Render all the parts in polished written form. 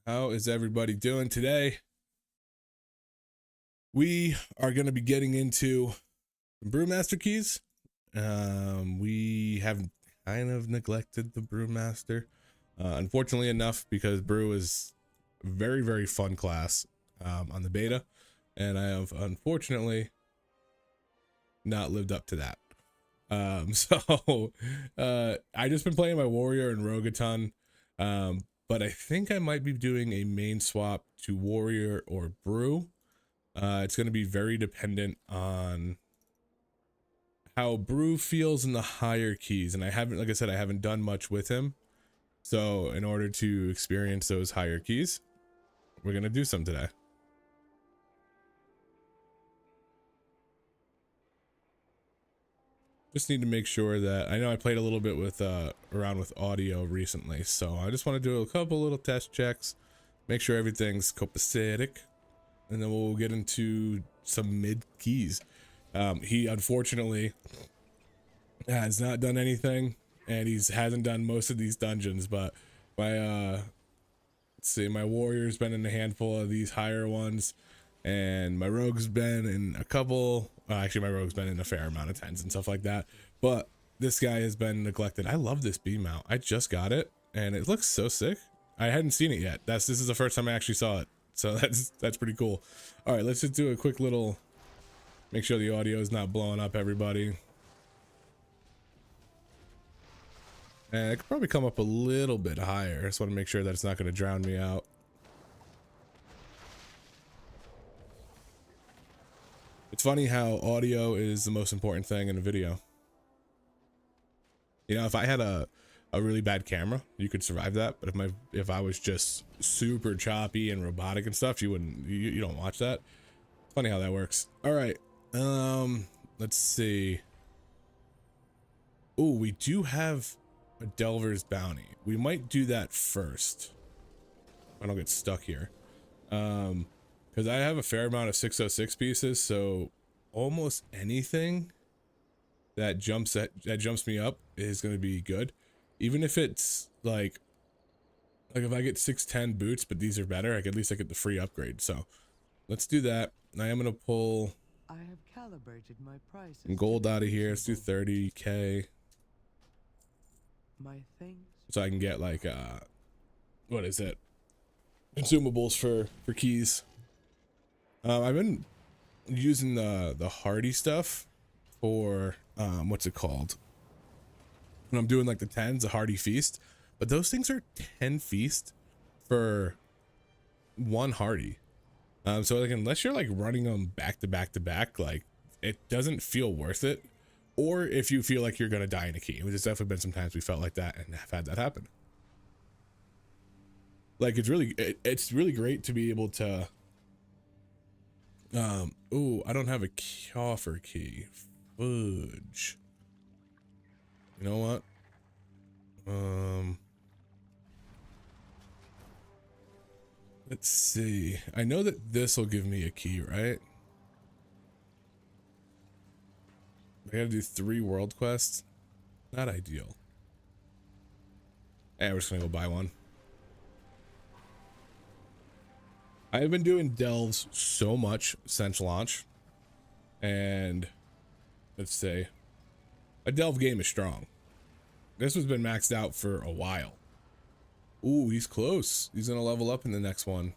How is everybody doing today? We are going to be getting into Brewmaster keys. We have kind of neglected the Brewmaster, unfortunately enough, because Brew is a very, very fun class on the beta, and I have unfortunately not lived up to that. I just been playing my Warrior and Rogue a ton, but I think I might be doing a main swap to Warrior or Brew. It's going to be very dependent on how Brew feels in the higher keys, and I haven't, like I said, I haven't done much with him. So in order to experience those higher keys, we're going to do some today. Just need to make sure that, I know I played a little bit with around with audio recently, so I just want to do a couple little test checks, make sure everything's copacetic, and then we'll get into some mid keys. He unfortunately has not done anything, and hasn't done most of these dungeons, but my let's see, my Warrior's been in a handful of these higher ones, and my Rogue's been in a couple. Actually, my Rogue's been in a fair amount of tens and stuff like that, but this guy has been neglected. I love this B mount. I just got it, and it looks so sick. I hadn't seen it yet. This is the first time I actually saw it, so that's pretty cool. All right, let's just do a quick little, make sure the audio is not blowing up everybody. And it could probably come up a little bit higher. I just want to make sure that it's not going to drown me out. It's funny how audio is the most important thing in a video. You know, if I had a really bad camera, you could survive that. But if I was just super choppy and robotic and stuff, you don't watch that. It's funny how that works. All right. Let's see. Oh, we do have a Delver's Bounty. We might do that first. I don't get stuck here. Because I have a fair amount of 606 pieces, so almost anything that jumps me up is going to be good. Even if it's like if I get 610 boots, but these are better, at least I get the free upgrade. So let's do that. I am going to pull some gold out of here. Let's do 30k. So I can get like what is it? Consumables for keys. I've been using the hardy stuff for what's it called? When I'm doing like the 10s, the hardy feast, but those things are 10 feast for one hardy. So like unless you're like running them back to back to back, like it doesn't feel worth it. Or if you feel like you're gonna die in a key, which has definitely been sometimes we felt like that and have had that happen. Like it's really great to be able to oh, I don't have a coffer key. Fudge. You know what? Let's see. I know that this will give me a key, right? I gotta do 3 world quests. Not ideal. Hey, we're just gonna go buy one. I've been doing delves so much since launch, and let's say a delve game is strong. This has been maxed out for a while. Ooh, he's close. He's gonna level up in the next one.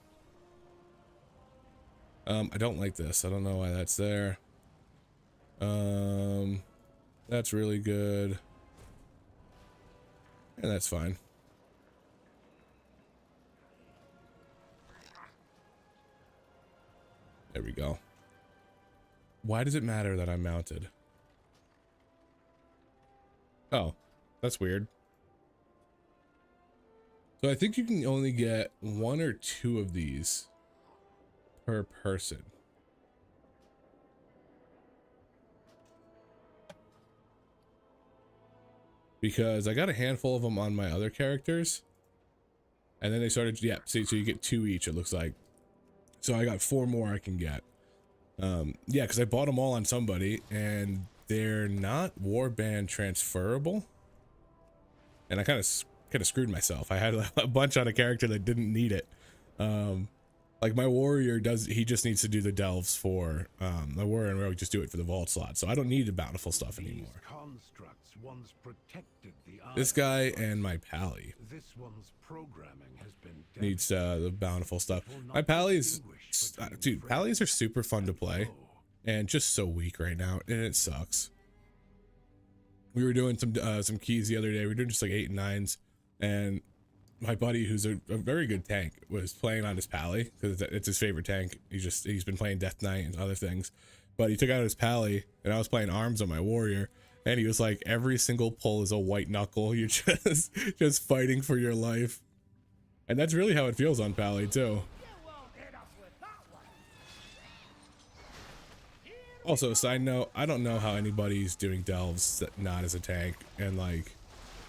I don't like this. I don't know why that's there. That's really good. And that's fine. There we go. Why does it matter that I'm mounted? Oh, that's weird. So I think you can only get 1 or 2 of these per person. Because I got a handful of them on my other characters. And then they started, yeah, see, so you get 2 each, it looks like. So I got 4 more I can get. Yeah, because I bought them all on somebody, and they're not warband transferable. And I kind of screwed myself. I had a bunch on a character that didn't need it. Like my warrior he just needs to do the delves for my warrior and rogue just do it for the vault slot, so I don't need the bountiful stuff anymore. This guy and my pally needs the bountiful stuff. My pallies, dude, pallies are super fun to play and just so weak right now, and it sucks. We were doing some keys the other day. We were doing just like 8 and 9s, and my buddy, who's a very good tank, was playing on his pally because it's his favorite tank. He's been playing Death Knight and other things, but he took out his pally, and I was playing arms on my warrior, and he was like, every single pull is a white knuckle. You're just fighting for your life, and that's really how it feels on pally too. Also, side note, I don't know how anybody's doing delves that not as a tank and like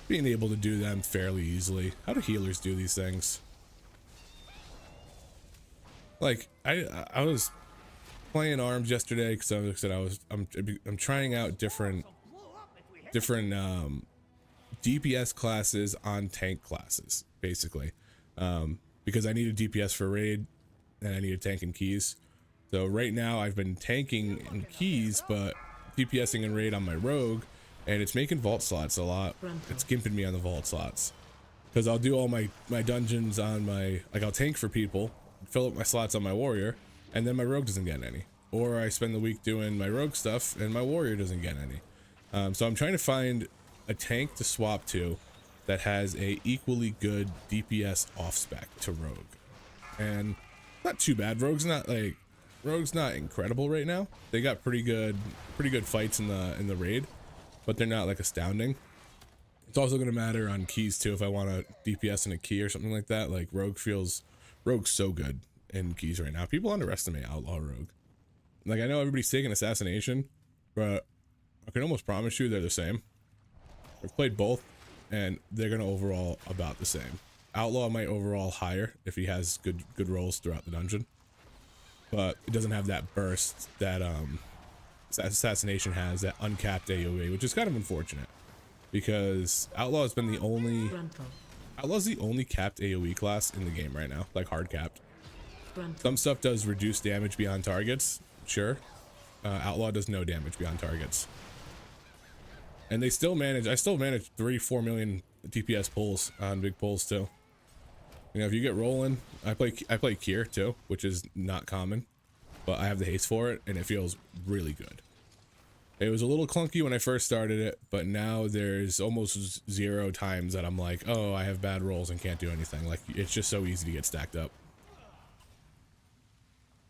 being able to do them fairly easily. How do healers do these things? Like I was playing arms yesterday because I said I'm trying out different DPS classes on tank classes basically, because I need a DPS for raid and I need a tank and keys. So right now I've been tanking in keys but DPSing and raid on my rogue, and it's making vault slots a lot. It's gimping me on the vault slots because I'll do all my dungeons on I'll tank for people, fill up my slots on my warrior, and then my rogue doesn't get any, or I spend the week doing my rogue stuff and my warrior doesn't get any. So I'm trying to find a tank to swap to that has a equally good DPS off spec to rogue, and not too bad. Rogue's not incredible right now. They got pretty good fights in the raid, but they're not like astounding. It's also going to matter on keys too. If I want to DPS in a key or something like that, like rogue's so good in keys right now. People underestimate outlaw rogue. Like, I know everybody's taking assassination, but I can almost promise you they're the same. I've played both and they're going to overall about the same. Outlaw might overall higher if he has good rolls throughout the dungeon, but it doesn't have that burst that assassination has, that uncapped AoE, which is kind of unfortunate because Outlaw has been the only capped AoE class in the game right now, like hard capped. Some stuff does reduce damage beyond targets, sure. Outlaw does no damage beyond targets, and I still manage 3-4 million DPS pulls on big pulls too. You know, if you get rolling, I play Kier too, which is not common, but I have the haste for it and it feels really good. It was a little clunky when I first started it, but now there's almost 0 times that I'm like, oh, I have bad rolls and can't do anything. Like, it's just so easy to get stacked up.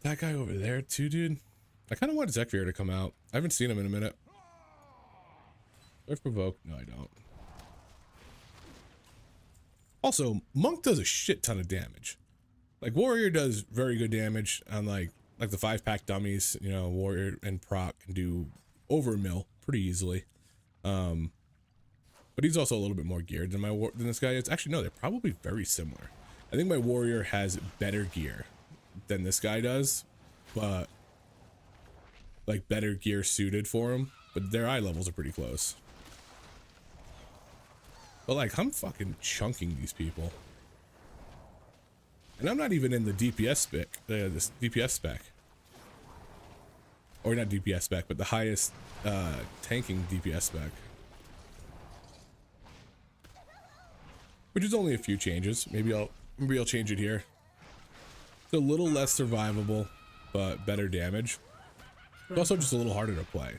That guy over there too, dude. I kind of want Zekvier to come out. I haven't seen him in a minute. Do I provoke? No, I don't. Also, Monk does a shit ton of damage. Like, Warrior does very good damage on like the 5-pack dummies. You know, Warrior and Proc can do over a mil pretty easily. But he's also a little bit more geared than this guy is. Actually, no, they're probably very similar. I think my Warrior has better gear than this guy does, but like better gear suited for him. But their eye levels are pretty close. But like, I'm fucking chunking these people, and I'm not even in the DPS spec. This DPS spec, or not DPS spec, but the highest tanking DPS spec, which is only a few changes. Maybe I'll change it here. It's a little less survivable, but better damage. It's also just a little harder to play.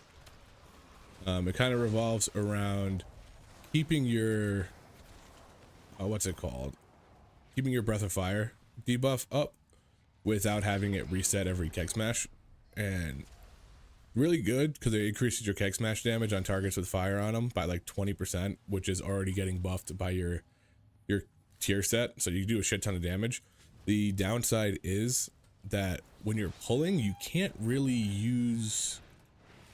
It kind of revolves around keeping your what's it called? Keeping your breath of fire debuff up without having it reset every keg smash, and really good because it increases your keg smash damage on targets with fire on them by like 20%, which is already getting buffed by your tier set, so you do a shit ton of damage. The downside is that when you're pulling, you can't really use,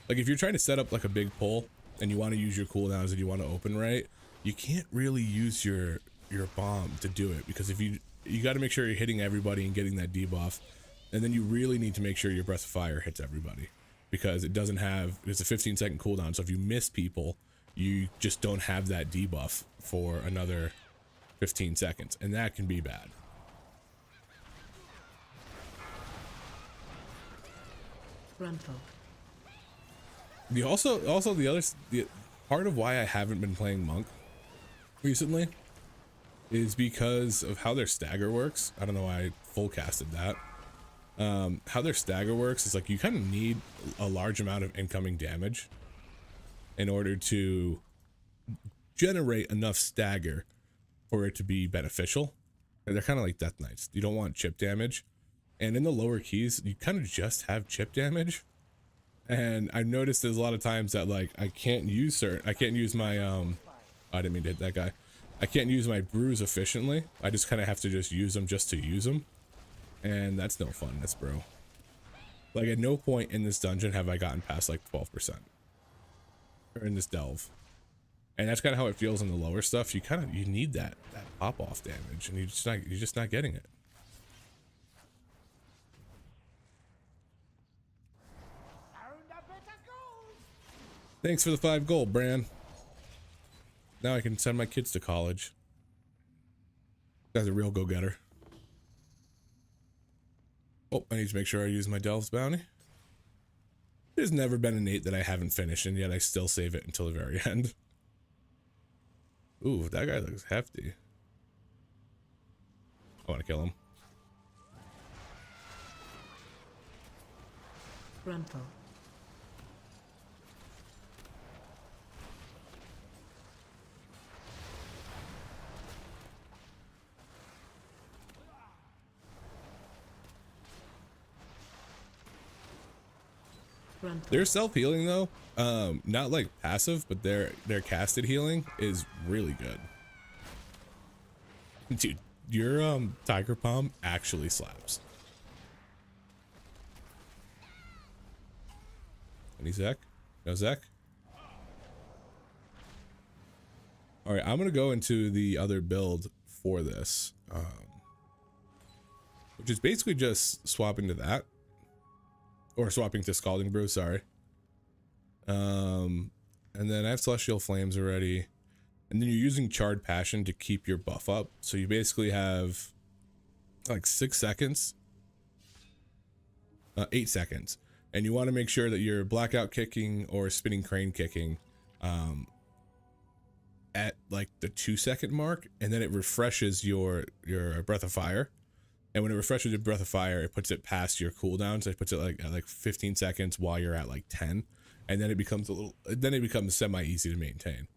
like, if you're trying to set up like a big pull and you want to use your cooldowns and you want to open right, you can't really use your bomb to do it, because if you got to make sure you're hitting everybody and getting that debuff, and then you really need to make sure your breath of fire hits everybody, because it's a 15-second cooldown, so if you miss people, you just don't have that debuff for another 15 seconds, and that can be bad. Grunful. The the part of why I haven't been playing Monk recently is because of how their stagger works. I don't know why I full casted that. How their stagger works is like you kind of need a large amount of incoming damage in order to generate enough stagger for it to be beneficial. And they're kind of like Death Knights. You don't want chip damage. And in the lower keys, you kind of just have chip damage. And I've noticed there's a lot of times that like I can't use my I didn't mean to hit that guy. I can't use my brews efficiently. I just kind of have to just use them just to use them. And that's no fun, that's bro. Like at no point in this dungeon have I gotten past like 12%. Or in this delve. And that's kind of how it feels in the lower stuff. You need that pop off damage and you're just not getting it. Thanks for the 5 gold, Bran. Now I can send my kids to college. Guy's a real go-getter. Oh, I need to make sure I use my Delves bounty. There's never been an 8 that I haven't finished, and yet I still save it until the very end. Ooh, that guy looks hefty. I want to kill him. Grunful. Their self-healing though, not like passive, but their casted healing is really good. Dude, your Tiger Palm actually slaps. Any Zek? No Zek? Alright, I'm gonna go into the other build for this. Which is basically just swapping to that. Or swapping to Scalding Brew, sorry. And then I have Celestial Flames already. And then you're using Charred Passion to keep your buff up. So you basically have like 6 seconds. 8 seconds. And you want to make sure that you're blackout kicking or spinning crane kicking at like the 2-second mark. And then it refreshes your Breath of Fire. And when it refreshes your Breath of Fire, it puts it past your cooldown. So it puts it like at like 15 seconds while you're at like 10. And then it becomes semi-easy to maintain.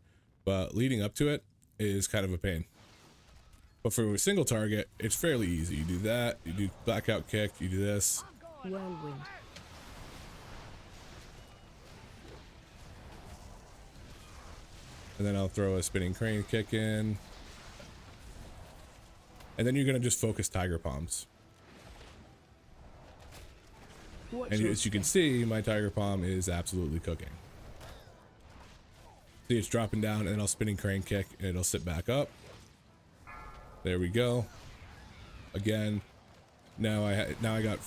But leading up to it is kind of a pain. But for a single target, it's fairly easy. You do that, you do blackout kick, you do this. Whirlwind. And then I'll throw a spinning crane kick in. And then you're going to just focus Tiger Palms. And as you can see, my Tiger Palm is absolutely cooking. See, it's dropping down, and then I'll spinning crane kick, and it'll sit back up. There we go. Again, now I got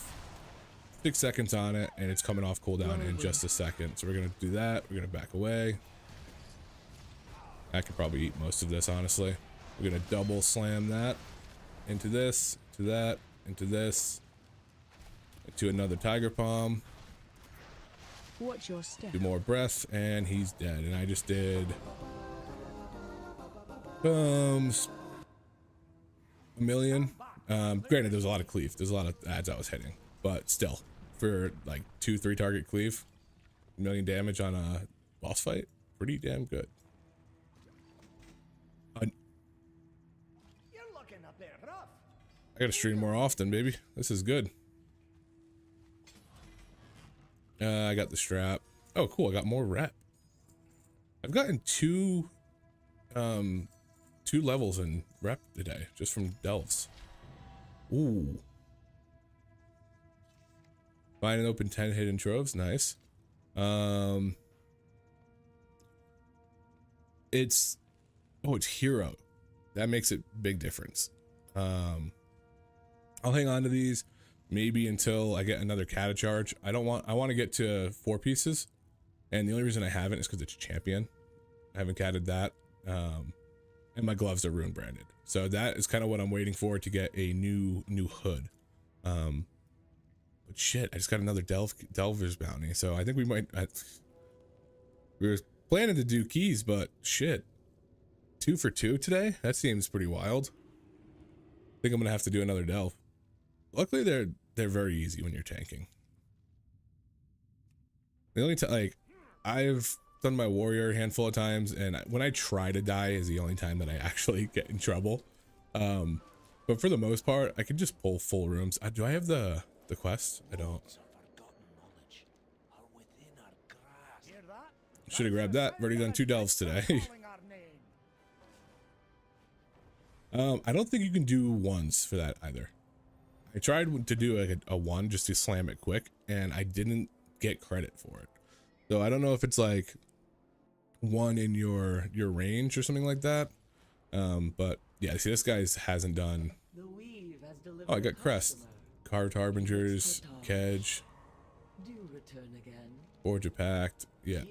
6 seconds on it, and it's coming off cooldown in just a second. So we're going to do that. We're going to back away. I could probably eat most of this, honestly. We're going to double slam that. Into this, to that, into this, into another Tiger Palm. Watch your step. Do more breath, and he's dead. And I just did a million. Granted, there's a lot of cleave. There's a lot of ads I was hitting, but still, for like 2-3 target cleave, 1 million damage on a boss fight, pretty damn good. I gotta stream more often, baby. This is good. I got the strap. Oh, cool. I got more rep. I've gotten two levels in rep today, just from delves. Ooh. Find and open 10 hidden troves. Nice. It's hero. That makes it big difference. I'll hang on to these maybe until I get another cata charge. I want to get to 4 pieces, and the only reason I haven't is because it's champion. I haven't catted that, and my gloves are rune branded. So that is kind of what I'm waiting for to get a new hood. But shit, I just got another Delver's bounty, so I think we might. We were planning to do keys, but shit, 2 for 2 today. That seems pretty wild. I think I'm gonna have to do another delve. Luckily, they're very easy when you're tanking. The only time, like, I've done my warrior a handful of times, and when I try to die is the only time that I actually get in trouble. But for the most part, I can just pull full rooms. Do I have the quest? I don't. Should have grabbed that. I've already done 2 delves today. I don't think you can do ones for that either. I tried to do like a 1 just to slam it quick, and I didn't get credit for it. So I don't know if it's like 1 in your range or something like that. But yeah, see, this guy's hasn't done. Oh, I got Crest, Carved Harbingers, Kedge, Forge a Pact. Yeah.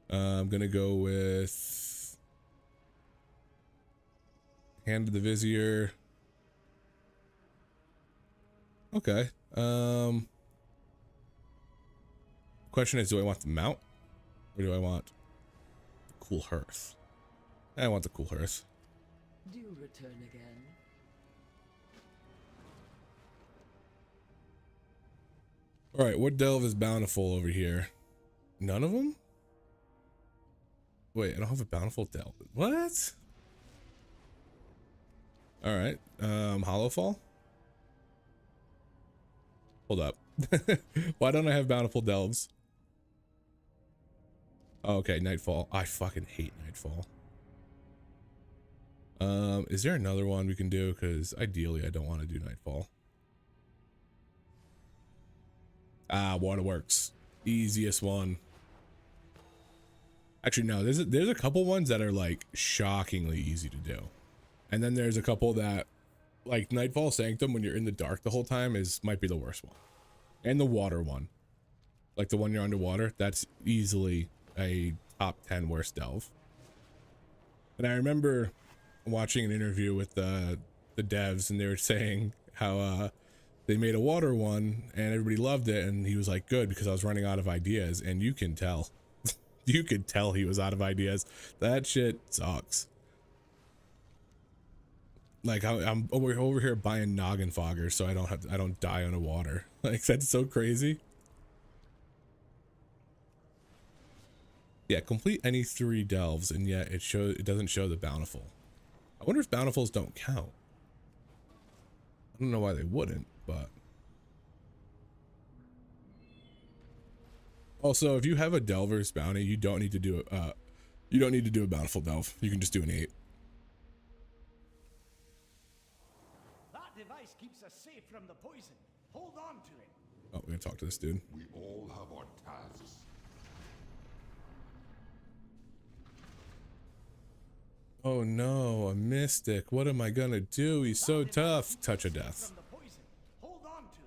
I'm gonna go with Hand of the Vizier. Okay. Question is, do I want the mount or do I want the cool hearth? I want the cool hearth. Do return again. All right, what delve is bountiful over here? None of them? Wait, I don't have a bountiful delve. What? All right, Hollowfall. Hold up. Why don't I have bountiful delves? Oh, okay, Nightfall. I fucking hate Nightfall. Is there another one we can do? Because ideally I don't want to do Nightfall. Waterworks. Easiest one. Actually, no, there's a couple ones that are like shockingly easy to do. And then there's a couple that, like Nightfall Sanctum, when you're in the dark the whole time, might be the worst one. And the water one. Like the one you're underwater, that's easily a top 10 worst delve. And I remember watching an interview with the devs, and they were saying how they made a water one and everybody loved it, and he was like, good, because I was running out of ideas. And you can tell. You could tell he was out of ideas. That shit sucks. Like I'm over here buying noggin foggers so I don't die on the water. Like, that's so crazy. Yeah, complete any 3 delves, and yet it doesn't show the bountiful. I wonder if bountifuls don't count. I don't know why they wouldn't, but also, if you have a Delver's bounty, you don't need to do a bountiful delve. You can just do an 8. That device keeps us safe from the poison. Hold on to it. Oh, we're gonna talk to this dude. We all have our tasks. Oh no, a mystic. What am I gonna do? He's so tough. Touch of death. From the poison. Hold on to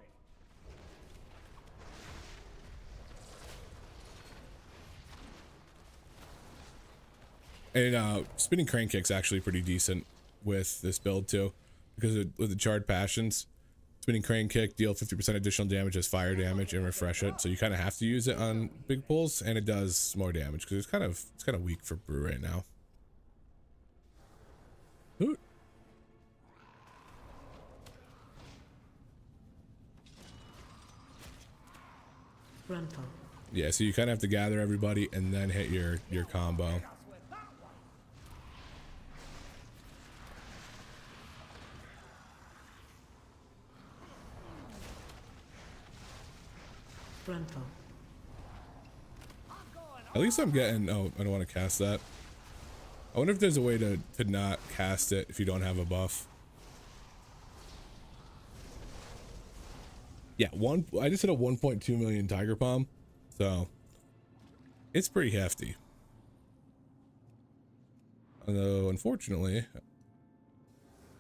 it. And spinning crane kick's actually pretty decent with this build too, because with the charred passions, spinning crane kick deal 50% additional damage as fire damage and refresh it. So you kind of have to use it on big pulls, and it does more damage because it's kind of weak for brew right now. Ooh. Grunful. Yeah, so you kind of have to gather everybody and then hit your combo. Grunful. At least I'm getting. Oh, I don't want to cast that. I wonder if there's a way to not cast it if you don't have a buff. Yeah, I just hit a 1.2 million Tiger Palm, so it's pretty hefty. Although, unfortunately,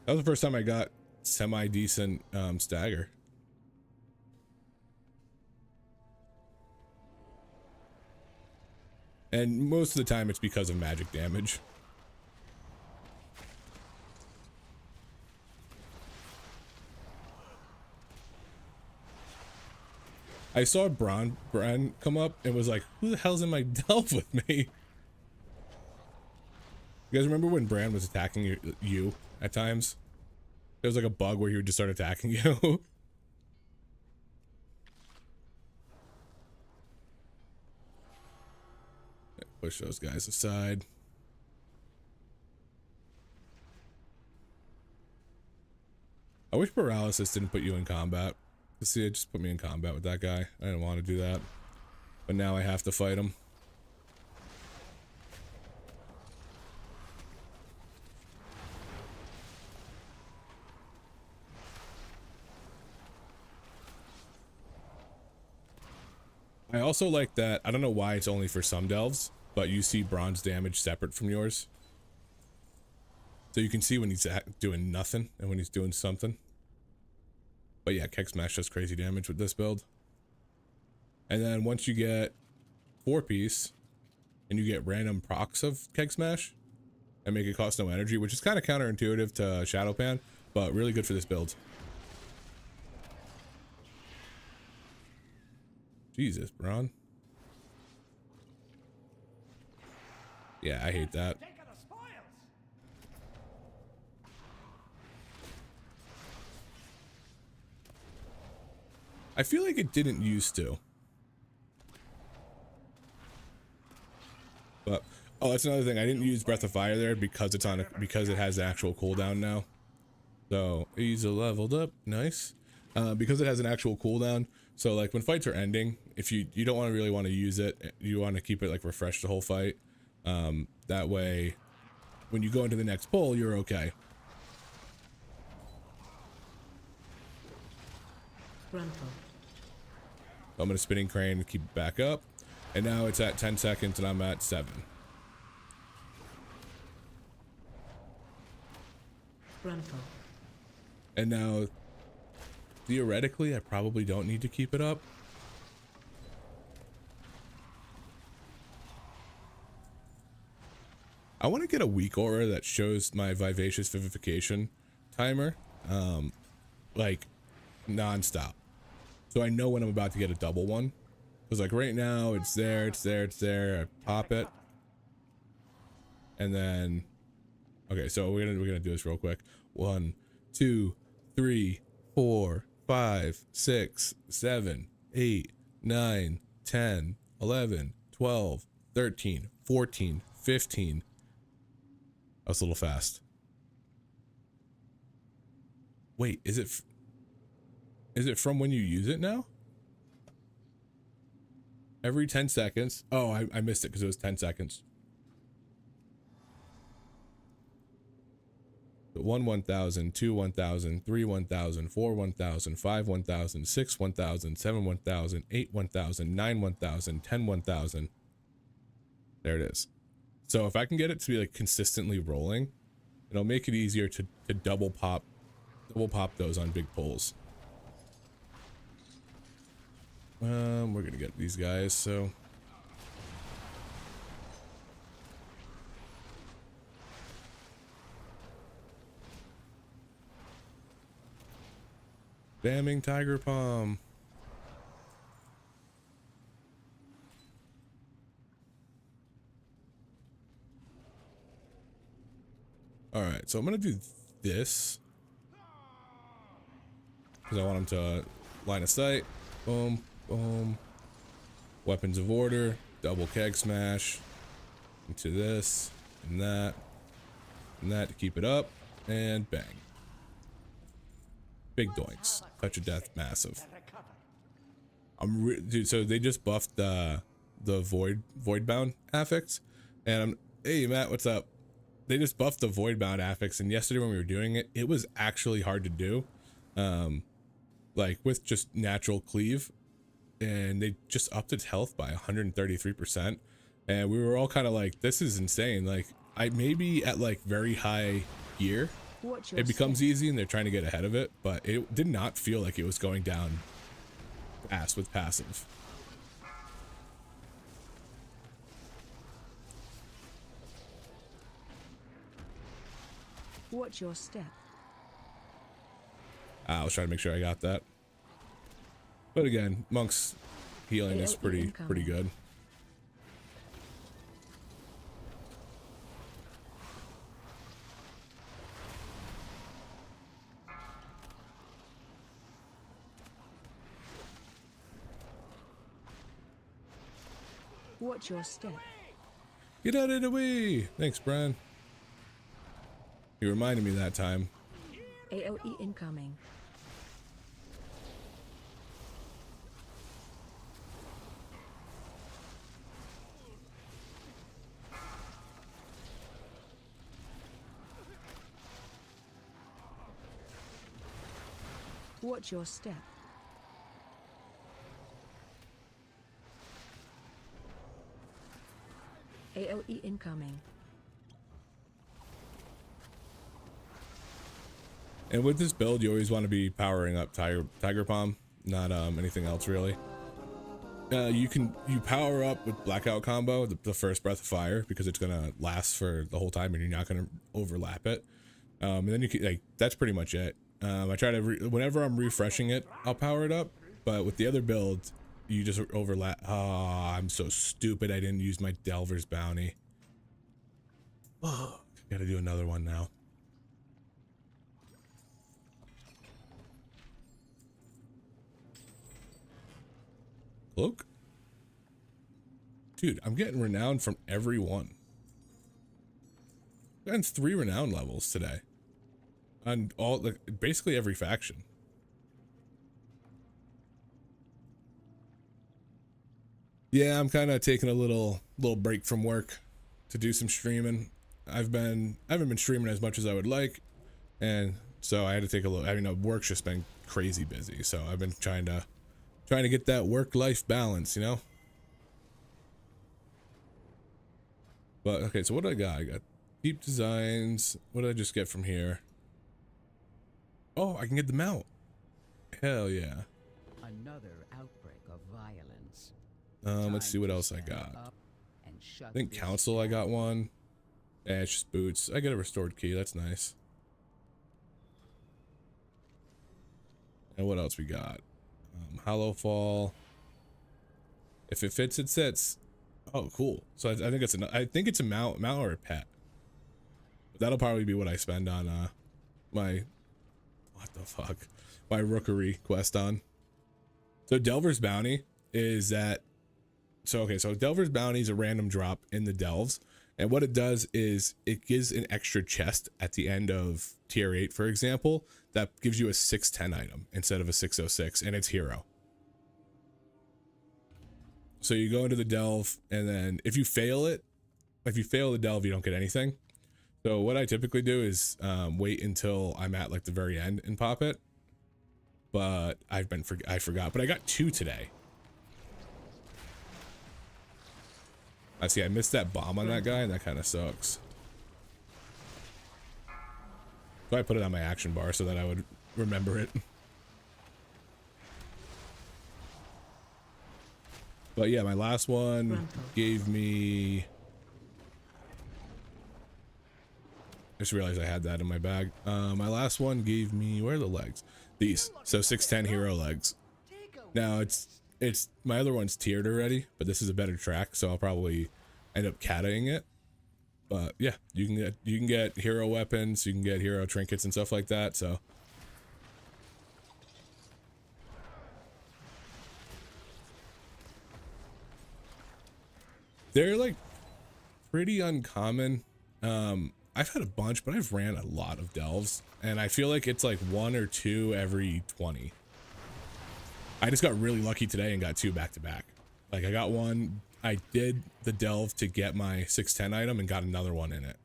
that was the first time I got semi-decent stagger. And most of the time it's because of magic damage. I saw Bran come up and was like, who the hell's in my delve with me? You guys remember when Bran was attacking you at times? There was like a bug where he would just start attacking you. Push those guys aside. I wish paralysis didn't put you in combat. See, it just put me in combat with that guy. I didn't want to do that. But now I have to fight him. I also like that, I don't know why it's only for some delves, but you see bronze damage separate from yours. So you can see when he's doing nothing and when he's doing something. But yeah, Keg Smash does crazy damage with this build. And then once you get 4-piece and you get random procs of Keg Smash and make it cost no energy, which is kind of counterintuitive to Shadow Pan, but really good for this build. Jesus, Bron. Yeah, I hate that. Think of the spoils. I feel like it didn't used to. But oh, that's another thing. I didn't use Breath of Fire there because it's on because it has the actual cooldown now. So he's leveled up, nice. Because it has an actual cooldown. So like when fights are ending, if you don't want to really want to use it, you want to keep it like refreshed the whole fight. That way, when you go into the next pull, you're okay. Frontal. I'm gonna spinning crane to keep it back up, and now it's at 10 seconds and I'm at 7. Frontal. And now, theoretically, I probably don't need to keep it up. I want to get a weak aura that shows my Vivacious Vivification timer, like non-stop. So I know when I'm about to get a double one. Because like right now, it's there, it's there, it's there. I pop it. And then, okay, so we're gonna do this real quick. 1, 2, 3, 4, 5, 6, 7, 8, 9, 10, 11, 12, 13, 14, 15. I was a little fast. Wait, is it from when you use it now? Every 10 seconds. Oh, I missed it because it was 10 seconds. 1 1000, 2 1000, 3 1000, 4 1000, 5 1000, 6 1000, 7 1000, 8 1000, 9 1000, 10 1000. There it is. So if I can get it to be like consistently rolling, it'll make it easier to double pop those on big pulls. We're gonna get these guys, so damning Tiger Palm. All right, so I'm gonna do this because I want him to line of sight. Boom, boom. Weapons of Order, double Keg Smash into this and that to keep it up, and bang. Big doinks. Touch of Death, massive. Dude, so they just buffed the Voidbound affix, and hey Matt, what's up? They just buffed the Voidbound affix, and yesterday when we were doing it, it was actually hard to do, like with just natural cleave, and they just upped its health by 133%, and we were all kind of like, this is insane. Like I maybe at like very high gear, it becomes easy and they're trying to get ahead of it, but it did not feel like it was going down fast with passive. Watch your step. I was trying to make sure I got that. But again, Monk's healing is AoE pretty incoming. good. Watch your step. Get out of the way! Thanks, Brian. You reminded me that time. AoE incoming. Watch your step. AoE incoming. And with this build, you always want to be powering up Tiger Palm, not anything else really. You power up with Blackout combo, the first Breath of Fire, because it's gonna last for the whole time and you're not gonna overlap it. And then you can, like, that's pretty much it. I try to whenever I'm refreshing it, I'll power it up. But with the other builds, you just overlap. Oh, I'm so stupid. I didn't use my Delver's Bounty. Oh, gotta do another one now. Cloak? Dude, I'm getting renowned from every one. I've gotten 3 renown levels today. On all, like, basically every faction. Yeah, I'm kind of taking a little break from work to do some streaming. I haven't been streaming as much as I would like, and so I had to take a little. I mean, work's just been crazy busy, so I've been trying to get that work-life balance, you know. But okay, so what do I got? I got deep designs. What did I just get from here? Oh, I can get the mount. Hell yeah. Another outbreak of violence. Let's see what else I got. I think Council I got one. Yeah, it's just boots. I get a restored key. That's nice. And what else we got? Hollow Fall. If it fits, it sits. Oh, cool. So I think it's a mount or a pet. But that'll probably be what I spend on my what the fuck, my rookery quest on. So Delver's Bounty is that. So okay, so Delver's Bounty is a random drop in the Delves, and what it does is it gives an extra chest at the end of tier 8, for example, that gives you a 610 item instead of a 606, and it's hero. So you go into the delve, and then if you fail the delve, you don't get anything. So what I typically do is wait until I'm at like the very end and pop it. But I forgot. But I got 2 today. I see. I missed that bomb on that guy, and that kind of sucks. So I put it on my action bar so that I would remember it. But yeah, my last one gave me. I just realized I had that in my bag. My last one gave me, where are the legs? These. So 610 hero legs. Now it's my other one's tiered already, but this is a better track, so I'll probably end up catting it. But yeah, you can get hero weapons, you can get hero trinkets and stuff like that. So they're like pretty uncommon. I've had a bunch, but I've ran a lot of delves, and I feel like it's like 1 or 2 every 20. I just got really lucky today and got 2 back to back. Like I got one, I did the delve to get my 610 item and got another one in it.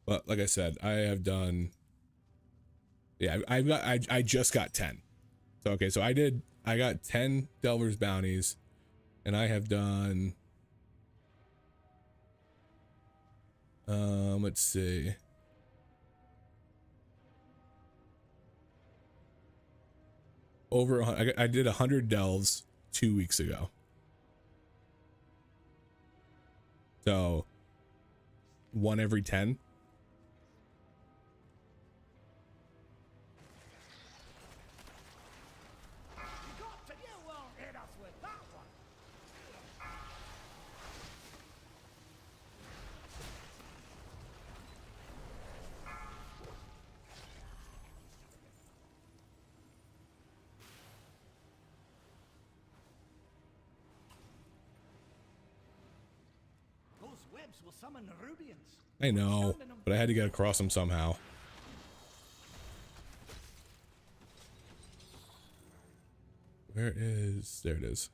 But like I said, I have done. Yeah, I just got 10. So okay, so I got 10 Delver's Bounties, and I have done. Let's see. I did 100 delves 2 weeks ago. So 1 every 10. webs will summon Rubians. I know, but I had to get across them somehow. Where is... There it is.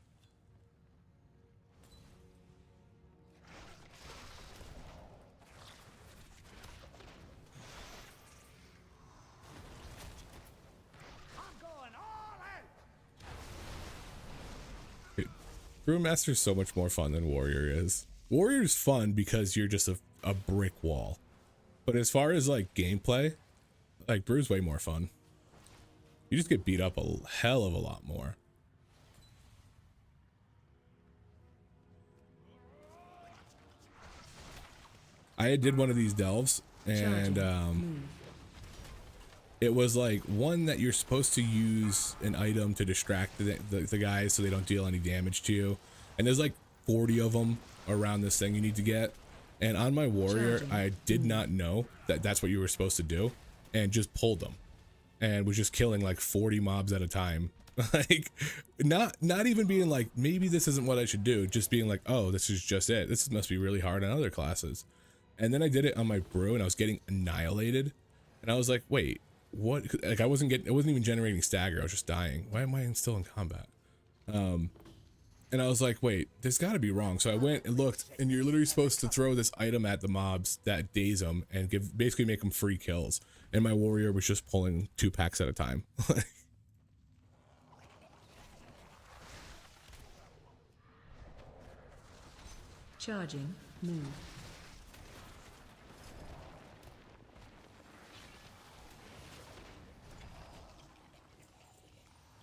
I'm going all out. Brewmaster's so much more fun than Warrior is. Warrior's fun because you're just a brick wall. But as far as like gameplay, like Brew's way more fun. You just get beat up a hell of a lot more. I did one of these delves and it was like one that you're supposed to use an item to distract the guys so they don't deal any damage to you. And there's like 40 of them around this thing you need to get. And on my warrior, I did not know that that's what you were supposed to do and just pulled them and was just killing like 40 mobs at a time. Like not even being like, maybe this isn't what I should do. Just being like, oh, this is just it. This must be really hard on other classes. And then I did it on my brew and I was getting annihilated. And I was like, wait, what? Like I wasn't even generating stagger. I was just dying. Why am I still in combat? And I was like, wait, there's gotta be wrong. So I went and looked and you're literally supposed to throw this item at the mobs that daze them and basically make them free kills. And my warrior was just pulling 2 packs at a time. Charging. Move.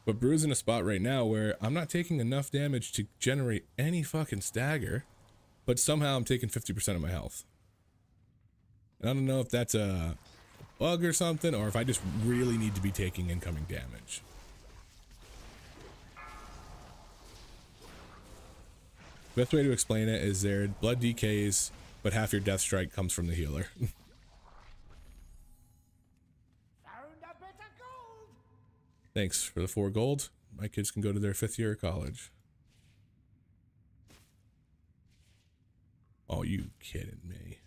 But Brew's in a spot right now where I'm not taking enough damage to generate any fucking stagger, but somehow I'm taking 50% of my health. And I don't know if that's a bug or something, or if I just really need to be taking incoming damage. The best way to explain it is their blood decays, but half your death strike comes from the healer. Thanks for the 4 gold. My kids can go to their 5th year of college. Oh, you kidding me?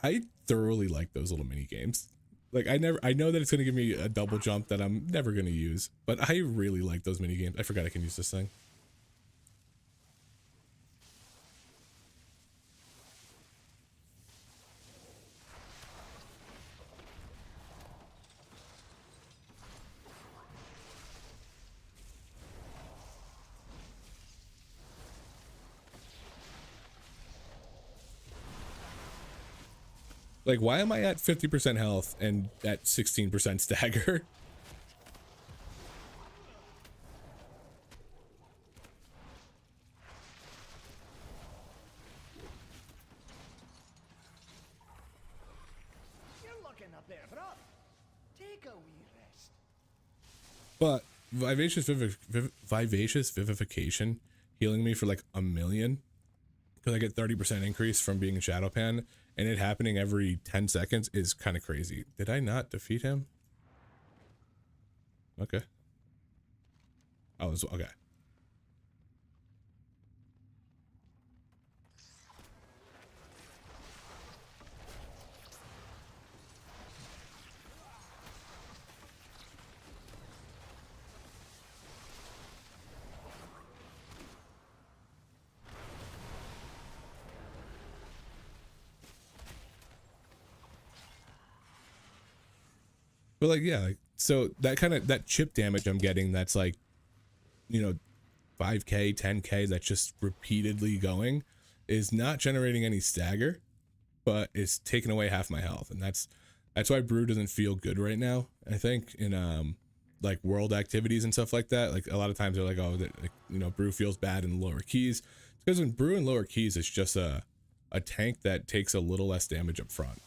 I thoroughly like those little mini games. Like I know that it's gonna give me a double jump that I'm never gonna use, but I really like those mini games. I forgot I can use this thing. Like, why am I at 50% health and at 16% stagger? You're looking up there, bro. Take a wee rest. But Vivacious Vivification healing me for like 1 million because I get 30% increase from being in Shadowpan, and it happening every 10 seconds is kind of crazy. Did I not defeat him? Okay. I was okay. But like, yeah, like, so that chip damage I'm getting, that's like, you know, 5k 10k, that's just repeatedly going, is not generating any stagger, but it's taking away half my health. And that's why Brew doesn't feel good right now. I think in like world activities and stuff like that, like a lot of times they're like, oh, you know, Brew feels bad in lower keys. It's because when Brew in lower keys, it's just a tank that takes a little less damage up front,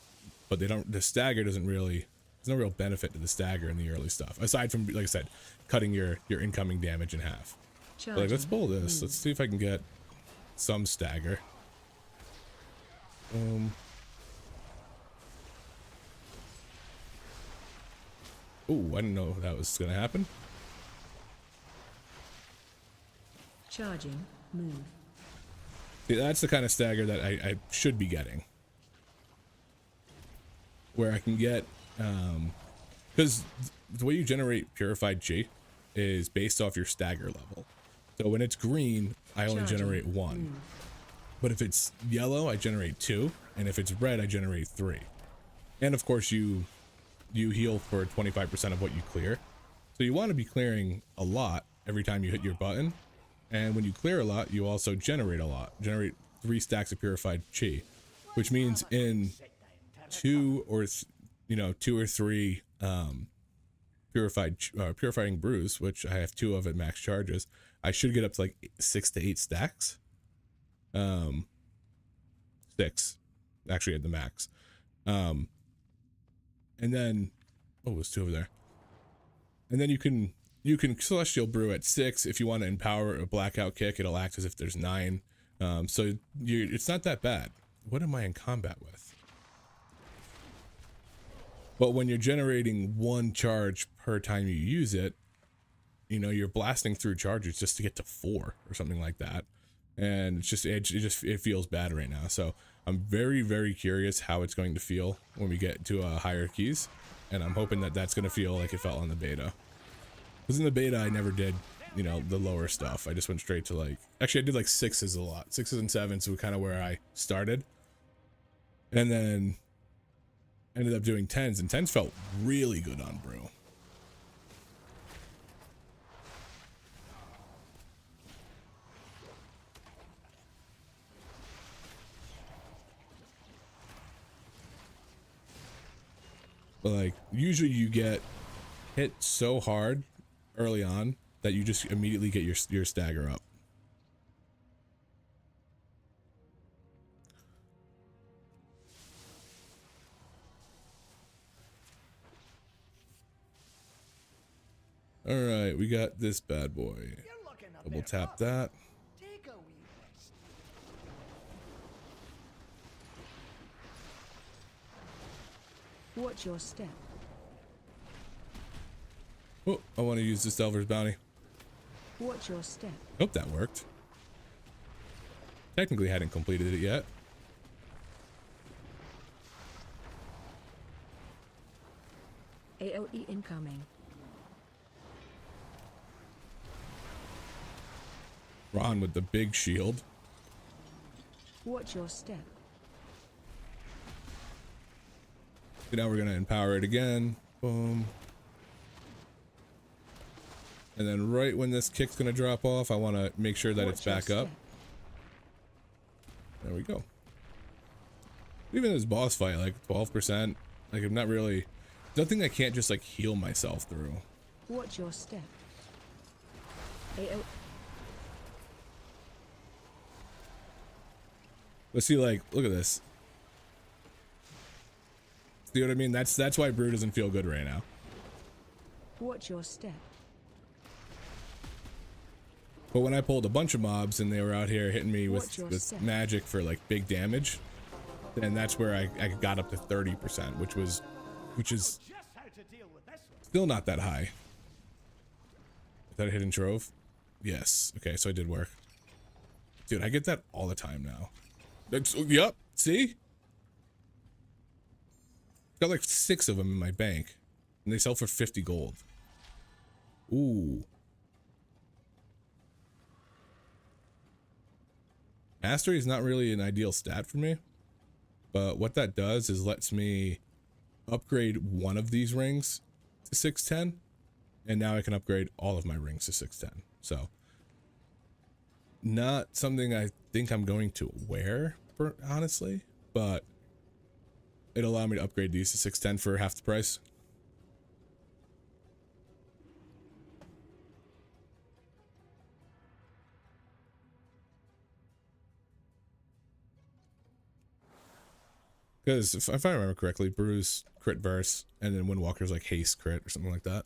but the stagger doesn't really, there's no real benefit to the stagger in the early stuff, aside from, like I said, cutting your incoming damage in half. But like, let's pull this. Let's see if I can get some stagger. Oh, I didn't know that was gonna happen. Charging. Move. See, that's the kind of stagger that I should be getting. Where I can get, because the way you generate purified chi is based off your stagger level. So when it's green, I only generate 1. But if it's yellow, I generate 2. And if it's red, I generate 3. And of course, you heal for 25% of what you clear. So you want to be clearing a lot every time you hit your button. And when you clear a lot, you also generate a lot. Generate 3 stacks of purified chi, which means in 2 or 3 purifying brews, which I have 2 of at max charges, I should get up to like 6 to 8 stacks. 6 actually at the max. And then there's 2 over there. And then you can celestial brew at 6 if you want to empower a blackout kick. It'll act as if there's 9. So it's not that bad. What am I in combat with? But when you're generating 1 charge per time you use it, you're blasting through charges just to get to 4 or something like that. And it feels bad right now. So I'm very, very curious how it's going to feel when we get to higher keys. And I'm hoping that that's going to feel like it felt on the beta. Because in the beta, I never did, the lower stuff. I just went straight to actually I did like 6s a lot. 6s and 7s were kind of where I started. And then ended up doing 10s, and 10s felt really good on brew. But usually you get hit so hard early on that you just immediately get your stagger up. All right, we got this bad boy. Double tap that. Take a wee rest. Watch your step. Oh, I want to use this Delver's Bounty. Watch your step. Hope that worked. Technically hadn't completed it yet. AOE incoming. Ron with the big shield. Watch your step. Now we're gonna empower it again. Boom. And then right when this kick's gonna drop off, I want to make sure that it's back up. There we go. Even this boss fight, 12%. I'm not really. Nothing I can't just heal myself through. Watch your step. But see, look at this. See what I mean? That's why brew doesn't feel good right now. Watch your step. But when I pulled a bunch of mobs and they were out here hitting me with magic for big damage, then that's where I got up to 30%, which is still not that high. Is that a hidden trove? Yes. Okay, so it did work. Dude, I get that all the time now. Yup, see? Got 6 of them in my bank, and they sell for 50 gold. Ooh. Mastery is not really an ideal stat for me, but what that does is lets me upgrade one of these rings to 610, and now I can upgrade all of my rings to 610. So, not something I think I'm going to wear, honestly, but it'll allow me to upgrade these to 610 for half the price. Because if I remember correctly, Brew's crit verse, and then Windwalker's haste crit or something like that.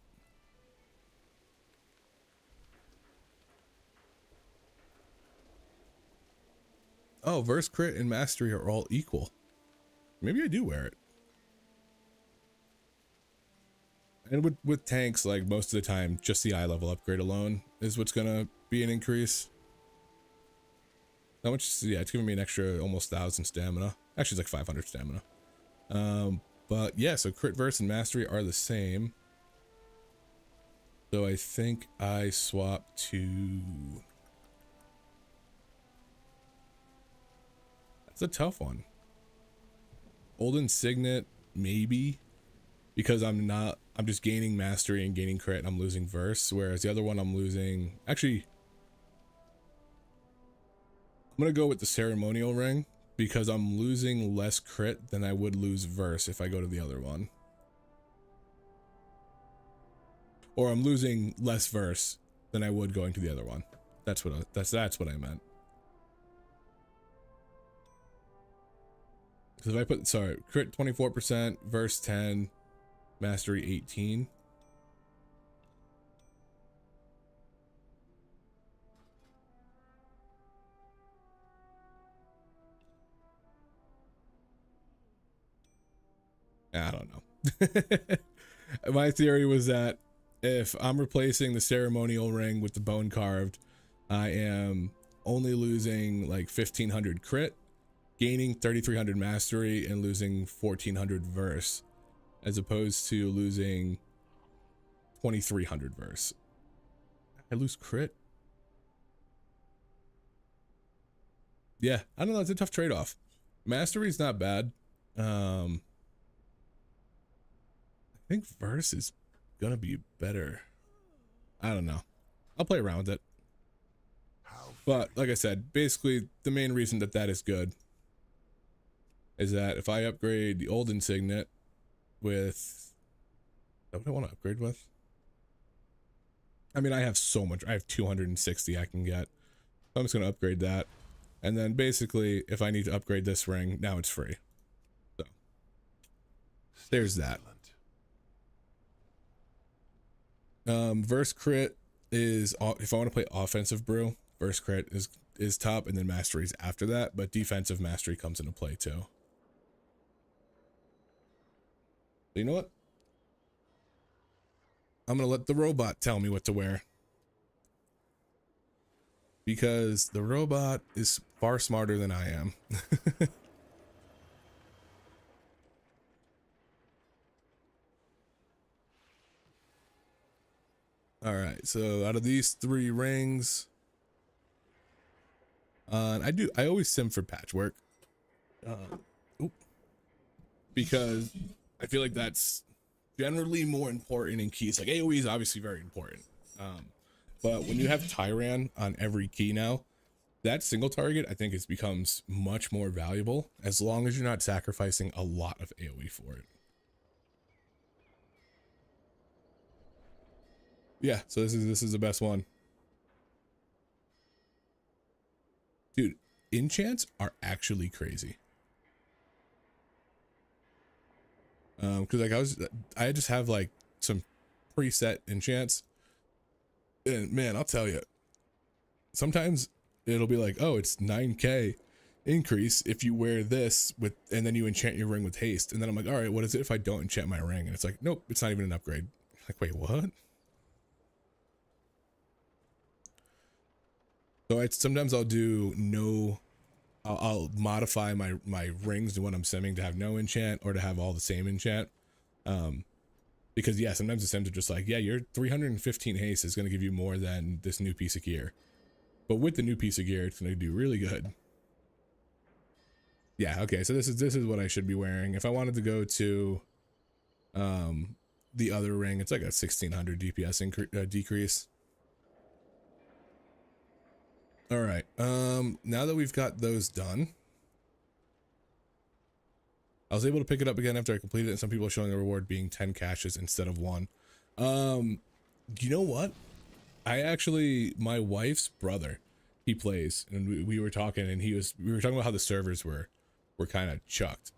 Oh, verse, crit, and mastery are all equal. Maybe I do wear it. And with tanks, most of the time, just the eye level upgrade alone is what's gonna be an increase. How much? Yeah, it's giving me an extra almost 1,000 stamina. Actually, it's like 500 stamina. But yeah, so crit verse and mastery are the same. So I think I swap to... That's a tough one. Old and Signet, maybe, because I'm just gaining mastery and gaining crit and I'm losing verse, whereas the other one I'm losing... Actually, I'm gonna go with the ceremonial ring because I'm losing less crit than I would lose verse if I go to the other one. Or I'm losing less verse than I would going to the other one. That's what I meant. Because if I put, sorry, crit 24%, verse 10, mastery 18. I don't know. My theory was that if I'm replacing the ceremonial ring with the bone carved, I am only losing like 1,500 crit, gaining 3,300 mastery, and losing 1,400 verse, as opposed to losing 2,300 verse. I lose crit. Yeah, I don't know. It's a tough trade-off. Mastery is not bad. I think verse is gonna be better. I don't know. I'll play around with it. But like I said, basically the main reason that that is good is that if I upgrade the old Insignet with... What do I want to upgrade with? I mean, I have so much. I have 260 I can get. I'm just going to upgrade that. And then basically, if I need to upgrade this ring, now it's free. So, there's that. Verse crit is, if I want to play offensive brew, verse crit is top, and then mastery's after that, but defensive mastery comes into play too. You know what? I'm gonna let the robot tell me what to wear, because the robot is far smarter than I am. All right, so out of these three rings, I always sim for patchwork, because I feel like that's generally more important in keys. Like AoE is obviously very important, but when you have Tyran on every key now, that single target I think becomes much more valuable as long as you're not sacrificing a lot of AoE for it. Yeah, so this is the best one. Dude, enchants are actually crazy. Because like I just have like some preset enchants, and man, I'll tell you, sometimes it'll be like, oh, it's 9k increase if you wear this with, and then you enchant your ring with haste, and then I'm like, all right, what is it if I don't enchant my ring? And it's like, nope, it's not even an upgrade. Like, wait, what? So sometimes I'll do no, I'll modify my rings to what I'm simming to have no enchant or to have all the same enchant. Because yeah, sometimes the sims are just like, yeah, your 315 haste is going to give you more than this new piece of gear. But with the new piece of gear, it's going to do really good. Yeah, okay, so this is what I should be wearing. If I wanted to go to the other ring, it's like a 1,600 DPS decrease. All right, now that we've got those done, I was able to pick it up again after I completed it, and some people are showing the reward being 10 caches instead of 1. You know what? My wife's brother, he plays, and we were talking, and we were talking about how the servers were kind of chucked.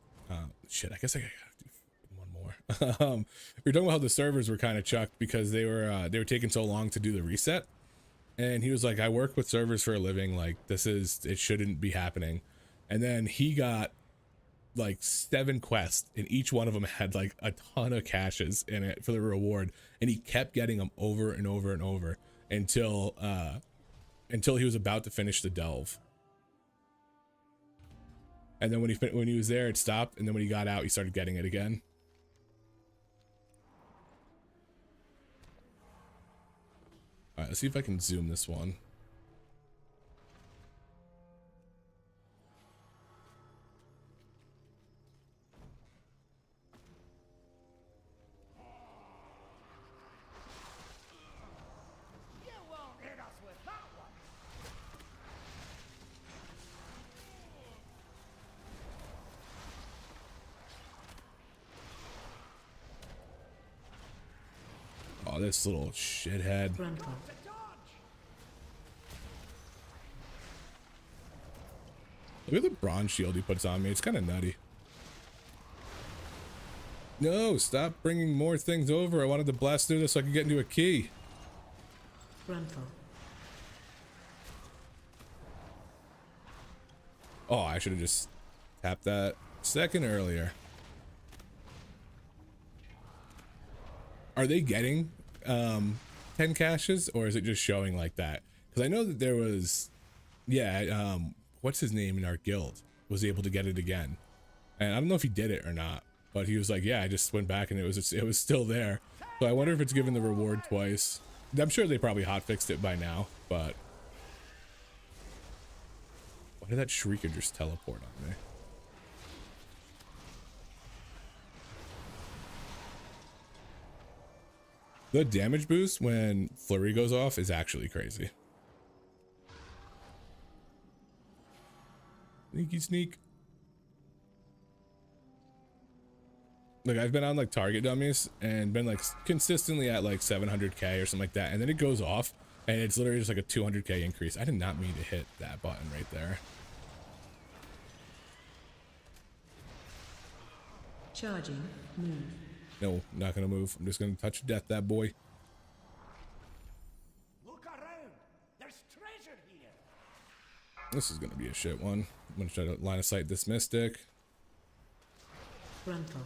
Shit, I guess I gotta do one more. We were talking about how the servers were kind of chucked because they were taking so long to do the reset. And he was like, I work with servers for a living. Like, it shouldn't be happening. And then he got like 7 quests, and each one of them had like a ton of caches in it for the reward. And he kept getting them over and over and over until he was about to finish the delve. And then when he was there, it stopped, and then when he got out, he started getting it again. All right, let's see if I can zoom this one. You won't hit us with that one. Oh, this little shithead. Frontal. To dodge. Look at the bronze shield he puts on me. It's kind of nutty. No, stop bringing more things over. I wanted to blast through this so I could get into a key. Frontal. Oh, I should have just tapped that a second earlier. Are they getting 10 caches, or is it just showing like that? Because I know that there was, yeah, what's his name in our guild was able to get it again, and I don't know if he did it or not, but he was like, yeah, I just went back and it was still there. So I wonder if it's given the reward twice. I'm sure they probably hotfixed it by now, but why did that shrieker just teleport on me? The damage boost when Flurry goes off is actually crazy. Sneaky sneak. Like, I've been on like target dummies and been like consistently at like 700k or something like that, and then it goes off and it's literally just like a 200k increase. I did not mean to hit that button right there. Charging. Move. No, not gonna move. I'm just gonna touch death that boy. Look around. There's treasure here. This is gonna be a shit one. I'm gonna try to line of sight this mystic. Frontal.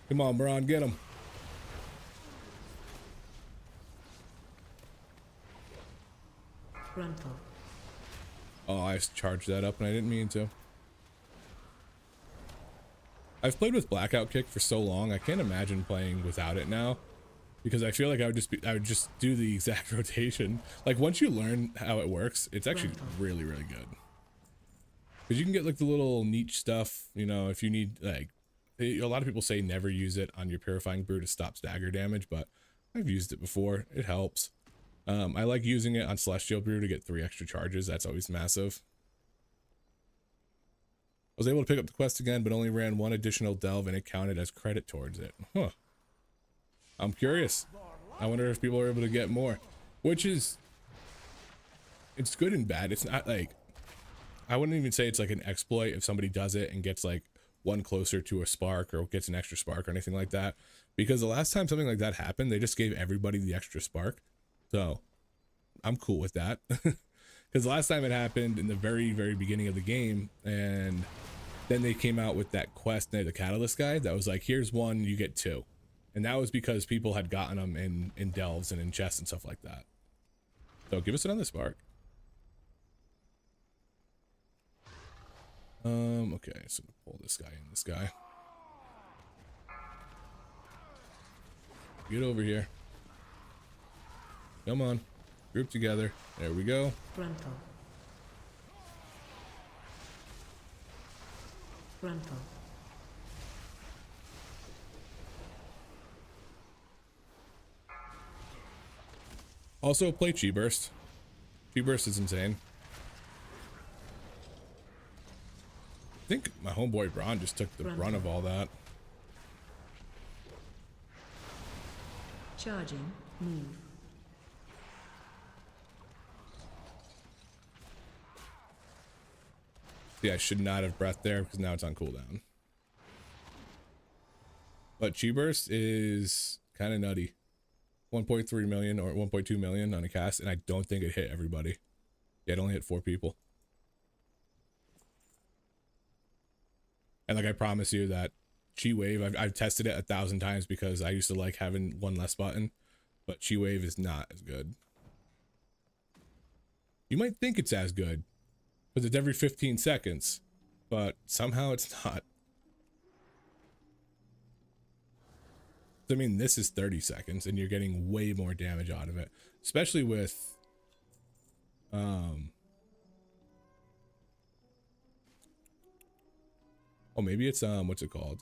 Come on, Braun, get him. Frontal. Oh, I charged that up and I didn't mean to. I've played with Blackout Kick for so long, I can't imagine playing without it now, because I feel like I would just do the exact rotation. Like, once you learn how it works, it's actually really, really good. Because you can get like the little niche stuff, you know, if you need, like, a lot of people say never use it on your Purifying Brew to stop stagger damage, but I've used it before. It helps. I like using it on Celestial Brew to get 3 extra charges. That's always massive. I was able to pick up the quest again, but only ran 1 additional delve and it counted as credit towards it. Huh. I'm curious. I wonder if people are able to get more, which is, it's good and bad. It's not like, I wouldn't even say it's like an exploit if somebody does it and gets like 1 closer to a spark or gets an extra spark or anything like that. Because the last time something like that happened, they just gave everybody the extra spark. So I'm cool with that. Because last time it happened in the very, very beginning of the game, and then they came out with that quest, the Catalyst guide, that was like, here's 1, you get 2. And that was because people had gotten them in delves and in chests and stuff like that. So give us another spark. Okay, so pull this guy in, this guy. Get over here. Come on. Group together. There we go. Frontal. Frontal. Also, play Chi Burst. Chi Burst is insane. I think my homeboy Braun just took the brunt of all that. Charging. Move. Yeah, I should not have breath there because now it's on cooldown. But Chi Burst is kind of nutty. 1.3 million or 1.2 million on a cast, and I don't think it hit everybody. Yeah, it only hit 4 people. And like, I promise you that Chi Wave, I've tested it 1,000 times because I used to like having 1 less button, but Chi Wave is not as good. You might think it's as good because it's every 15 seconds, but somehow it's not. I mean, this is 30 seconds and you're getting way more damage out of it, especially with oh, maybe it's what's it called?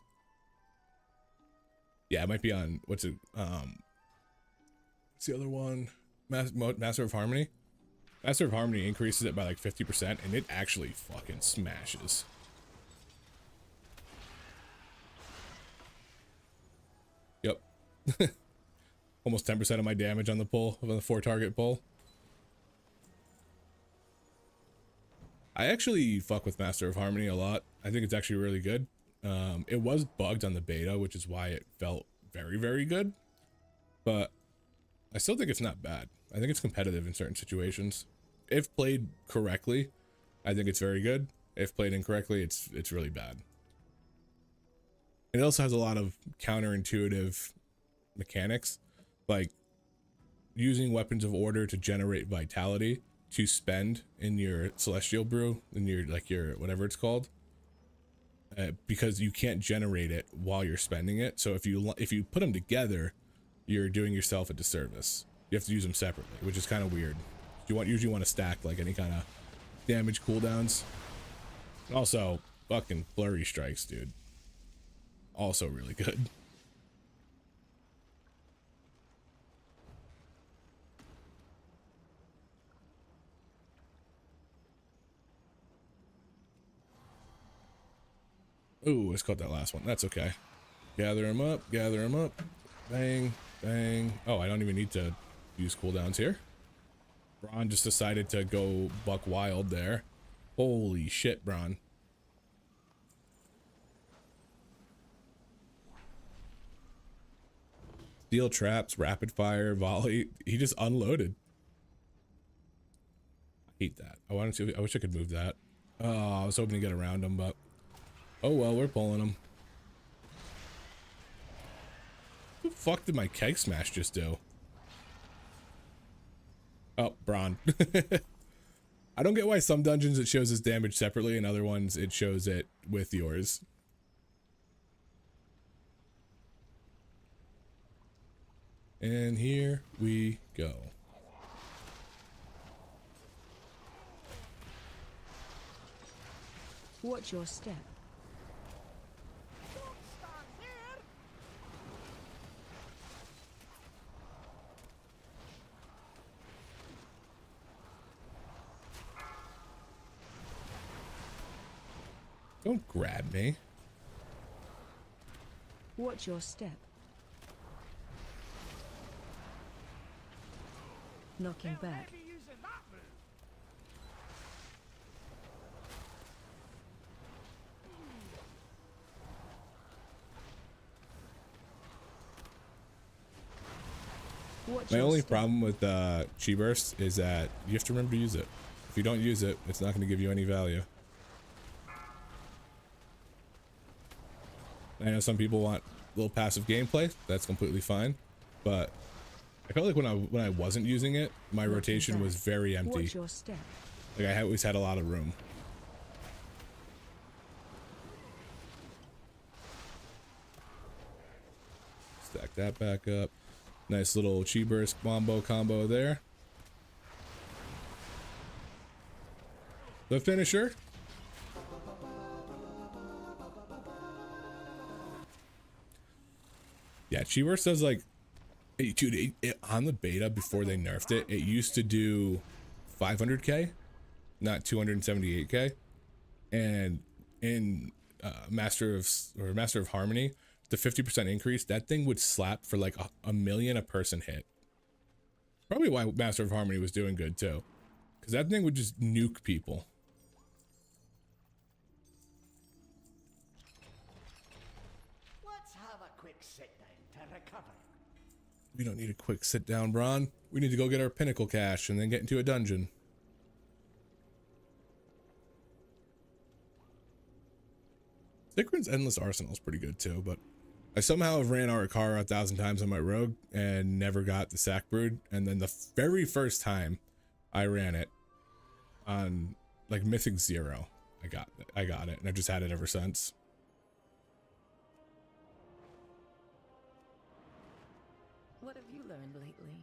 Yeah, it might be on what's the other one? Master of Harmony. Master of Harmony increases it by like 50% and it actually fucking smashes. Yep. Almost 10% of my damage on the pull, on the 4 target pull. I actually fuck with Master of Harmony a lot. I think it's actually really good. It was bugged on the beta, which is why it felt very, very good. But I still think it's not bad. I think it's competitive in certain situations. If played correctly, I think it's very good. If played incorrectly, it's really bad. It also has a lot of counterintuitive mechanics, like using weapons of order to generate vitality to spend in your celestial brew, in your whatever it's called, because you can't generate it while you're spending it. So if you put them together, you're doing yourself a disservice. You have to use them separately, which is kind of weird. You usually want to stack like any kind of damage cooldowns. Also, fucking flurry strikes, dude. Also really good. Ooh, it's caught that last one. That's okay. Gather him up, gather him up. Bang, bang. Oh, I don't even need to use cooldowns here. Braun just decided to go buck wild there. Holy shit, Braun. Steel traps, rapid fire, volley. He just unloaded. I hate that. I wish I could move that. Oh, I was hoping to get around him, but oh well, we're pulling him. What the fuck did my keg smash just do? Oh, Braun. I don't get why some dungeons it shows his damage separately and other ones it shows it with yours. And here we go. Watch your step. Don't grab me. Watch your step. Knocking back. My only problem with Chi Burst is that you have to remember to use it. If you don't use it, it's not going to give you any value. I know some people want a little passive gameplay. That's completely fine, but I felt like when I wasn't using it, my rotation was very empty. Watch your step. Like I always had a lot of room. Stack that back up. Nice little Chi Burst combo there. The finisher. Yeah, Chi Burst does like, hey, dude, on the beta before they nerfed it, it used to do 500k, not 278k, and in Master of Harmony, the 50% increase, that thing would slap for like a million a person hit. Probably why Master of Harmony was doing good too, because that thing would just nuke people. Let's have a quick sit down to recover. We don't need a quick sit down, Braun. We need to go get our pinnacle cache and then get into a dungeon. Zikrin's Endless Arsenal is pretty good too, but I somehow have ran Arakara 1,000 times on my rogue and never got the sack brood. And then the very first time I ran it, on like Mythic 0. I got it, and I've just had it ever since. What have you learned lately?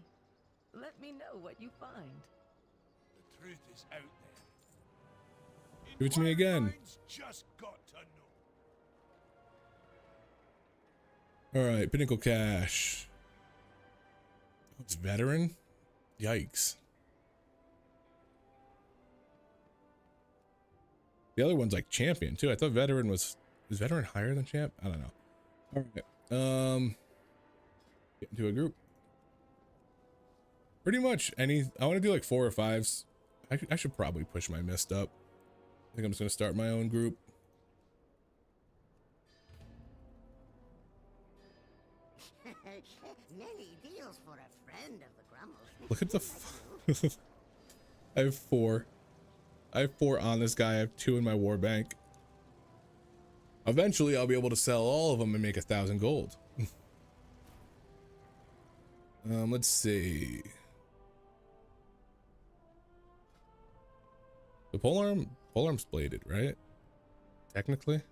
Let me know what you find. The truth is out there. Give it to me again. Inquiring minds just got to know. All right, Pinnacle Cash. It's veteran. Yikes. The other one's like champion too. I thought veteran was veteran higher than champ? I don't know. All right. Get into a group. Pretty much any. I want to do like 4 or 5s. I should probably push my mist up. I think I'm just gonna start my own group. Many deals for a friend of the Grumbles. Look at the. I have 4. I have 4 on this guy. I have 2 in my war bank. Eventually, I'll be able to sell all of them and make 1,000 gold. Let's see. The polearm's bladed, right? Technically.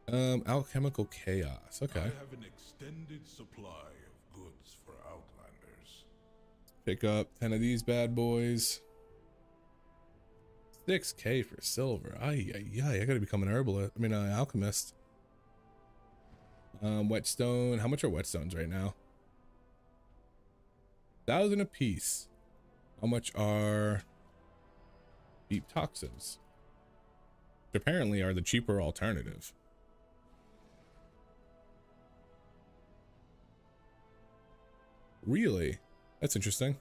Alchemical chaos. Okay. I have an extended supply of goods for Outlanders. Pick up 10 of these bad boys. 6K for silver. Ay, I gotta become an herbalist. I mean, an alchemist. Whetstone. How much are whetstones right now? 1,000 a piece. How much are deep toxins? Which apparently are the cheaper alternative. Really? That's interesting.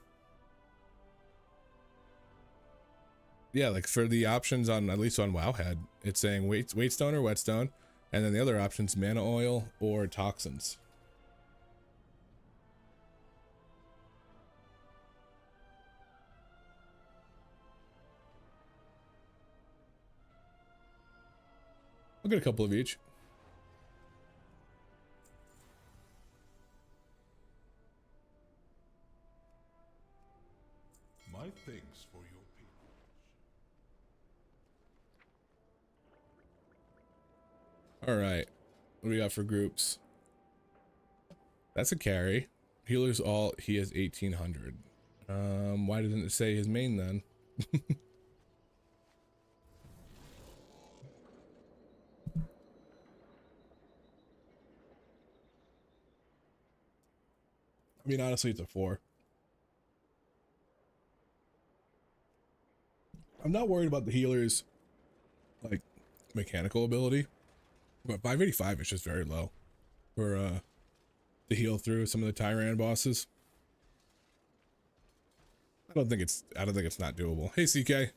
Yeah, like for the options on, at least on Wowhead, it's saying Waitstone or Whetstone, and then the other options, mana oil or toxins. I'll get a couple of each. My thanks for your patronage. All right, what do we got for groups? That's a carry. Healers all, he has 1,800. Why doesn't it say his main then? I mean, honestly, it's a 4. I'm not worried about the healers, like, mechanical ability, but 585 is just very low for to heal through some of the Tyran bosses. I don't think it's not doable. Hey CK,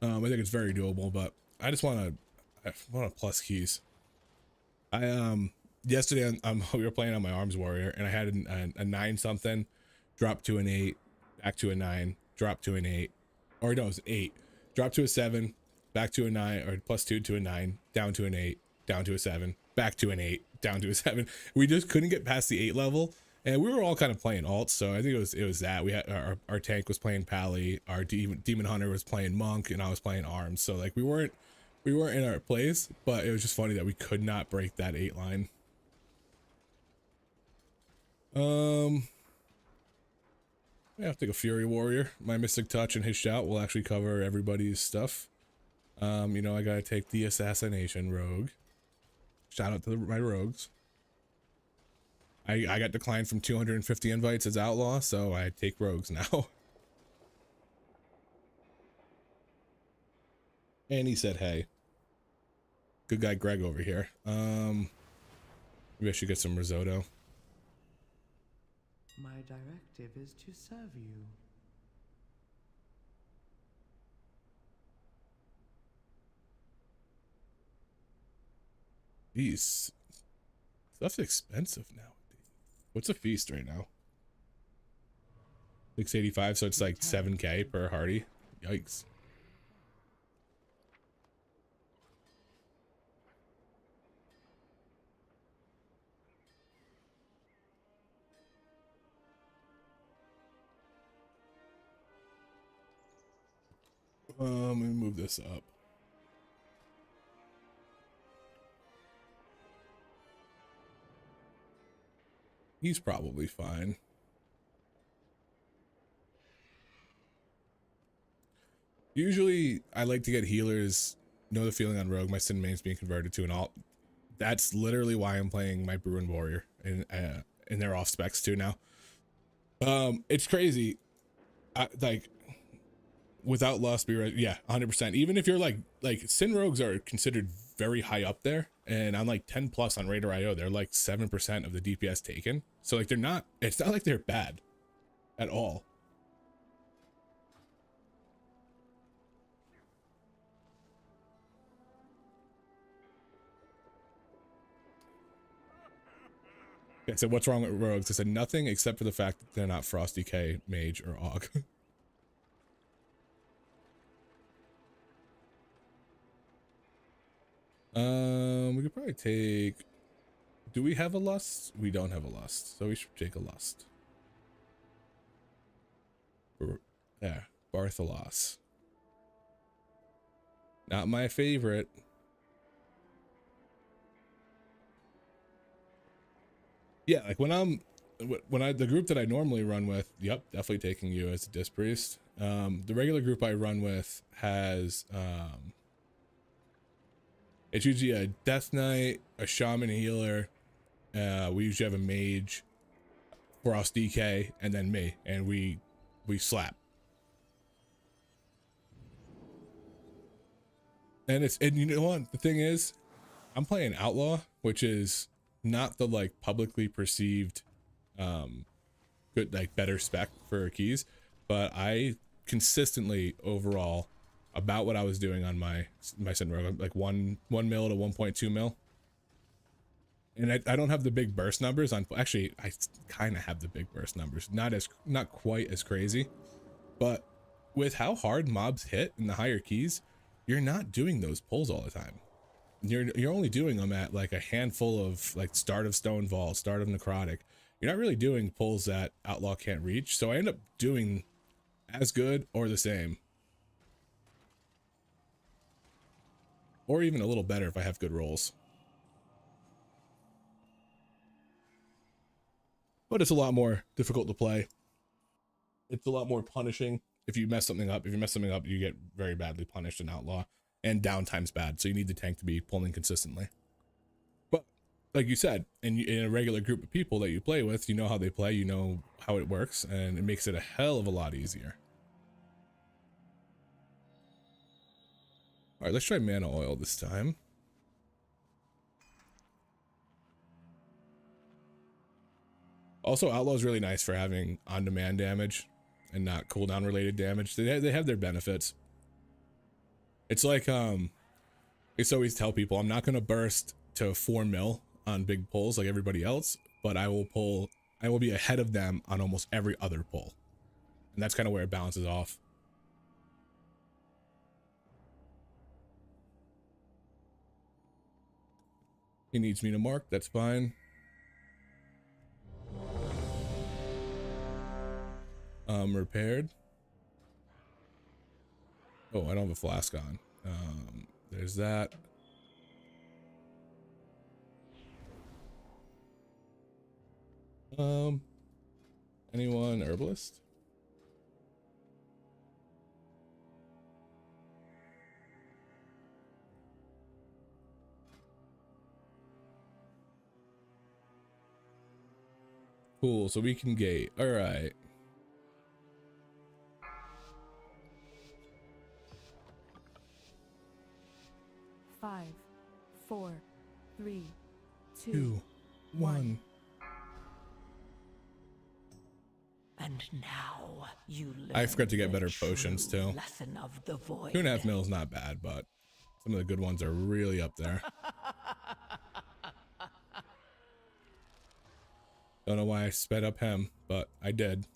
I think it's very doable, but I just want to plus keys. Yesterday we were playing on my arms warrior, and I had a 9 something, drop to an 8, back to a 9, drop to an 8, or no, it was 8, drop to a 7, back to a 9, or +2 to a 9, down to an 8, down to a 7, back to an 8, down to a 7. We just couldn't get past the 8 level, and we were all kind of playing alts. So I think it was that we had our tank was playing Pally, our demon hunter was playing monk, and I was playing arms. So like we weren't in our place, but it was just funny that we could not break that 8 line. I have to take a Fury Warrior. My Mystic Touch and his shout will actually cover everybody's stuff. You know, I gotta take the Assassination Rogue. Shout out to my rogues. I got declined from 250 invites as outlaw, so I take rogues now. And he said, hey. Good guy Greg over here. Maybe I should get some risotto. My directive is to serve you. Jeez. Stuff's expensive nowadays. What's a feast right now? 685, so it's like 7K per Hardy. Yikes. Let me move this up. He's probably fine. Usually, I like to get healers. Know the feeling on Rogue. My Sin main's being converted to an alt. That's literally why I'm playing my Bruin Warrior in their off specs too now. It's crazy. Like without Lust, yeah, 100%. Even if you're like Sin Rogues are considered very high up there, and I'm like 10 plus on Raider IO. They're like 7% of the DPS taken. So like they're not. It's not like they're bad at all. I said, what's wrong with rogues? I said, nothing except for the fact that they're not Frost DK, Mage, or Aug. We could probably take... Do we have a Lust? We don't have a Lust, so we should take a Lust. Yeah, Bartholos. Not my favorite. Yeah, like the group that I normally run with, yep, definitely taking you as a Disc Priest. The regular group I run with has it's usually a Death Knight, a Shaman Healer, we usually have a Mage, Frost DK, and then me, and we slap. And you know what the thing is, I'm playing Outlaw, which is not the like publicly perceived good, like better spec for keys, but I consistently overall about what I was doing on my Sin Rogue, like 1 mil to 1.2 mil. And I don't have the big burst numbers on, actually I kind of have the big burst numbers, not quite as crazy, but with how hard mobs hit in the higher keys, you're not doing those pulls all the time. You're only doing them at like a handful of like start of Stone Vault, start of Necrotic. You're not really doing pulls that Outlaw can't reach. So I end up doing as good or the same. Or even a little better if I have good rolls. But it's a lot more difficult to play. It's a lot more punishing if you mess something up. If you mess something up, you get very badly punished in Outlaw. And downtime's bad, so you need the tank to be pulling consistently. But like you said, in a regular group of people that you play with, you know how they play, you know how it works, and it makes it a hell of a lot easier. All right, let's try Mana Oil this time. Also, Outlaw is really nice for having on-demand damage and not cooldown related damage. They have their benefits. It's like, I used to always tell people, I'm not going to burst to 4 mil on big pulls like everybody else, but I will be ahead of them on almost every other pull. And that's kind of where it balances off. He needs me to mark, that's fine. Repaired. Oh, I don't have a flask on. There's that. Anyone herbalist? Cool, so we can gate. All right. Five, 4, 3, 2, 1. And now you I forgot to get better potions too. Lesson of the void. 2.5 mil is not bad, but some of the good ones are really up there. Don't know why I sped up him, but I did.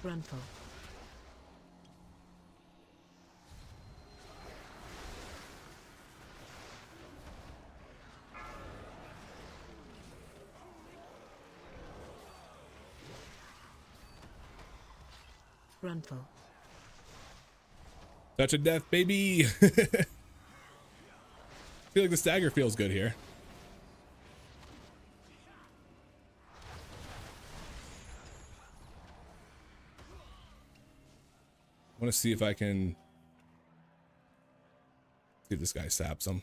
Gruntle. Frontal. Touch of death, baby. Feel like the stagger feels good here. I want to see if I can see if this guy saps him.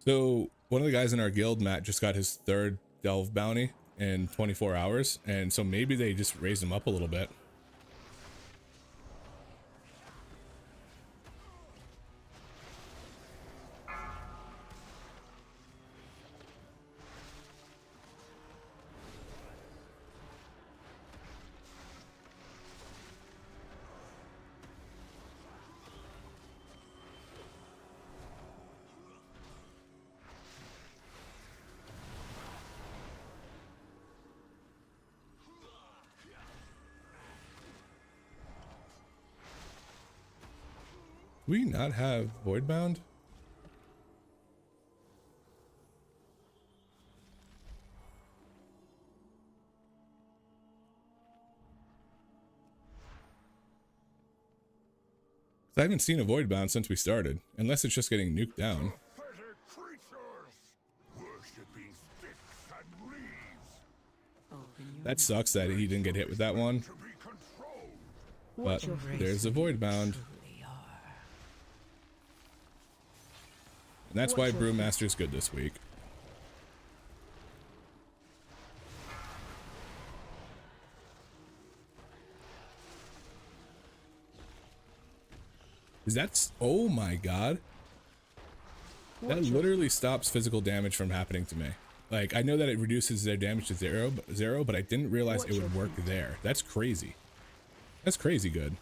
So one of the guys in our guild, Matt, just got his 3rd delve bounty in 24 hours, and so maybe they just raised him up a little bit. Do we not have Voidbound? I haven't seen a Voidbound since we started, unless it's just getting nuked down. That sucks that he didn't get hit with that one. But there's a Voidbound. And that's why Brewmaster's good this week. Is that... Oh my god. That literally stops physical damage from happening to me. Like, I know that it reduces their damage to zero, but I didn't realize it would work there. That's crazy. That's crazy good.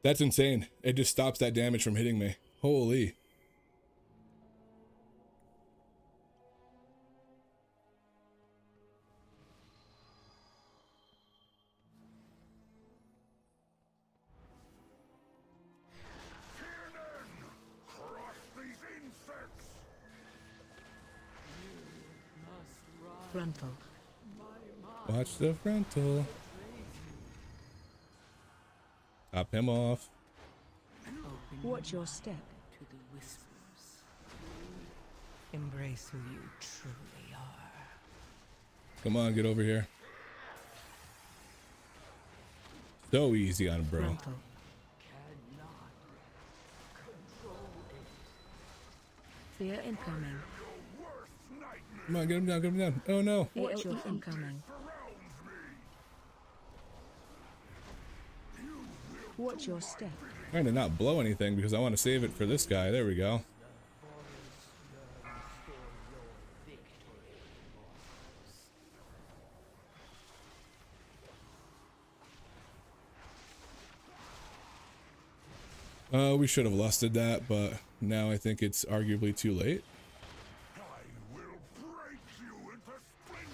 That's insane. It just stops that damage from hitting me. Holy. Frontal. Watch the frontal. Top him off. Watch your step. To the whispers. Embrace who you truly are. Come on, get over here. So easy on him, bro. Frontal. Fear incoming. Come on, get him down, get him down. Oh no. Watch your incoming. Watch your step. Trying to not blow anything because I want to save it for this guy. There we go. We should have lusted that, but now I think it's arguably too late. I will break you into splinters!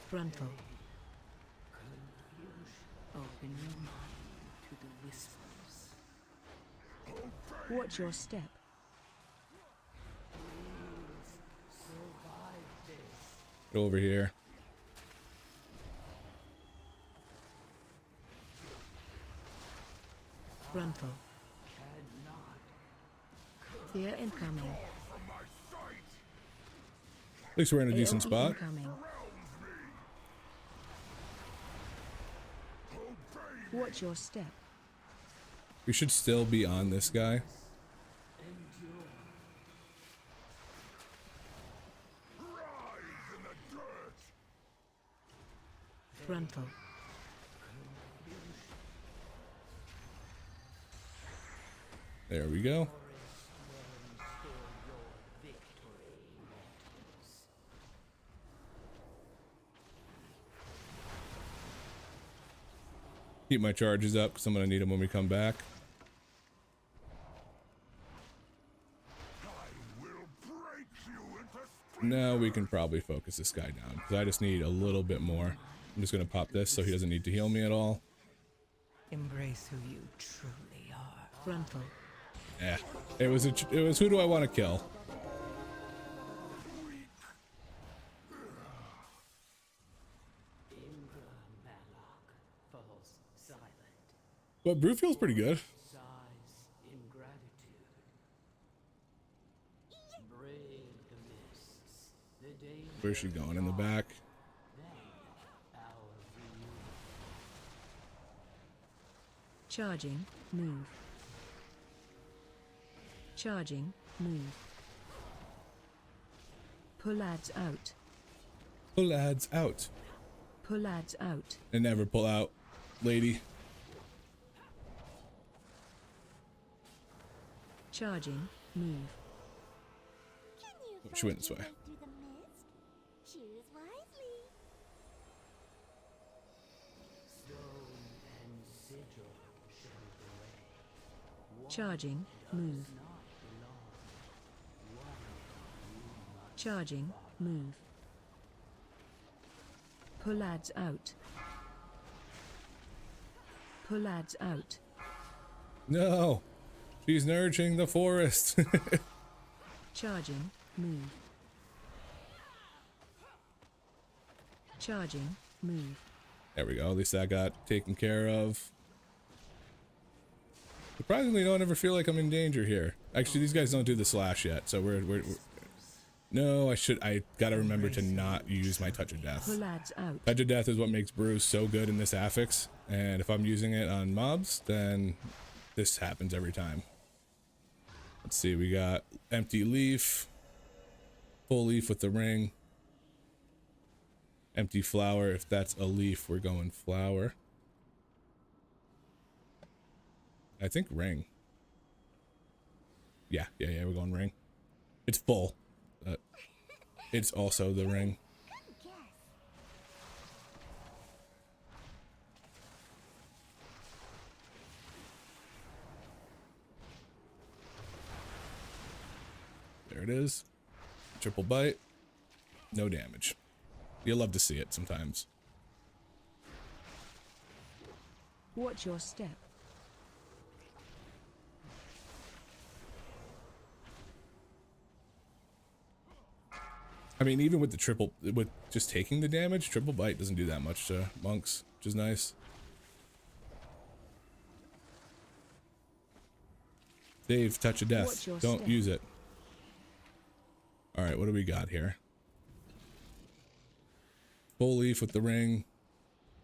Frontal. Open your mind to the whispers. Watch your step. Get over here. Frontal. Fear incoming. At least we're in a decent AoE spot. incoming. Watch your step. We should still be on this guy. Frontal. There we go. Keep my charges up because I'm gonna need them when we come back. Now we can probably focus this guy down because I just need a little bit more. I'm just gonna pop this so he doesn't need to heal me at all. Embrace who you truly are. Frontal. Yeah, it was who do I want to kill? But Brew feels pretty good. Where's she going? In the back? Charging, move. Charging, move. Pull ads out. Pull ads out. Pull ads out. And never pull out, lady. Charging, move. She went this way. Charging, move. Charging, move. Pull ads out. Pull ads out. No, she's nourishing the forest. Charging, move. Charging, move. There we go. At least that got taken care of. Surprisingly, don't ever feel like I'm in danger here. Actually, these guys don't do the slash yet, so we're no, I gotta remember to not use my touch of death. Pull ads out. Touch of death is what makes brews so good in this affix, and if I'm using it on mobs, then this happens every time. Let's see, we got empty leaf, full leaf with the ring, empty flower. If that's a leaf, we're going flower. I think ring. Yeah, we're going ring. It's full, but it's also the ring. There it is. Triple bite. No damage. You'll love to see it sometimes. Watch your step. I mean, even with the with just taking the damage, triple bite doesn't do that much to monks, which is nice. Save, touch of death. Don't use it. Alright, what do we got here? Full leaf with the ring.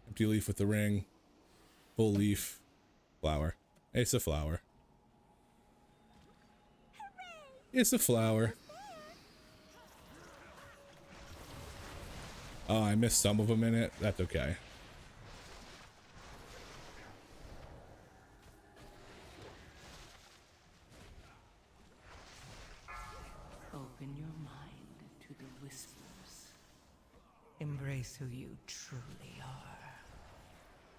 Empty leaf with the ring. Full leaf. Flower. It's a flower. It's a flower. Oh, I missed some of them in it. That's okay. Open your mind to the whispers. Embrace who you truly are.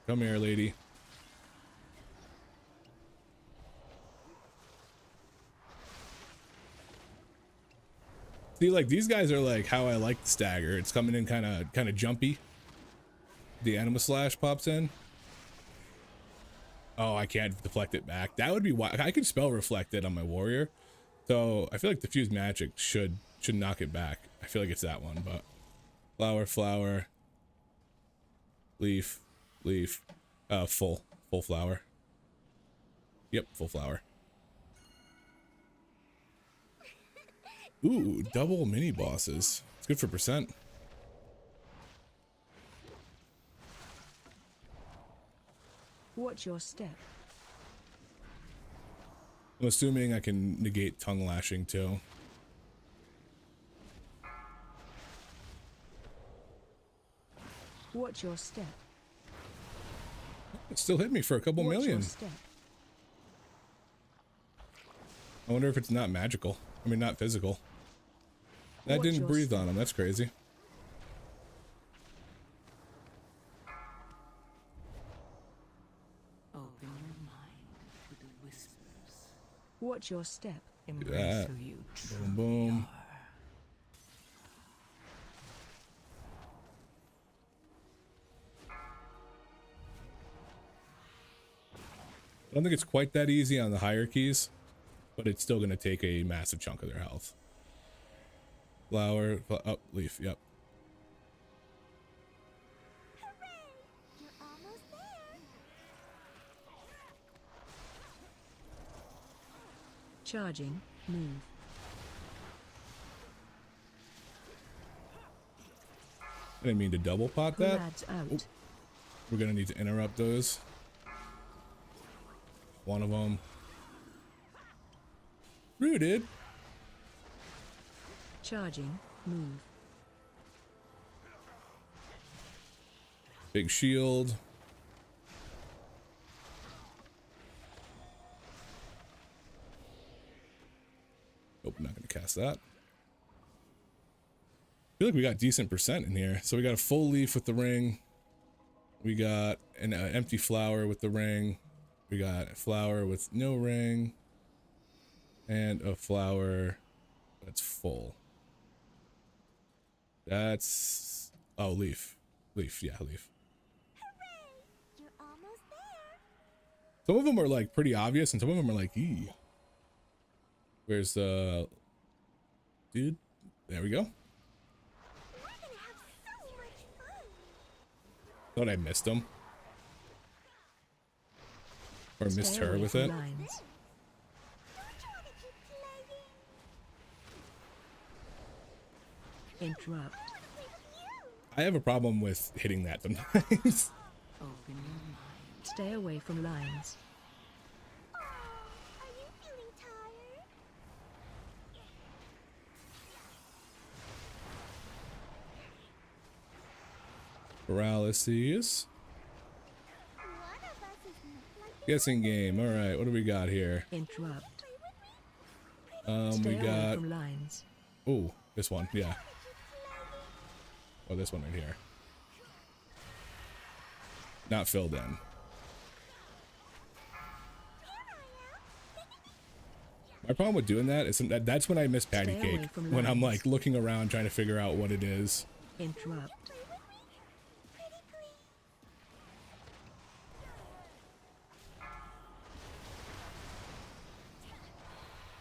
Come here, lady. See, like, these guys are like how I like the stagger. It's coming in kind of jumpy. The anima slash pops in. Oh, I can't deflect it back. That would be why I could spell reflect it on my warrior. So I feel like diffuse magic should knock it back. I feel like it's that one, but flower, flower, leaf, leaf, full flower. Yep, full flower. Ooh, double mini bosses. It's good for percent. Watch your step. I'm assuming I can negate tongue lashing too. Watch your step. It still hit me for a couple Watch million. your step. I wonder if it's not magical. I mean, not physical. That Watch didn't your breathe step. on him. That's crazy. Watch your step. Embrace that. who you truly Boom, boom. are. I don't think it's quite that easy on the higher keys, but it's still going to take a massive chunk of their health. Flower, oh, leaf, yep. You're almost there. Charging. Move. I didn't mean to double pot that. Lads out. We're going to need to interrupt those. One of them. Rooted. Charging. Move. Big shield. Nope, not going to cast that. I feel like we got decent percent in here. So we got a full leaf with the ring. We got an empty flower with the ring. We got a flower with no ring. And a flower that's full. That's... oh, leaf. Leaf, yeah, leaf. You're almost there. Some of them are like pretty obvious and some of them are like, ee. Where's the... dude? There we go. We're gonna have so much fun. Thought I missed him. Or missed Stay her away with from it. lines. Don't you wanna keep playing? Interrupt. I have a problem with hitting that sometimes. Open your mind. Stay away from lines. Are you feeling tired? Paralyses. One of us is like Guessing game. Alright, what do we got here? Interrupt. We Stay away got... from lines. oh, this one, yeah. Oh, this one right here. Not filled in. My problem with doing that is that's when I miss patty Stay away cake. from When I'm lines. like looking around trying to figure out what it is. Interrupt.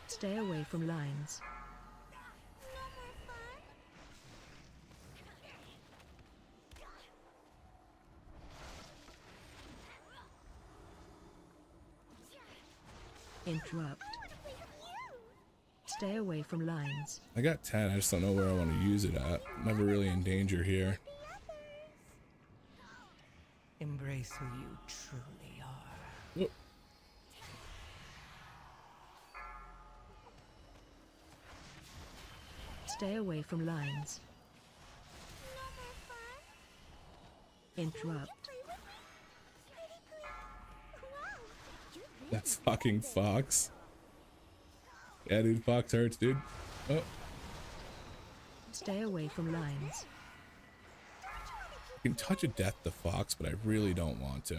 Stay away from lines. Interrupt. Stay away from lines. I got 10, I just don't know where I want to use it at. I'm never really in danger here. Embrace who you truly are. Oh. Stay away from lines. Interrupt. That's fucking Fox. Yeah, dude, Fox hurts, dude. Oh, Stay away from lines. I can touch a death to Fox, but I really don't want to.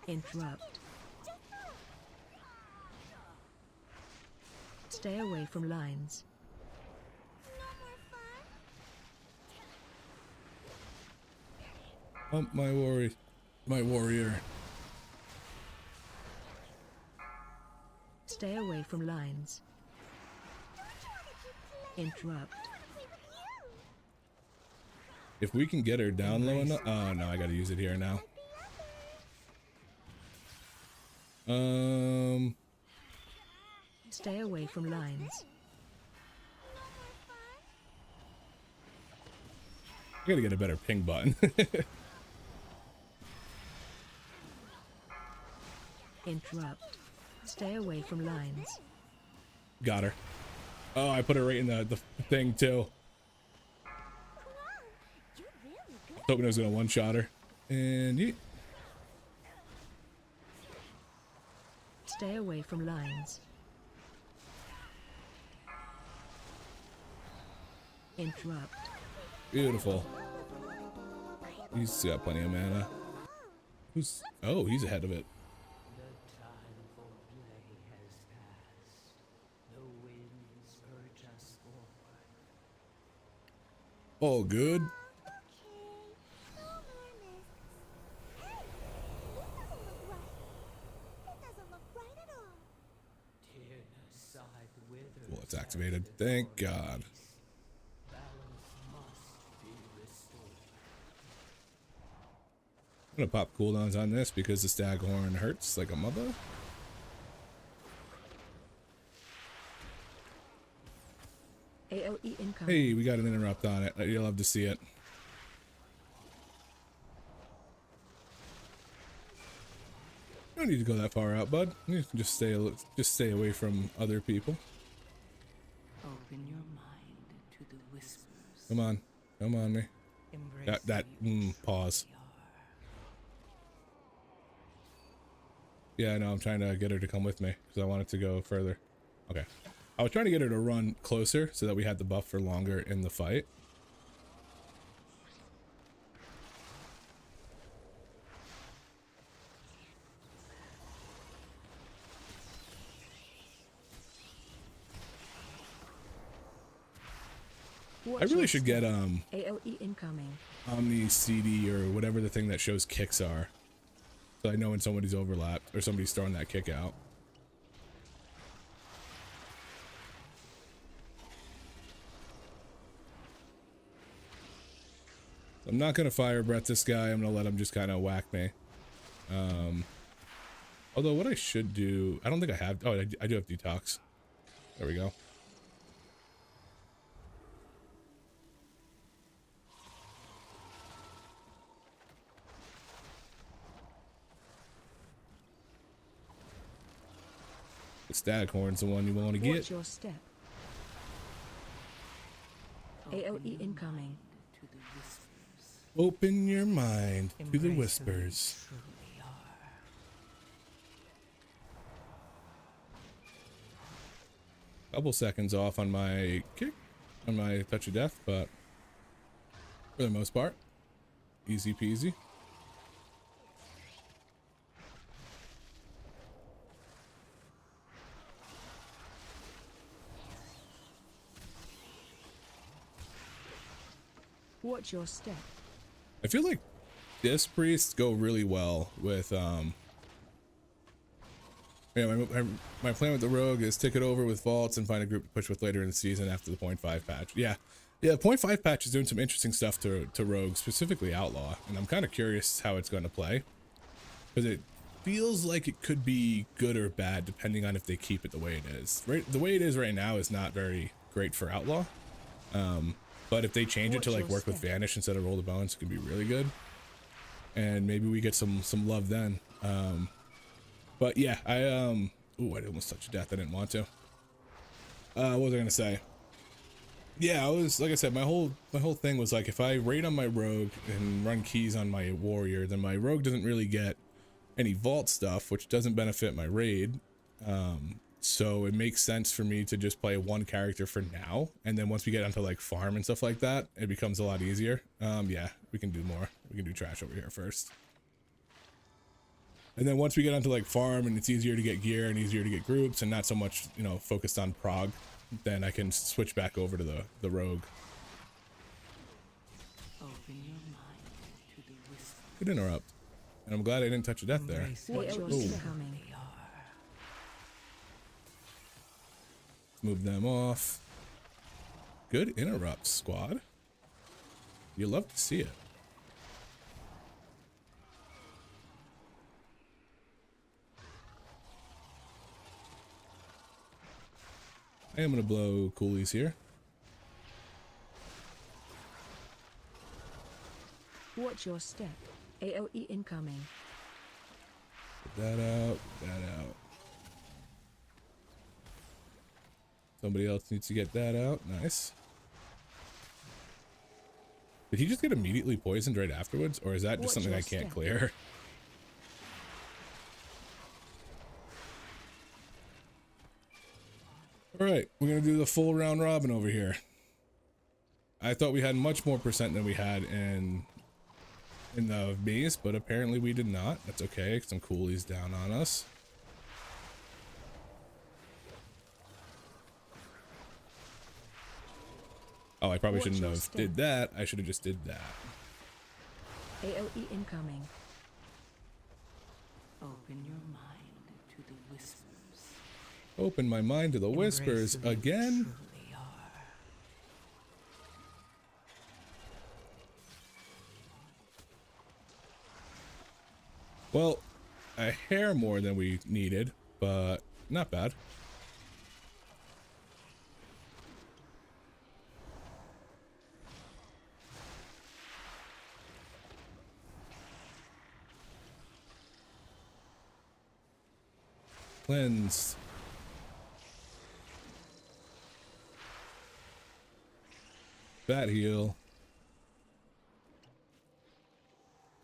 Interrupt. Stay away from lines. Pump my warrior. Stay away from lines. Interrupt. If we can get her down low enough. Oh no, I gotta use it here now. Stay away from lines. I gotta get a better ping button. Interrupt. Stay away from lines. Got her. Oh, I put her right in the thing too. Hoping I was gonna one-shot her. And yeet. Stay away from lines. Interrupt. Beautiful. He's got plenty of mana. Who's... oh, he's ahead of it. All good. Okay. No more mists. Hey, this doesn't look right. It doesn't look right at all. Well, it's activated. Thank God. I'm gonna pop cooldowns on this because the staghorn hurts like a mother. AOE incoming. Hey, we got an interrupt on it. You'll love to see it. You don't need to go that far out, bud. You can just stay away from other people. Open your mind to the whispers. Come on, come on, me. Embrace That who you pause. truly are. Yeah, I know. I'm trying to get her to come with me because I wanted to go further. Okay. I was trying to get her to run closer so that we had the buff for longer in the fight. I really should get AOE incoming. Omni CD or whatever the thing that shows kicks are. So I know when somebody's overlapped or somebody's throwing that kick out. I'm not gonna fire breath this guy. I'm gonna let him just kind of whack me. Although what I should do, I don't think I have. Oh, I do have detox. There we go. The staghorn's the one you want to get. Watch your step. AOE incoming. To the whispers. Open your mind to the Embrace who you whispers. truly are. Couple seconds off on my kick, on my touch of death, but for the most part, easy peasy. Watch your step. I feel like disc priests go really well with yeah, my plan with the rogue is tick it over with vaults and find a group to push with later in the season after the 0.5 patch. Yeah, 0.5 patch is doing some interesting stuff to rogue, specifically outlaw, and I'm kind of curious how it's going to play because it feels like it could be good or bad depending on if they keep it the way it is. Right, the way it is right now is not very great for outlaw. But if they change it to like work with Vanish instead of Roll the Bones, it could be really good. And maybe we get some love then. But yeah, ooh, I almost touched death. I didn't want to. What was I gonna say? Yeah, I was, like I said, my whole thing was like, if I raid on my rogue and run keys on my warrior, then my rogue doesn't really get any vault stuff, which doesn't benefit my raid. So it makes sense for me to just play one character for now, and then once we get onto like farm and stuff like that, it becomes a lot easier. Yeah, we can do more. We can do trash over here first. And then once we get onto like farm and it's easier to get gear and easier to get groups and not so much, you know, focused on prog, then I can switch back over to the rogue. Open your mind to the whispers. Good interrupt. And I'm glad I didn't touch a death there. Watch your Ooh. step coming. Move them off. Good interrupt, squad. You love to see it. I am gonna blow coolies here. Watch your step. AOE incoming. Put that out, that out. Somebody else needs to get that out. Nice. Did he just get immediately poisoned right afterwards? Or is that just something I can't clear? Alright, we're going to do the full round robin over here. I thought we had much more percent than we had in the base, but apparently we did not. That's okay, some coolies down on us. Oh, I probably Watch shouldn't your have step. did that. I should have just did that. AoE incoming. Open your mind to the whispers. Open my mind to the whispers Embrace who you again. truly are. Well, a hair more than we needed, but not bad. Cleansed. Bat heal.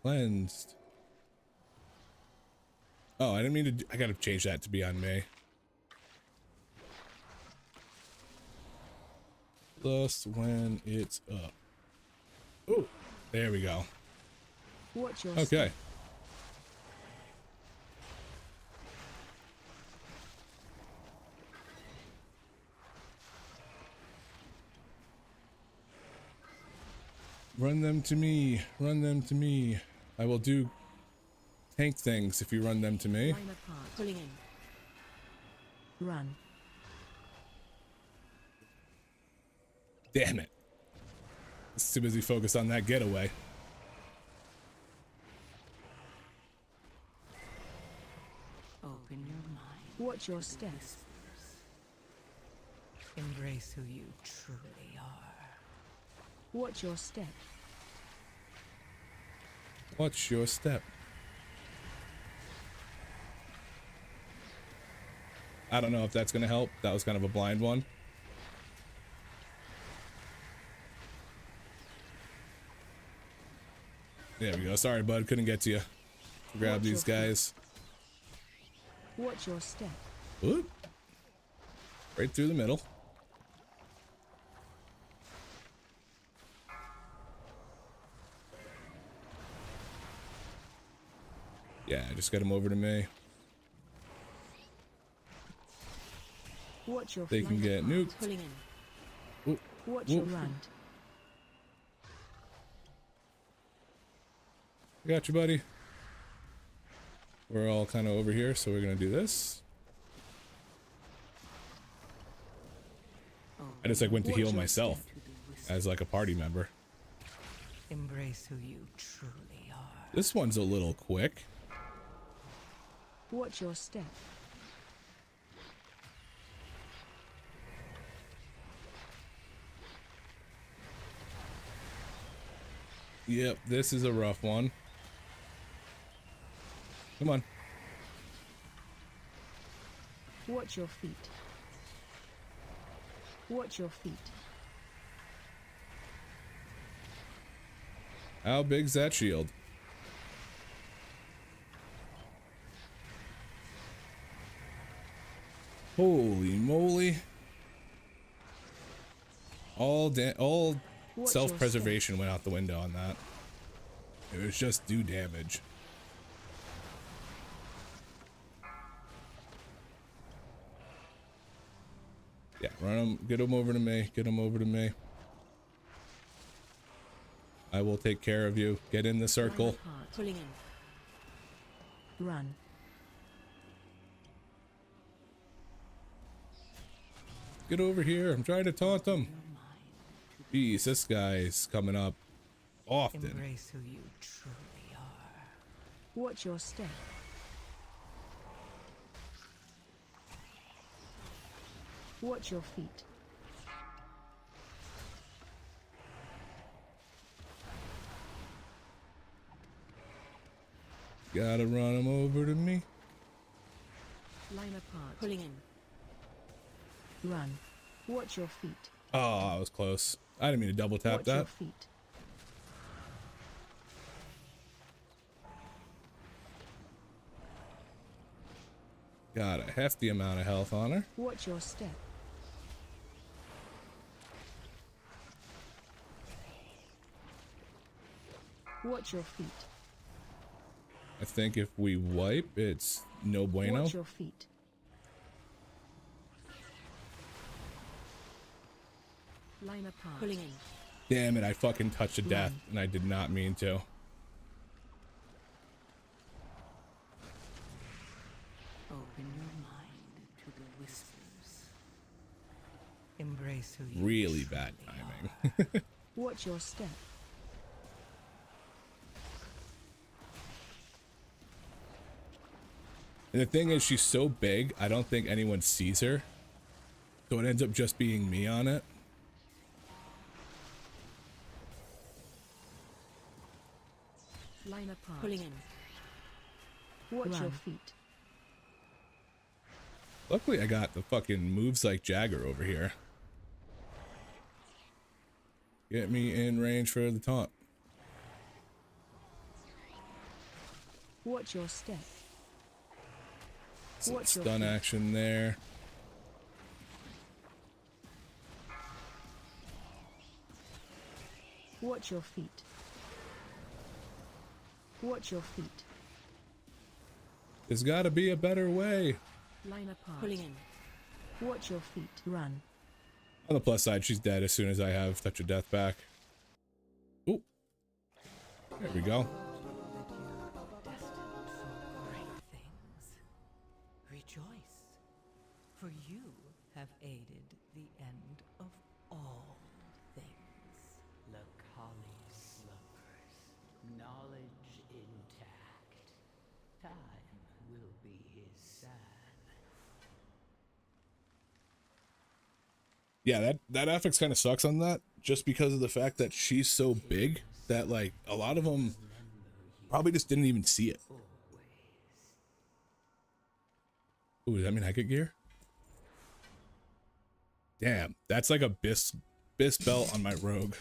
Cleansed. Oh, I didn't mean to. I gotta change that to be on me. Plus when it's up. Oh, there we go. Watch your Okay. step. Run them to me. Run them to me. I will do tank things if you run them to me. Line apart. Pulling in. Run. Damn it. It's too busy focused on that getaway. Open your mind. Watch your to the step. whispers. Embrace who you truly are. Watch your step. Watch your step. I don't know if that's gonna help. That was kind of a blind one. There we go. Sorry, bud. Couldn't get to you. Grab Watch these your feet. guys. Watch your step. Whoop. Right through the middle. Yeah, just get him over to me. Watch your They feet. can get nuked. Pulling in. Whoop. Watch your Whoop. front. I got you, buddy. We're all kind of over here, so we're gonna do this. I just like went to Watch heal your myself To the whispers. as like a party member. Embrace who you truly are. This one's a little quick. Watch your step. Yep, this is a rough one. Come on. Watch your feet. Watch your feet. How big's that shield? Holy moly. All Watch your self-preservation went out the window on that. It was just do damage. Yeah, run him, get him over to me, get him over to me. I will take care of you. Get in the circle. Line apart. Pulling in. Run. Get over here. I'm trying to taunt them. Jeez, this guy's coming up often. Embrace who you truly are. Watch your step. Watch your feet. Gotta run him over to me. Line apart. Pulling in. Run. Watch your feet. Oh, I was close. I didn't mean to double tap Watch your that. feet. Got a hefty amount of health on her. Watch your step. Watch your feet. I think if we wipe, it's no bueno. Watch your feet. Line Line apart. Pulling in. Damn it, I fucking touched a death, and I did not mean to. Open your mind to the whispers. Embrace who you Really bad truly timing. are. Watch your step. And the thing is, she's so big, I don't think anyone sees her. So it ends up just being me on it. Line apart. Pulling in. Watch your Run. feet. Luckily, I got the fucking moves like Jagger over here. Get me in range for the taunt. Watch your step. Some Watch your stun feet. action there. Watch your feet. Watch your feet. There's gotta be a better way. Line apart. Pulling in. Watch your feet. Run. On the plus side, she's dead as soon as I have Touch of Death back. Ooh. There we go. Destined for great things. Rejoice, for you have aided the end of all things. Lakali slumbers, knowledge intact. Time will be his sign. Yeah, that affix kind of sucks on that, just because of the fact that she's so big that, like, a lot of them probably just didn't even see it. Ooh, does that mean I get gear? Damn, that's like a bis belt on my rogue.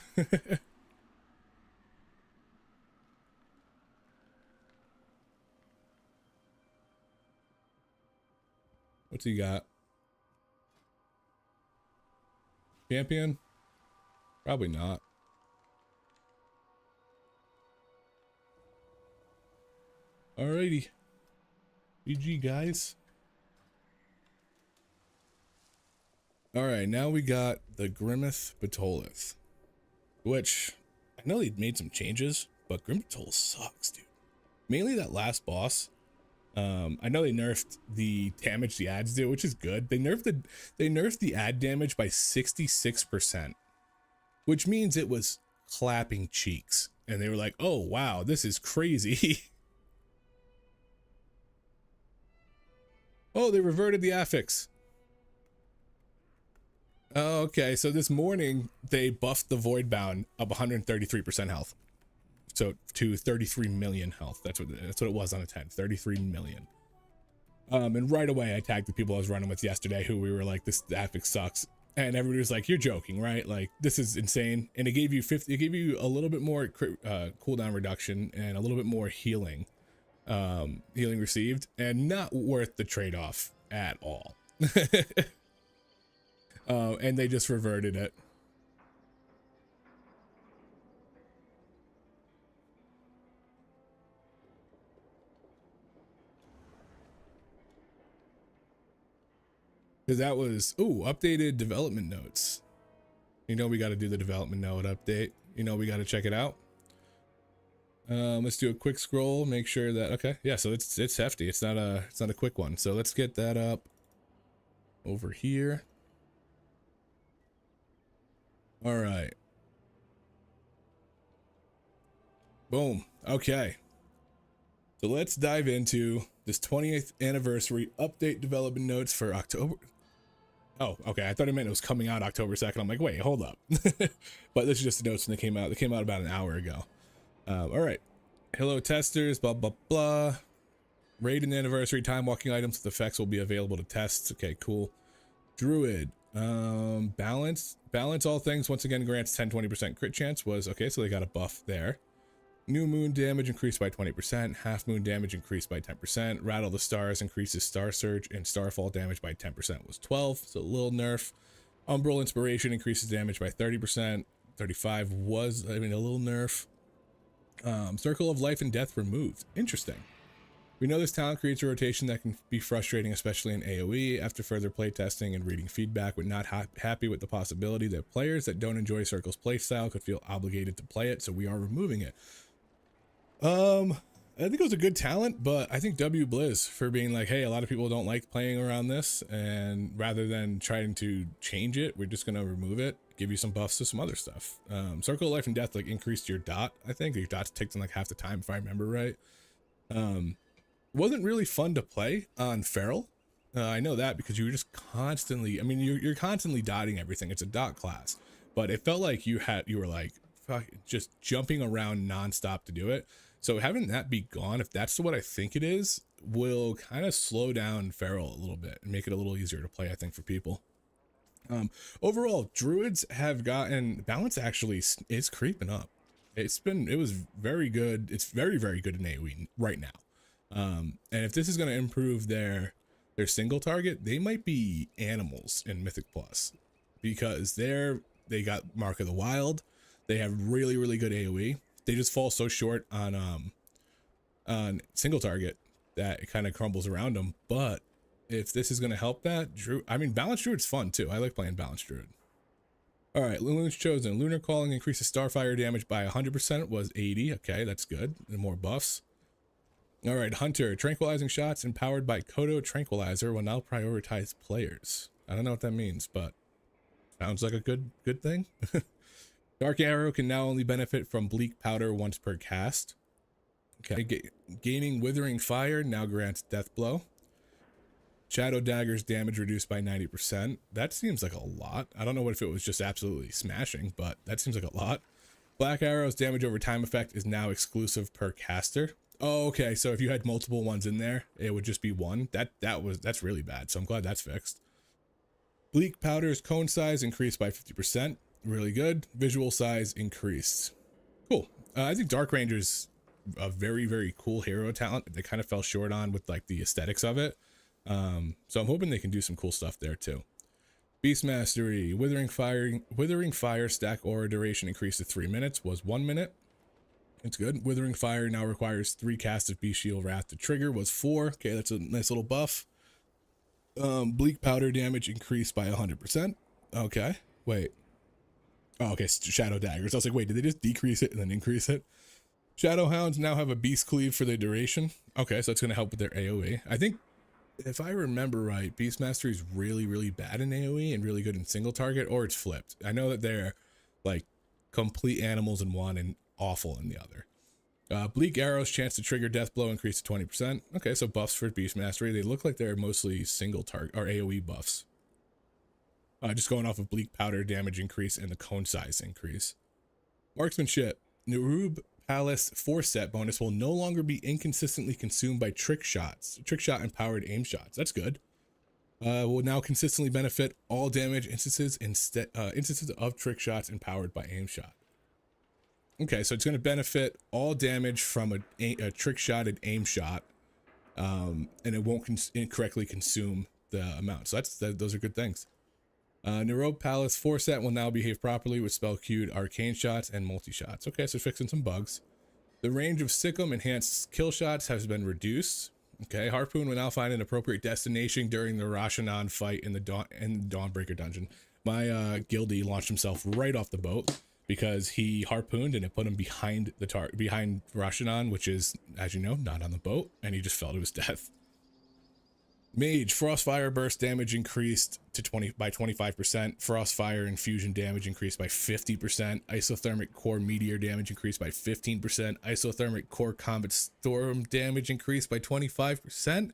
What's he got? Champion? Probably not. Alrighty. GG, guys. Alright, now we got the Grimmith Batolith. Which, I know they made some changes, but Grimmith Batolith sucks, dude. Mainly that last boss. I know they nerfed the damage the adds do, which is good. They nerfed the add damage by 66%, which means it was clapping cheeks. And they were like, oh wow, this is crazy. Oh, they reverted the affix. Oh, okay, so this morning they buffed the Void Bound up 133% health. So to 33 million health. That's what it was on a 10. 33 million. And right away I tagged the people I was running with yesterday who we were like, this affix sucks. And everybody was like, you're joking, right? Like, this is insane. And it gave you a little bit more cooldown reduction and a little bit more healing. Healing received, and not worth the trade-off at all. And they just reverted it. Because that was, ooh, updated development notes. You know we got to do the development note update. You know we got to check it out. Let's do a quick scroll, make sure that, okay, yeah, so it's hefty. It's not a quick one. So let's get that up over here. All right. Boom. Okay. So let's dive into this 20th anniversary update development notes for October. Oh, okay. I thought it meant it was coming out October 2nd. I'm like, wait, hold up. But this is just the notes when they came out. They came out about an hour ago. All right. Hello, testers. Blah, blah, blah. Raiden anniversary time walking items with effects will be available to test. Okay, cool. Druid. Balance all things once again grants 10-20% crit chance was okay, so they got a buff there. New moon damage increased by 20%, half moon damage increased by 10%, rattle the stars increases star surge and starfall damage by 10% was 12, so a little nerf. Umbral inspiration increases damage by 30%, 35 was, I mean, a little nerf. Circle of life and death removed. Interesting. We know this talent creates a rotation that can be frustrating, especially in AoE. After further playtesting and reading feedback, we're not happy with the possibility that players that don't enjoy Circle's playstyle could feel obligated to play it, so we are removing it. I think it was a good talent, but I think W Blizz for being like, hey, a lot of people don't like playing around this, and rather than trying to change it, we're just gonna remove it, give you some buffs to some other stuff. Circle of Life and Death like increased your dot. I think your dot's ticked in like half the time if I remember right. Wasn't really fun to play on Feral. I know that because you were just constantly, I mean, you're constantly dotting everything. It's a dot class, but it felt like you were like just jumping around nonstop to do it. So having that be gone, if that's what I think it is, will kind of slow down Feral a little bit and make it a little easier to play, I think, for people. Overall, druids have gotten balance actually is creeping up. It was very good. It's very, very good in AoE right now. And if this is going to improve their single target, they might be animals in Mythic Plus, because they got Mark of the Wild. They have really, really good AoE. They just fall so short on single target that it kind of crumbles around them. But if this is going to help that, Balanced Druid's fun too. I like playing Balanced Druid. All right, Lunar's Chosen. Lunar Calling increases Starfire damage by 100%. Was 80. Okay, that's good. And more buffs. All right, Hunter. Tranquilizing shots empowered by Kodo Tranquilizer will now prioritize players. I don't know what that means, but sounds like a good thing. Dark Arrow can now only benefit from Bleak Powder once per cast. Okay, gaining Withering Fire now grants Death Blow. Shadow Dagger's damage reduced by 90%. That seems like a lot. I don't know if it was just absolutely smashing, but that seems like a lot. Black Arrow's damage over time effect is now exclusive per caster. Oh, okay, so if you had multiple ones in there, it would just be one. That's really bad, so I'm glad that's fixed. Bleak Powder's cone size increased by 50%. Really good. Visual size increased. Cool. I think Dark Ranger's a very, very cool hero talent. They kind of fell short on with like the aesthetics of it. So I'm hoping they can do some cool stuff there too. Beast Mastery. Withering Fire stack aura duration increased to 3 minutes. Was 1 minute. It's good. Withering Fire now requires 3 casts of Beast Shield Wrath to trigger. Was 4. Okay, that's a nice little buff. Bleak Powder damage increased by 100%. Okay. Wait. Oh, okay, Shadow Daggers. I was like, wait, did they just decrease it and then increase it? Shadow Hounds now have a Beast Cleave for their duration. Okay, so that's going to help with their AoE. I think, if I remember right, Beast Mastery is really, really bad in AoE and really good in single target, or it's flipped. I know that they're like complete animals in one and awful in the other. Bleak Arrow's chance to trigger Death Blow increased to 20%. Okay, so buffs for Beast Mastery. They look like they're mostly single target or AoE buffs. Just going off of Bleak Powder damage increase and the cone size increase. Marksmanship. Nerub Palace 4-set bonus will no longer be inconsistently consumed by trick shots. Trick shot empowered aim shots. That's good. Will now consistently benefit all damage instances of trick shots empowered by aim shot. Okay, so it's going to benefit all damage from a trick shot and aim shot, and it won't incorrectly consume the amount. So those are good things. Nerobe Palace 4-set will now behave properly with spell queued arcane shots and multi-shots. Okay, so fixing some bugs. The range of Sikkim enhanced kill shots has been reduced. Okay, Harpoon will now find an appropriate destination during the Rashanan fight in the Dawnbreaker dungeon. My guildie launched himself right off the boat because he harpooned and it put him behind Rashanan, which is, as you know, not on the boat, and he just fell to his death. Mage, Frostfire burst damage increased to 25%. Frostfire infusion damage increased by 50%. Isothermic core meteor damage increased by 15%. Isothermic core combat storm damage increased by 25%.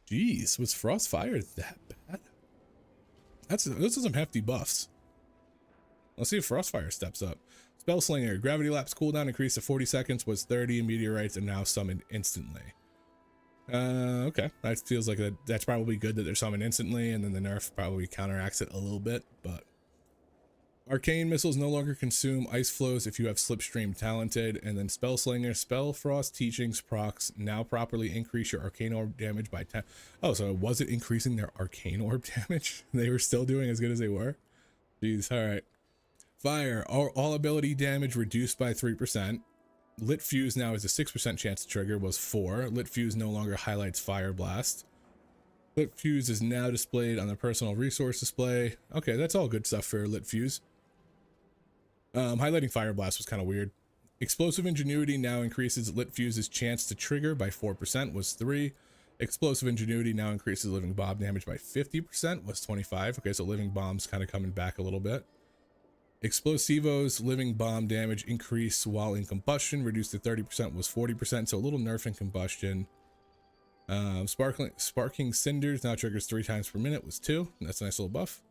Jeez, was Frostfire that bad? Those are some hefty buffs. Let's see if Frostfire steps up. Spellslinger, Gravity Lapse cooldown increased to 40 seconds, was 30, and meteorites are now summoned instantly. Okay, that feels like that's probably good that they're summoned instantly, and then the nerf probably counteracts it a little bit, but arcane missiles no longer consume ice flows if you have Slipstream talented, and then Spellslinger, Spell Frost Teachings procs now properly increase your arcane orb damage by 10. Oh, so was it increasing their arcane orb damage? They were still doing as good as they were? Jeez, all right. Fire, all ability damage reduced by 3%. Lit Fuse now is a 6% chance to trigger, was 4. Lit Fuse no longer highlights Fire Blast. Lit Fuse is now displayed on the personal resource display. Okay, that's all good stuff for Lit Fuse. Highlighting Fire Blast was kind of weird. Explosive Ingenuity now increases Lit Fuse's chance to trigger by 4%, was 3. Explosive Ingenuity now increases Living Bomb damage by 50%, was 25. Okay, so Living Bomb's kind of coming back a little bit. Explosivo's Living Bomb damage increase while in combustion, reduced to 30%, was 40%, so a little nerf in combustion. Sparking Cinders now triggers 3 times per minute, was 2. That's a nice little buff.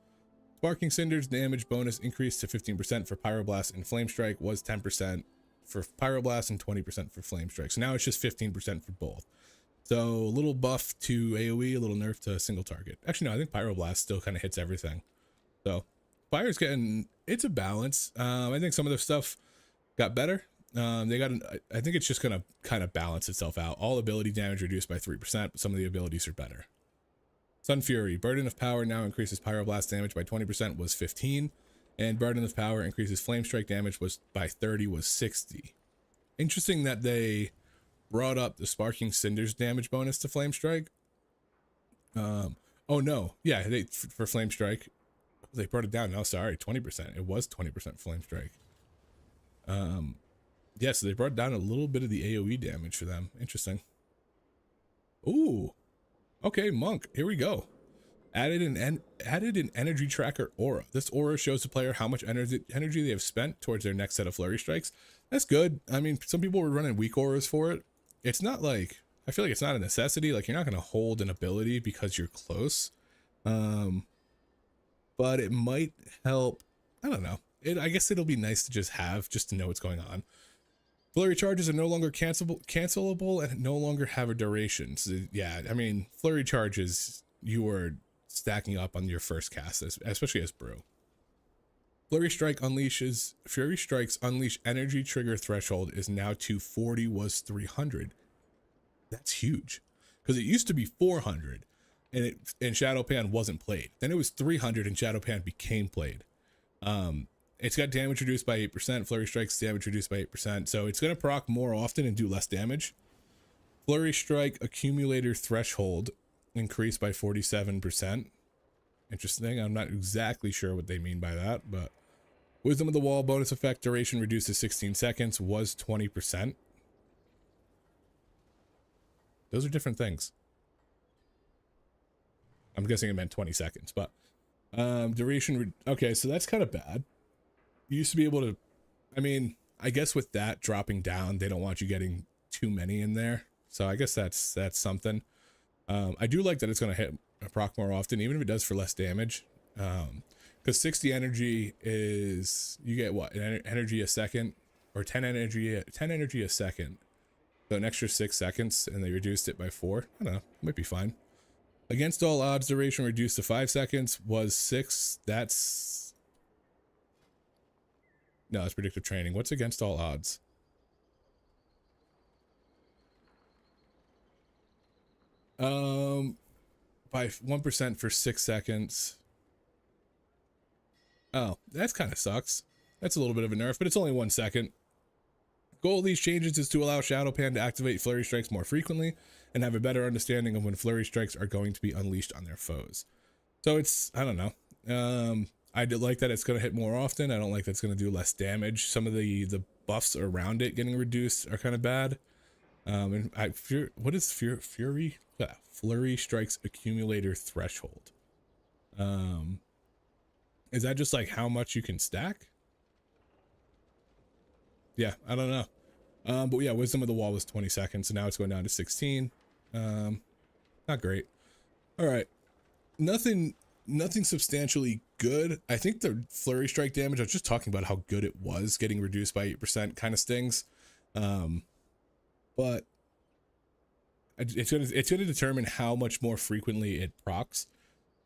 Sparking Cinders damage bonus increased to 15% for Pyroblast and Flame Strike, was 10% for Pyroblast and 20% for Flame Strike. So now it's just 15% for both. So a little buff to AoE, a little nerf to single target. Actually, no, I think Pyroblast still kind of hits everything. So Fire's getting, it's a balance. I think some of the stuff got better. They got I think it's just gonna kind of balance itself out. All ability damage reduced by 3%, but some of the abilities are better. Sun Fury, Burden of Power now increases Pyroblast damage by 20%, was 15, and Burden of Power increases Flame Strike damage was by 30, was 60. Interesting that they brought up the Sparking Cinders damage bonus to Flame Strike. Oh no, yeah, for Flame Strike, they brought it down. No, sorry, 20%. It was 20% Flame Strike. Yeah, so they brought down a little bit of the AoE damage for them. Interesting. Ooh. Okay, Monk. Here we go. Added an energy tracker aura. This aura shows the player how much energy they have spent towards their next set of flurry strikes. That's good. I mean, some people were running weak auras for it. It's not like, I feel like it's not a necessity. Like, you're not going to hold an ability because you're close. But it might help. I don't know. I guess it'll be nice to just have, just to know what's going on. Flurry charges are no longer cancelable and no longer have a duration. So yeah, I mean, flurry charges, you are stacking up on your first cast, especially as Brew. Flurry Strikes unleash energy trigger threshold is now 240, was 300. That's huge, because it used to be 400, and Shadow Pan wasn't played. Then it was 300, and Shadow Pan became played. It's got damage reduced by 8%. Flurry Strikes damage reduced by 8%. So it's going to proc more often and do less damage. Flurry Strike accumulator threshold increased by 47%. Interesting. I'm not exactly sure what they mean by that, but Wisdom of the Wall bonus effect duration reduced to 16 seconds, was 20%. Those are different things. I'm guessing it meant 20 seconds, but duration. Okay, so that's kind of bad. You used to be able to, I mean, I guess with that dropping down, they don't want you getting too many in there. So I guess that's something. I do like that it's going to hit a proc more often, even if it does for less damage. Because 60 energy is, you get what, an energy a second, or 10 energy a second. So an extra 6 seconds, and they reduced it by 4. I don't know, might be fine. Against all odds duration reduced to 5 seconds, was 6. No, that's predictive training. What's against all odds? By 1% for 6 seconds. Oh, that's kind of sucks. That's a little bit of a nerf, but it's only 1 second. Goal of these changes is to allow Shadow Pan to activate Flurry Strikes more frequently and have a better understanding of when Flurry Strikes are going to be unleashed on their foes. So it's, I don't know. I did like that it's going to hit more often. I don't like that it's going to do less damage. Some of the buffs around it getting reduced are kind of bad. And what is Fury? Yeah, Flurry Strikes accumulator threshold. Is that just like how much you can stack? Yeah, I don't know. But yeah, Wisdom of the Wall was 20 seconds, so now it's going down to 16. Not great. All right, nothing substantially good. I think the Flurry Strike damage, I was just talking about how good it was, getting reduced by 8% kind of stings. But it's gonna determine how much more frequently it procs.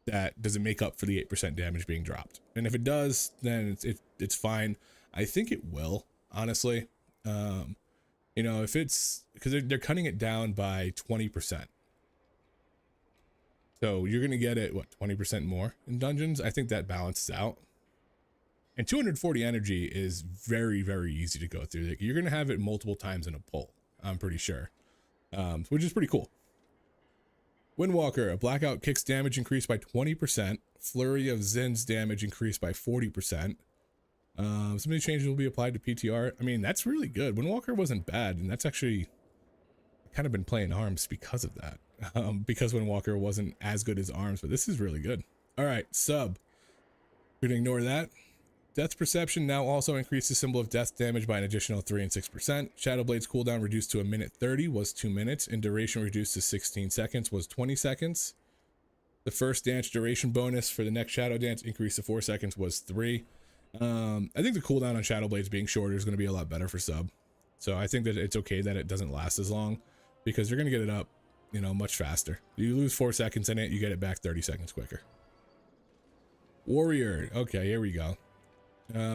That does it make up for the 8% damage being dropped? And if it does, then it's fine. I think it will, honestly. You know, if it's because they're cutting it down by 20%. So you're gonna get it what, 20% more in dungeons. I think that balances out. And 240 energy is very, very easy to go through. Like, you're going to have it multiple times in a pull, I'm pretty sure, which is pretty cool. Windwalker, a blackout kicks damage increased by 20%. Flurry of Zin's damage increased by 40%. Some of these changes will be applied to PTR. I mean, that's really good. Windwalker wasn't bad, and that's actually kind of been playing arms because of that. Because Windwalker wasn't as good as arms, but this is really good. All right, sub. We're gonna ignore that. Death Perception now also increases symbol of death damage by an additional 3 and 6%. Shadowblade's cooldown reduced to 1:30 was 2 minutes, and duration reduced to 16 seconds was 20 seconds. The first dance duration bonus for the next Shadow Dance increase to 4 seconds was 3. I think the cooldown on Shadowblades being shorter is going to be a lot better for sub. So I think that it's okay that it doesn't last as long, because you're going to get it up, you know, much faster. You lose 4 seconds in it, you get it back 30 seconds quicker. Warrior. Okay, here we go.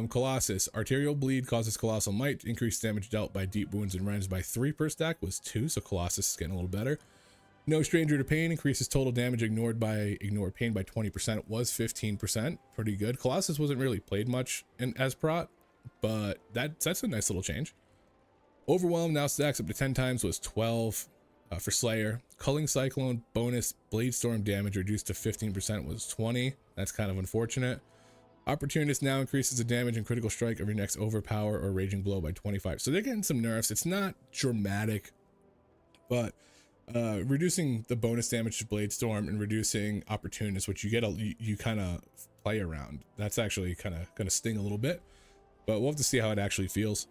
Colossus. Arterial bleed causes colossal might. Increased damage dealt by deep wounds and rends by 3 per stack was 2, so Colossus is getting a little better. No stranger to pain increases total damage ignored pain by 20% was 15%. Pretty good. Colossus wasn't really played much as prot, but that's a nice little change. Overwhelm now stacks up to 10 times was 12 for Slayer. Culling Cyclone bonus Blade Storm damage reduced to 15% was 20. That's kind of unfortunate. Opportunist now increases the damage and critical strike of your next overpower or raging blow by 25. So they're getting some nerfs. It's not dramatic, but reducing the bonus damage to Blade Storm and reducing Opportunist, which you kind of play around. That's actually kind of gonna sting a little bit, but we'll have to see how it actually feels.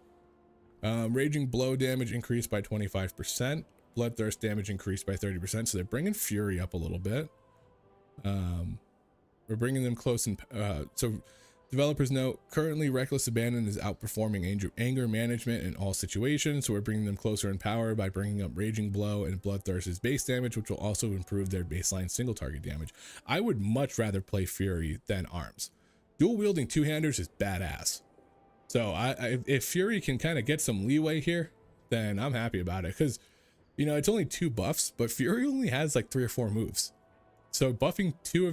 Raging blow damage increased by 25%. Bloodthirst damage increased by 30%. So they're bringing Fury up a little bit. We're bringing them close, and so developers note currently Reckless Abandon is outperforming anger management in all situations, so we're bringing them closer in power by bringing up Raging Blow and Bloodthirst's base damage, which will also improve their baseline single target damage. I would much rather play Fury than arms. Dual wielding two-handers is badass, so if Fury can kind of get some leeway here, then I'm happy about it, because you know it's only 2 buffs, but Fury only has like 3 or 4 moves, so buffing 2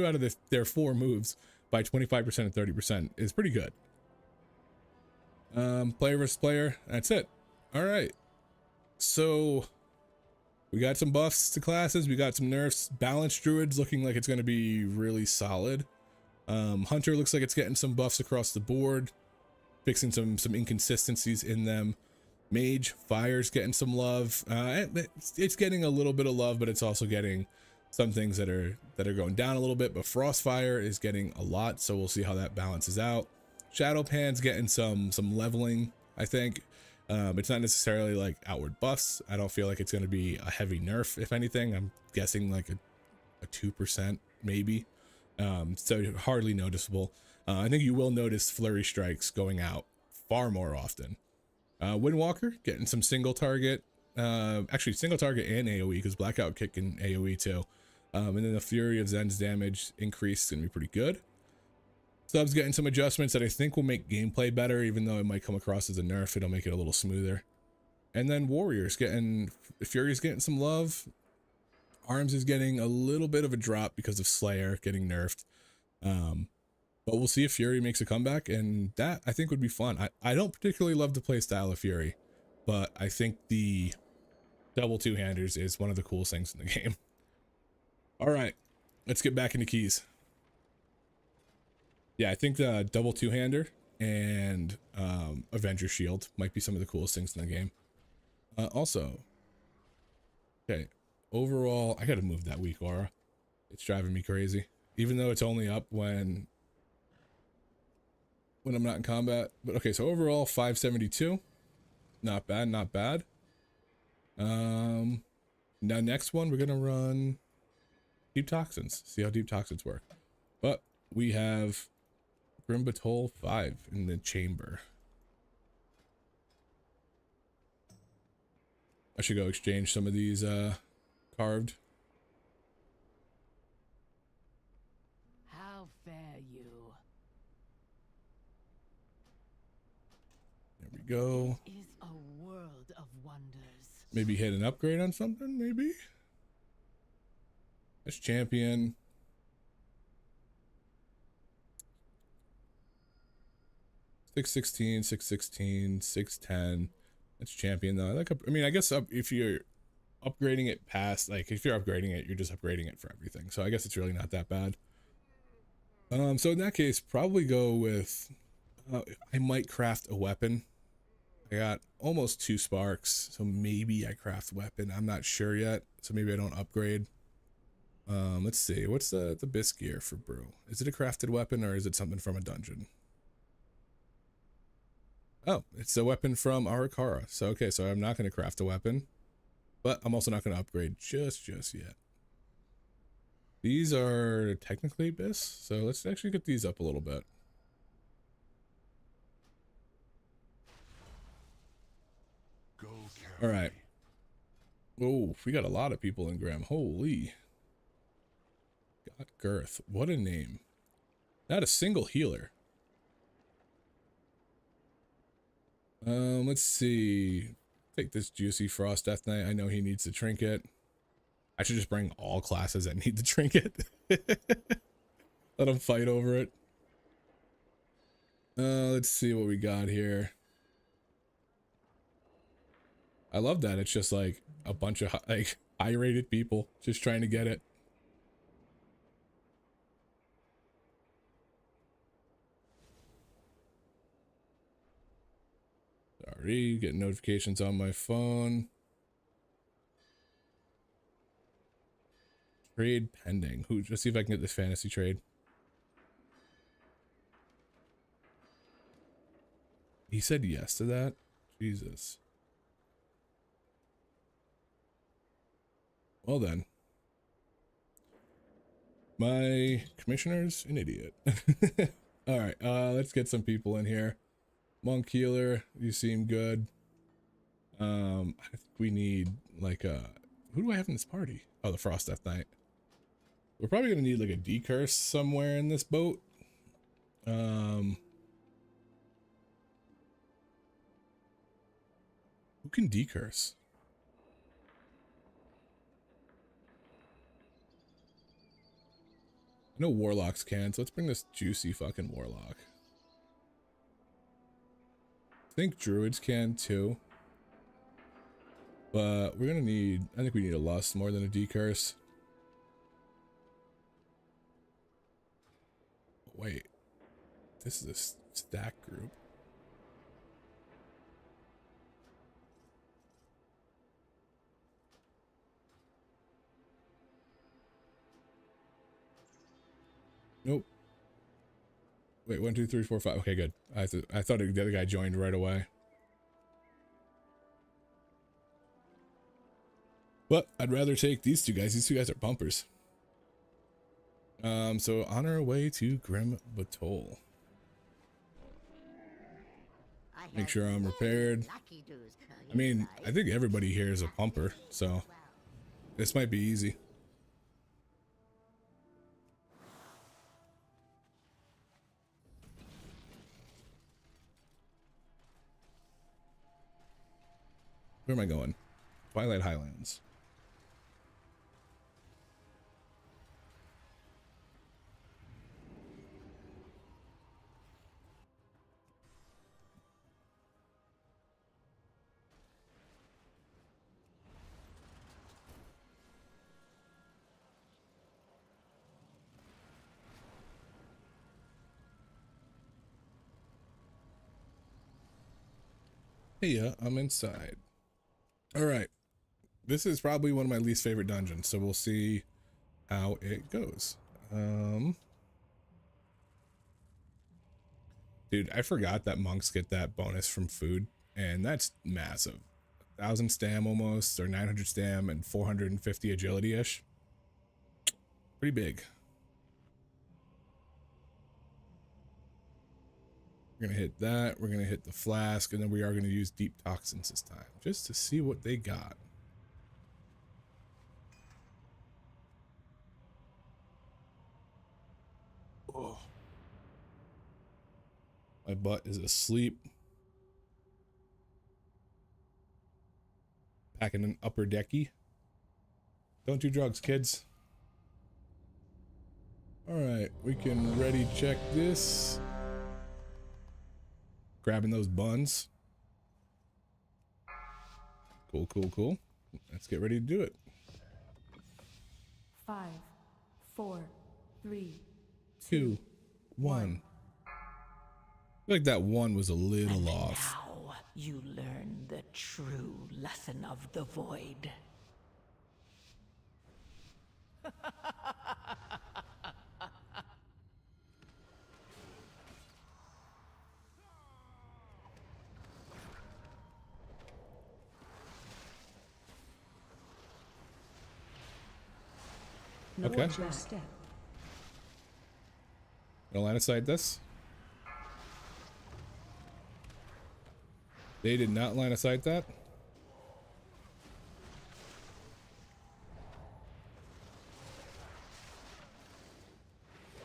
out of their 4 moves by 25% and 30% is pretty good. Player versus player, that's it. All right, so we got some buffs to classes, we got some nerfs. Balanced Druid's looking like it's going to be really solid. Hunter looks like it's getting some buffs across the board, fixing some inconsistencies in them. Mage, Fire's getting some love. It's getting a little bit of love, but it's also getting some things that are going down a little bit. But Frostfire is getting a lot, so we'll see how that balances out. Shadowpan's getting some leveling, I think. It's not necessarily like outward buffs. I don't feel like it's going to be a heavy nerf. If anything, I'm guessing like a 2% maybe. So hardly noticeable. I think you will notice flurry strikes going out far more often. Windwalker getting some single target, actually single target and AoE, because blackout kick and AoE too. And then the Fury of Zen's damage increase is gonna be pretty good. Sub's getting some adjustments that I think will make gameplay better, even though it might come across as a nerf. It'll make it a little smoother. And then Warriors Fury's getting some love. Arms is getting a little bit of a drop because of Slayer getting nerfed. But we'll see if Fury makes a comeback, and that I think would be fun. I don't particularly love the play style of Fury, but I think the double two-handers is one of the coolest things in the game. All right, let's get back into keys. Yeah, I think the double two-hander and Avenger Shield might be some of the coolest things in the game. Also, okay, overall, I gotta move that weak aura. It's driving me crazy, even though it's only up when I'm not in combat. But okay, so overall 572, not bad, not bad. Now next one we're gonna run Deep Toxins, see how Deep Toxins work. But we have Grim Batol 5 in the chamber. I should go exchange some of these carved. How fare you? There we go. It is a world of wonders. Maybe hit an upgrade on something, maybe? That's champion. 616, 616, 610. That's champion though. I mean, I guess if you're upgrading it past, like if you're upgrading it, you're just upgrading it for everything. So I guess it's really not that bad. So in that case, probably go with, I might craft a weapon. I got almost 2 sparks, so maybe I craft weapon. I'm not sure yet, so maybe I don't upgrade. Let's see, what's the bisque gear for brew? Is it a crafted weapon or is it something from a dungeon? Oh, it's a weapon from Arakara. So okay, so I'm not going to craft a weapon, but I'm also not going to upgrade just yet. These are technically bisque, so let's actually get these up a little bit. All right. Oh, we got a lot of people in Graham. Holy. God girth. What a name. Not a single healer. Let's see. Take this juicy Frost Death Knight. I know he needs the trinket. I should just bring all classes that need the trinket. Let them fight over it. Let's see what we got here. I love that. It's just like a bunch of like high-rated people just trying to get it. Sorry, getting notifications on my phone. Trade pending. Who? Let's see if I can get this fantasy trade. He said yes to that? Jesus. Well then. My commissioner's an idiot. Alright, let's get some people in here. Monk healer, you seem good. I think we need like who do I have in this party? Oh, the Frost Death Knight. We're probably gonna need like a decurse somewhere in this boat. Who can decurse? I know warlocks can, so let's bring this juicy fucking warlock. I think druids can too. But we're gonna need, I think we need a lust more than a decurse. Wait, this is a stack group. Nope. Wait, 1, 2, 3, 4, 5. Okay, good. I thought the other guy joined right away. But I'd rather take these two guys. These two guys are bumpers. So on our way to Grim Batol. Make sure I'm repaired. I mean, I think everybody here is a pumper, so this might be easy. Where am I going? Twilight Highlands. Hey, yeah, I'm inside. All right. This is probably one of my least favorite dungeons, so we'll see how it goes. Dude, I forgot that monks get that bonus from food, and that's massive. 1,000 stam almost, or 900 stam and 450 agility-ish. Pretty big. We're gonna hit that, we're gonna hit the flask, and then we are gonna use deep toxins this time, just to see what they got. Oh. My butt is asleep. Packing an upper decky. Don't do drugs, kids. Alright, we can ready check this. grabbing those buns. Cool, cool, cool. Let's get ready to do it. 5, 4, 3, 2, 1. I feel like that one was a little off. Now you learn the true lesson of the void. Okay. Watch your step. Gonna line of sight this. They did not line of sight that.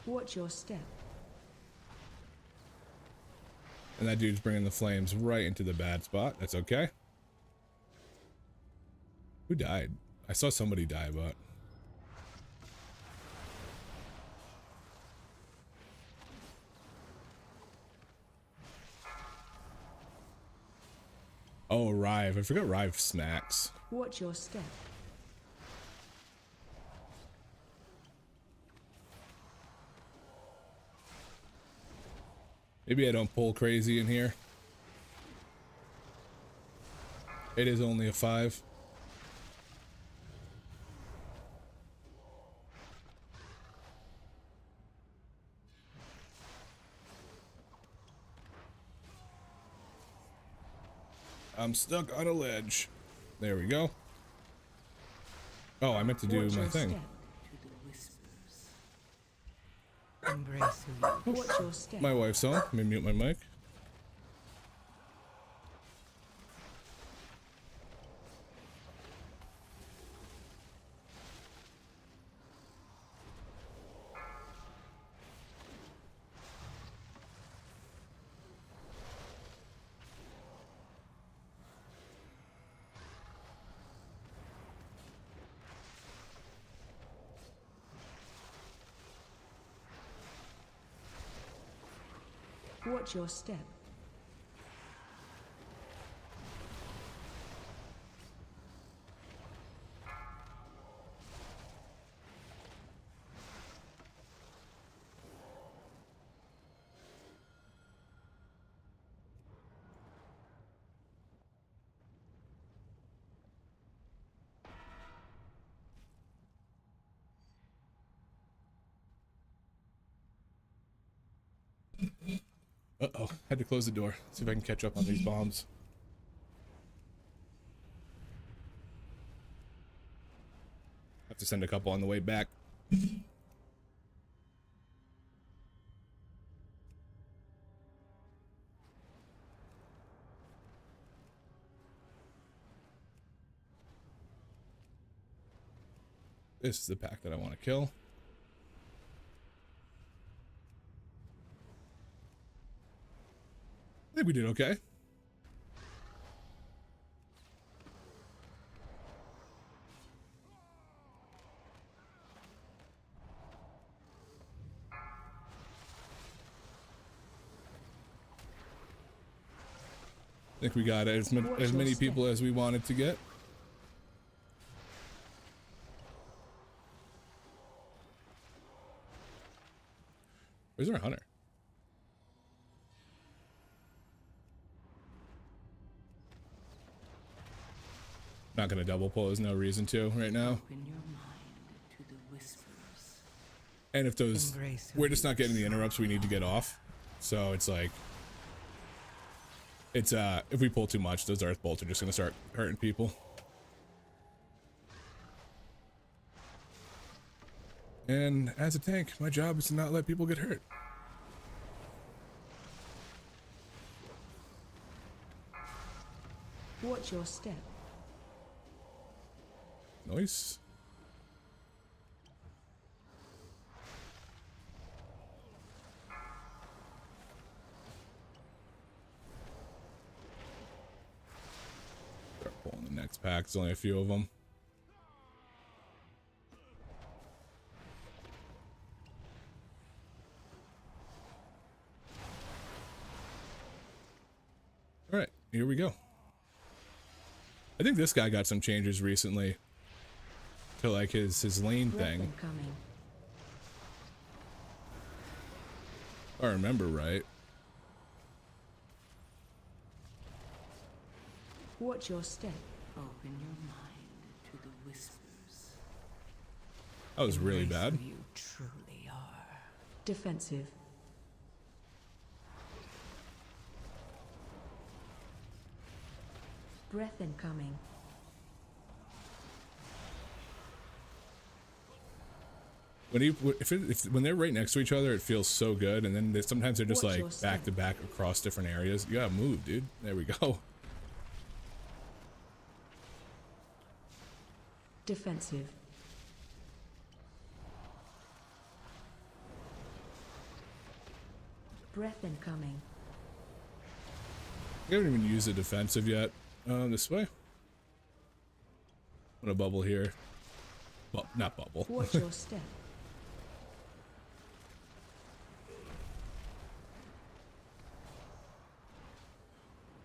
Watch your step. And that dude's bringing the flames right into the bad spot. That's okay. Who died? I saw somebody die, but... Oh, Rive. I forgot Rive smacks. Watch your step. Maybe I don't pull crazy in here. It is only a 5. I'm stuck on a ledge. There we go. Oh, I meant to do Watch my your thing. step. To the whispers. Embrace who you Watch your step. My wife's on. Let me mute my mic. Watch your step. Uh-oh. Had to close the door. See if I can catch up on these bombs. Have to send a couple on the way back. This is the pack that I want to kill. I think we did okay. I think we got as many people as we wanted to get. Where's our hunter? Not gonna double pull, there's no reason to right now. open your mind to the whispers. And if those, we're just not getting the interrupts we need to get off. So it's like, it's if we pull too much, those earth bolts are just gonna start hurting people. And as a tank, my job is to not let people get hurt. Watch your step. Nice. Start pulling the next pack. There's only a few of them. here we go. I think this guy got some changes recently to like his lane Breath thing. incoming. If I remember right. Watch your step. Open your mind to the whispers. That was really Embrace bad. who you truly are. Defensive. Breath incoming. When they're right next to each other, it feels so good, and then sometimes they're just Watch like your step. back to back across different areas. You gotta move, dude. There we go. Defensive. Breath incoming. We haven't even used the defensive yet. This way. I'm gonna bubble here. Not bubble. Watch your step.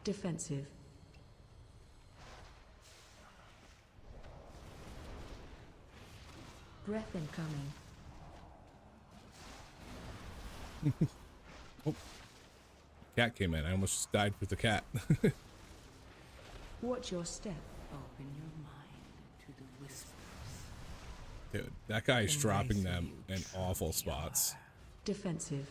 Defensive. Breath incoming. Oh. Cat came in. I almost died with the cat. Watch your step. Open your mind to the whispers. Dude, that guy's Embrace dropping who them you in truly awful spots. are. Defensive.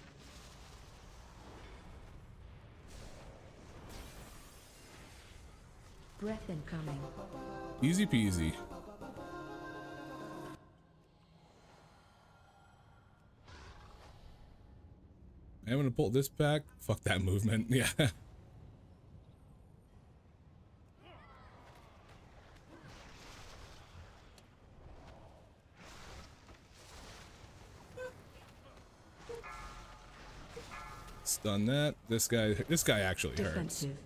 Breath incoming. Easy peasy. I'm gonna pull this back. Fuck that movement. Yeah. Stun that. This guy actually hurts. Defensive.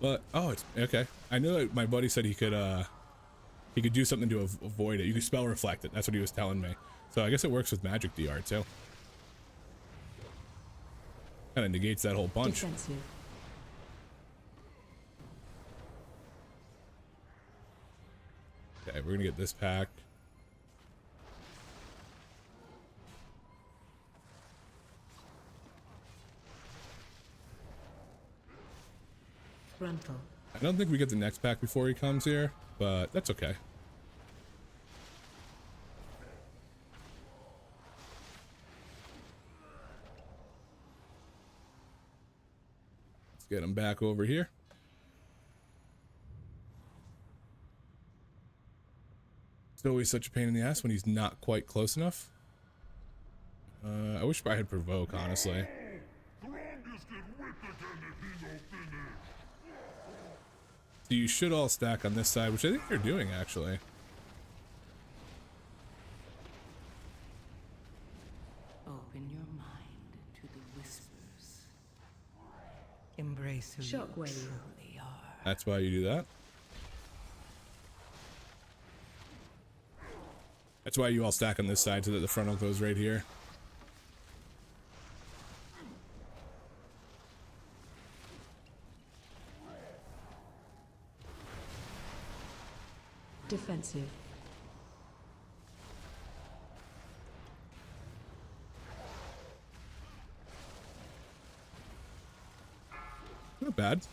But oh, it's okay. I know that my buddy said he could do something to avoid it. You could spell reflect it. That's what he was telling me. So I guess it works with magic DR too. Kind of negates that whole punch. Defensive. Okay, we're gonna get this pack. Frontal. I don't think we get the next pack before he comes here, but that's okay. Let's get him back over here. It's always such a pain in the ass when he's not quite close enough. I wish I had provoke, honestly. So you should all stack on this side, which I think they're doing actually. Open your mind to the whispers. Embrace who you Shockwave. truly are. That's why you do that. That's why you all stack on this side so that the frontal goes right here. Defensive. Not bad.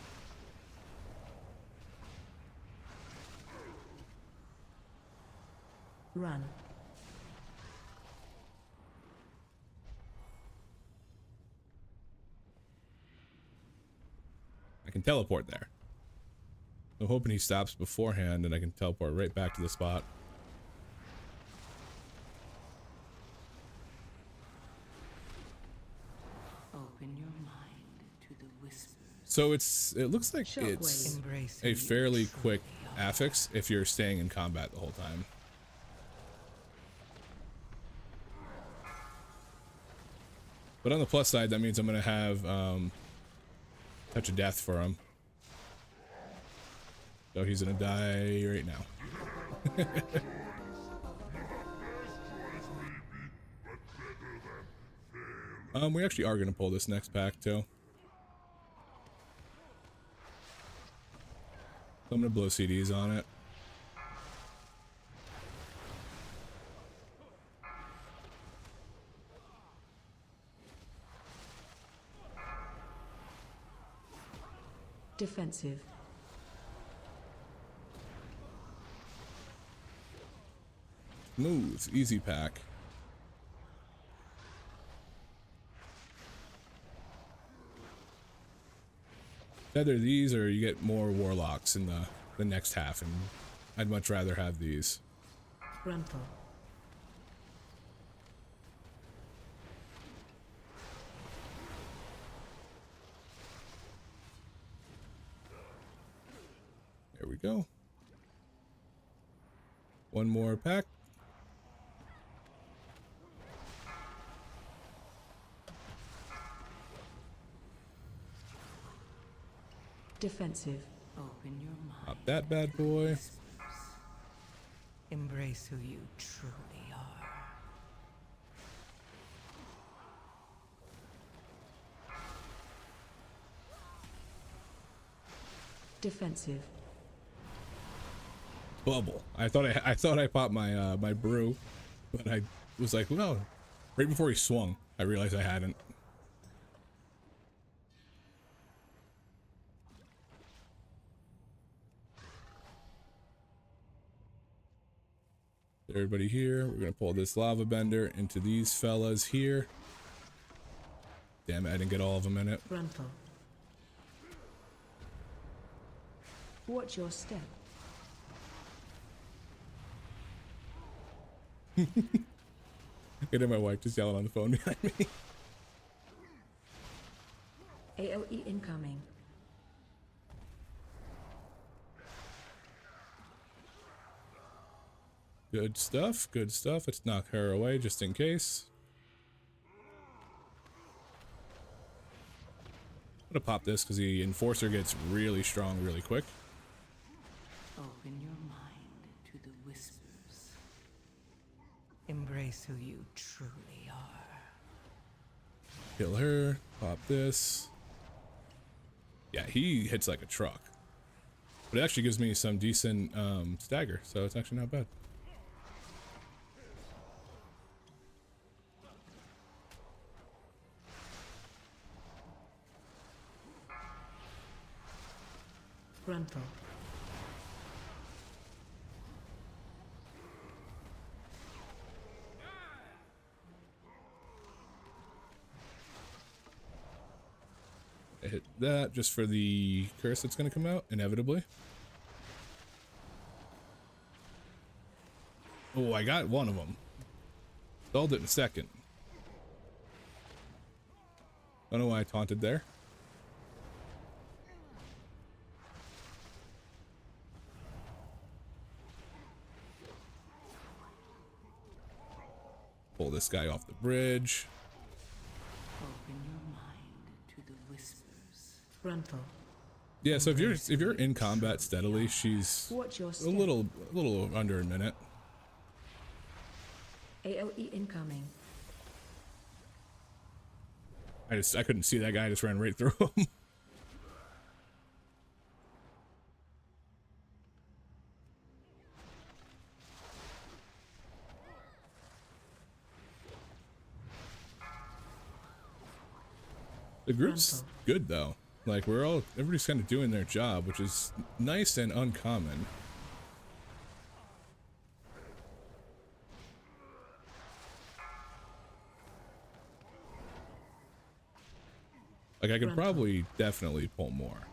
Run. I can teleport there. I'm hoping he stops beforehand and I can teleport right back to the spot. Open your mind to the whispers. So it looks like Shockwave. it's Embrace who a you fairly truly quick are. affix if you're staying in combat the whole time. But on the plus side, that means I'm gonna have touch of death for him. So he's gonna die right now. We actually are gonna pull this next pack too. I'm gonna blow CDs on it. Defensive. Smooth, easy pack. Either these or you get more warlocks in the next half, and I'd much rather have these. Frontal. There we go. One more pack. Defensive. Open your mind. Pop that bad boy. Embrace who you truly are. Defensive. Bubble. I thought I popped my my brew, but I was like, no. Right before he swung, I realized I hadn't. Everybody here, we're gonna pull this lava bender into these fellas here. Damn it, I didn't get all of them in it. Frontal. Watch your step. Get in my wife just yelling on the phone behind me. AOE incoming. Good stuff, good stuff. Let's knock her away just in case. I'm gonna pop this because the enforcer gets really strong really quick. Open your mind to the whispers. Embrace who you truly are. Kill her, pop this. Yeah, he hits like a truck. But it actually gives me some decent stagger, so it's actually not bad. Frontal. I hit that just for the curse that's going to come out, inevitably. Oh, I got one of them. Sold it in a second. Don't know why I taunted there. Pull this guy off the bridge. Open your mind to the whispers. Frontal. Yeah, so if you're in combat steadily, she's Watch your a step. little under a minute. AOE incoming. I couldn't see that guy. I just ran right through him. The group's good though. Like everybody's kind of doing their job, which is nice and uncommon. Like I could probably definitely pull more,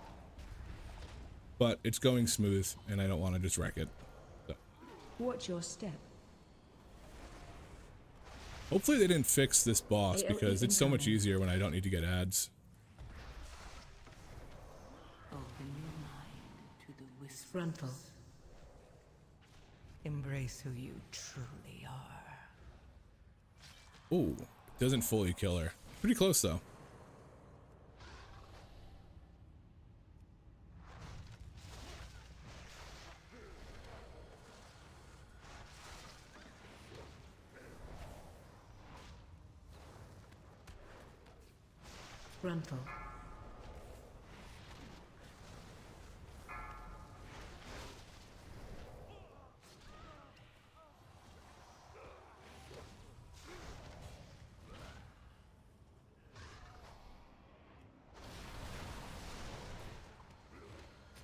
but it's going smooth and I don't want to just wreck it. So. Watch your step. Hopefully they didn't fix this boss because it's so much easier when I don't need to get ads. Open your mind to the whispers. Frontal. Embrace who you truly are. Ooh, doesn't fully kill her. Pretty close though. Frontal.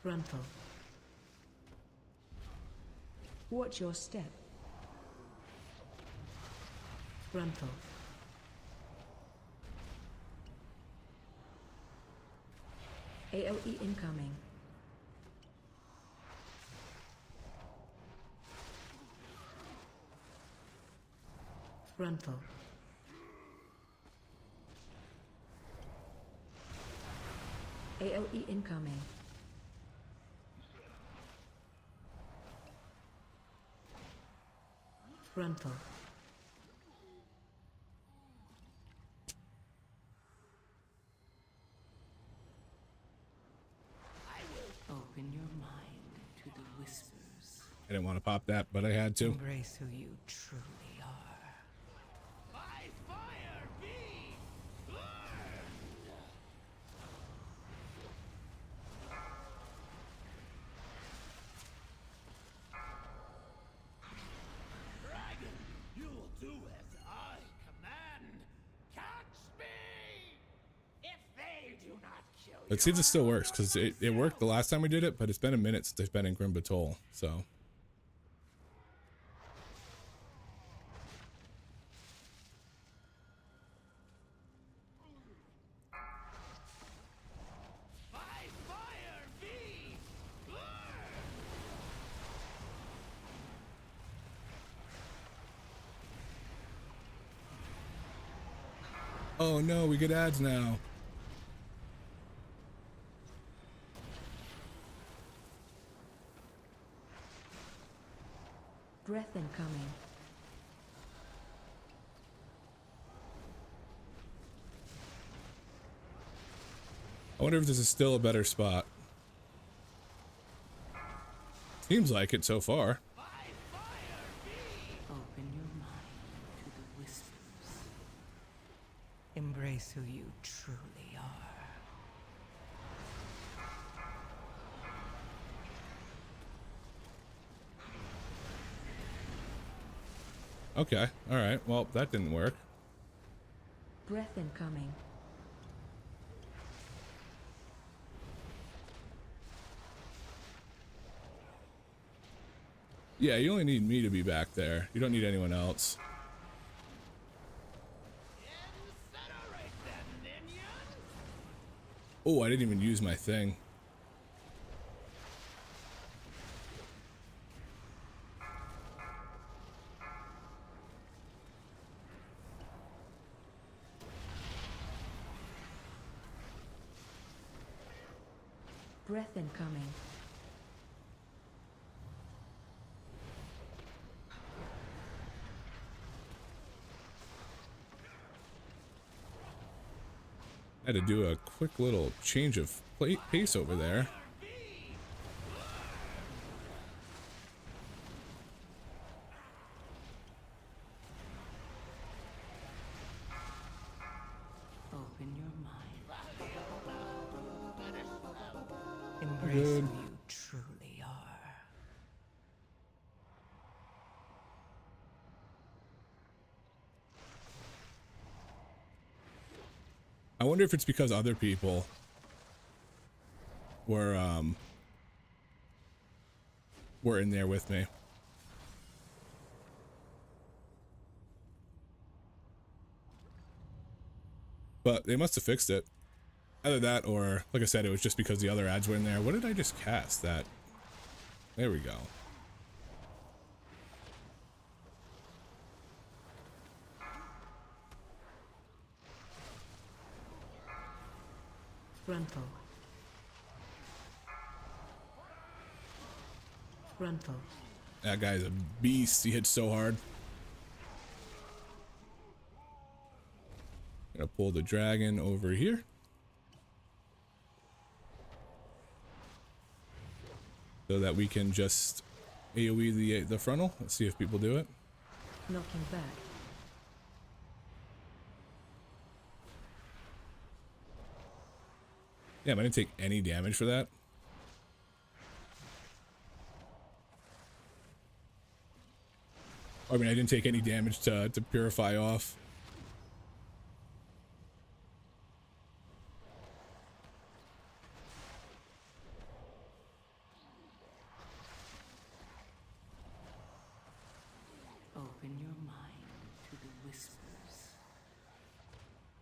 Frontal. Watch your step. Frontal. AOE incoming. Frontal. AOE incoming. Frontal. Open your mind to the whispers. I didn't want to pop that, but I had to. Embrace who you truly are. By fire be burned! Dragon, you'll do as I command. Catch me! If they do not kill you. Let's see if this still works, because it worked the last time we did it, but it's been a minute since I've been in Grim Batol, so. By fire be burned! Oh no, we get ads now. Breath incoming. I wonder if this is still a better spot. Seems like it so far. Open your mind to the whispers. Embrace who you truly are. Okay, alright, well, that didn't work. Breath incoming. Yeah, you only need me to be back there. You don't need anyone else. Incinerate them, minions! Oh, I didn't even use my thing. Breath incoming. I had to do a quick little change of pace over there. Open your mind. Embrace Good. who you truly are. I wonder if it's because other people were in there with me. But they must have fixed it. Either that or, like I said, it was just because the other ads were in there. What did I just cast? That. There we go. Frontal. Frontal. That guy's a beast. He hits so hard. Gonna pull the dragon over here. So that we can just AoE the frontal. Let's see if people do it. Knocking back. Damn, I didn't take any damage for that. I mean, I didn't take any damage to purify off.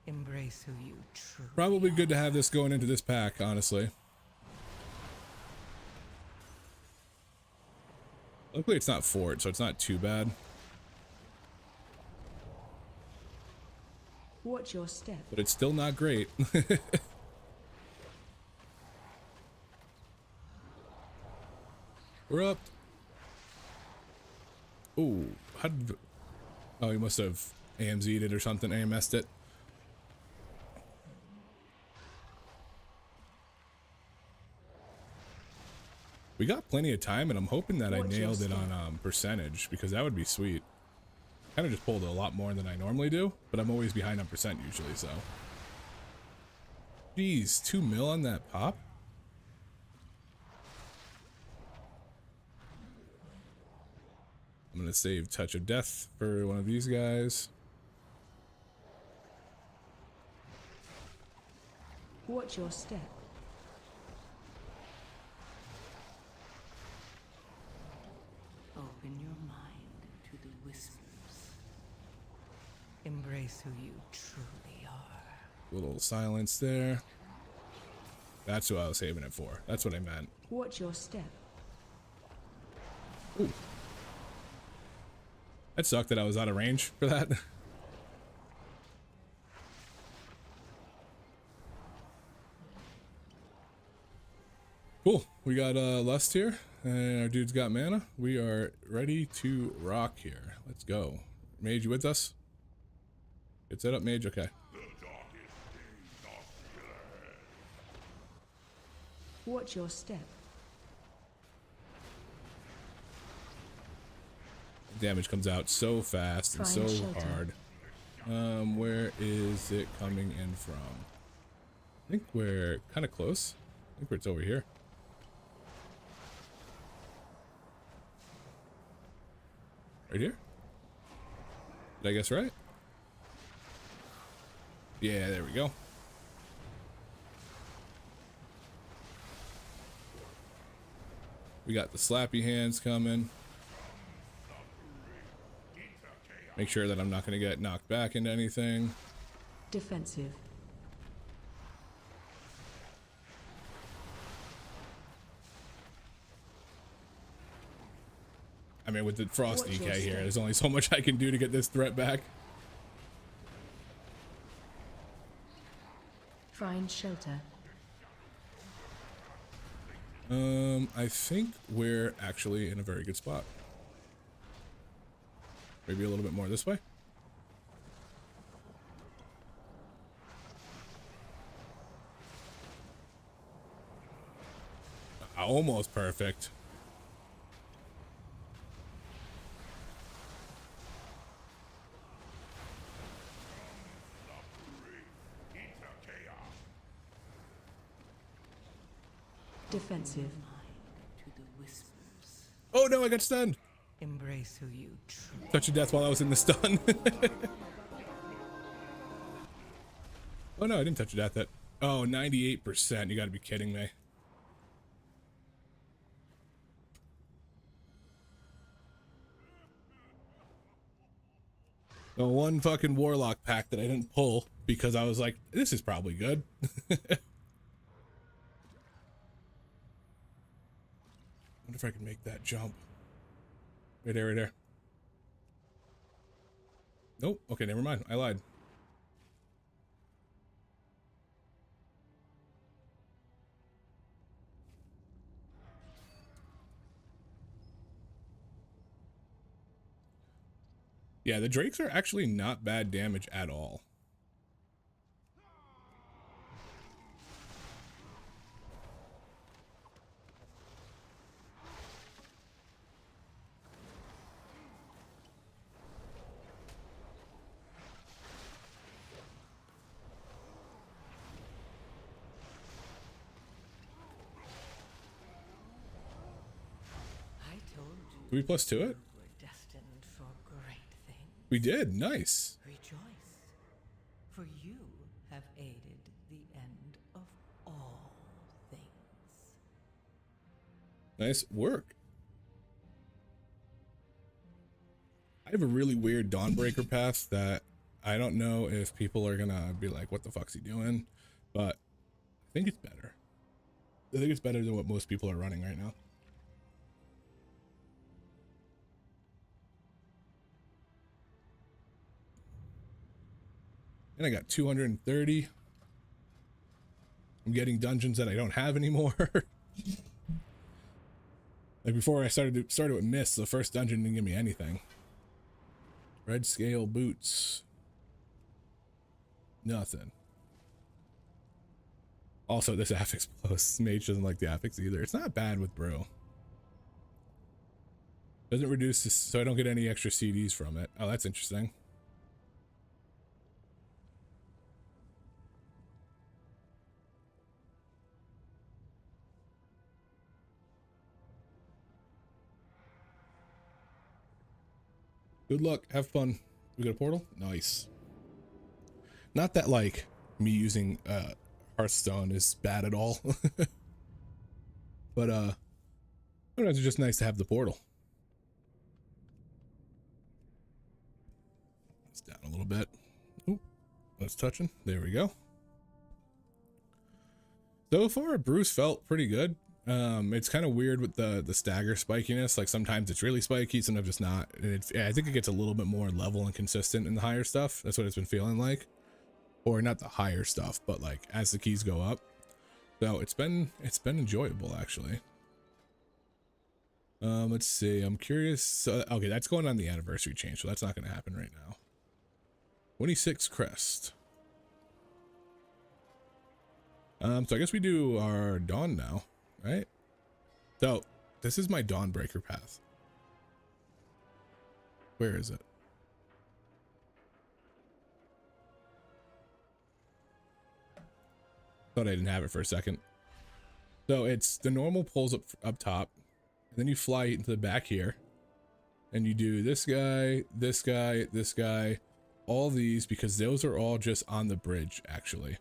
Embrace who you truly Probably good to have this going into this pack, honestly. Luckily it's not fort, so it's not too bad. Watch your step. But it's still not great. We're up. Oh, how did... Oh, he must have AMZ'd it or something, AMS'd it. We got plenty of time, and I'm hoping that I nailed it on percentage, because that would be sweet. Kind of just pulled a lot more than I normally do, but I'm always behind on percent usually, so. Jeez, 2 mil on that pop? I'm gonna save Touch of Death for one of these guys. Watch your step. open your mind to the whispers. Embrace who you truly are. Little silence there. That's who I was saving it for. That's what I meant. Watch your step. Ooh. That sucked that I was out of range for that. Cool. We got Lust here, and our dude's got mana. We are ready to rock here. Let's go. Mage, you with us? Get set up, Mage. Okay. Watch your step. Damage comes out so fast and so hard. Where is it coming in from? I think we're kind of close. I think it's over here. Right here? Did I guess right? Yeah, there we go. We got the slappy hands coming. Make sure that I'm not going to get knocked back into anything. Defensive. I mean, with the frost DK here, there's only so much I can do to get this threat back. Find shelter. I think we're actually in a very good spot. Maybe a little bit more this way. Almost perfect. Defensive. Oh no, I got stunned. Embrace who you truly Touch of death while I was in the stun. Oh no, I didn't touch of death. That. Oh, 98%. You gotta be kidding me. The one fucking warlock pack that I didn't pull because I was like, this is probably good. Wonder if I can make that jump. Right there, right there. Nope. Okay, never mind. I lied. Yeah, the drakes are actually not bad damage at all. Did we plus 2 it? destined for great things. We did. Nice. Rejoice, for you have aided the end of all things. Nice work. I have a really weird Dawnbreaker path that I don't know if people are gonna be like, what the fuck's he doing? But I think it's better. I think it's better than what most people are running right now. And I got 230. I'm getting dungeons that I don't have anymore. Like before I started with Mist, the first dungeon didn't give me anything. Red scale boots. Nothing. Also, this affix plus. Mage doesn't like the affix either. It's not bad with Brew. Doesn't reduce this, so I don't get any extra CDs from it. Oh, that's interesting. Good luck. Have fun. We got a portal? Nice. Not that, like, me using Hearthstone is bad at all. But, sometimes it's just nice to have the portal. It's down a little bit. Oop. That's touching. There we go. So far, Bruce felt pretty good. It's kind of weird with the stagger spikiness. Like sometimes it's really spiky, sometimes it's not. And I think it gets a little bit more level and consistent in the higher stuff. That's what it's been feeling like. Or not the higher stuff, but like as the keys go up. So it's been enjoyable actually. Let's see. I'm curious. So, okay, that's going on the anniversary change, so that's not going to happen right now. 26 crest. So I guess we do our dawn now, right? So this is my Dawnbreaker path. Where is it? Thought I didn't have it for a second. So it's the normal pulls up top, and then you fly into the back here, and you do this guy, this guy, this guy, all these, because those are all just on the bridge actually.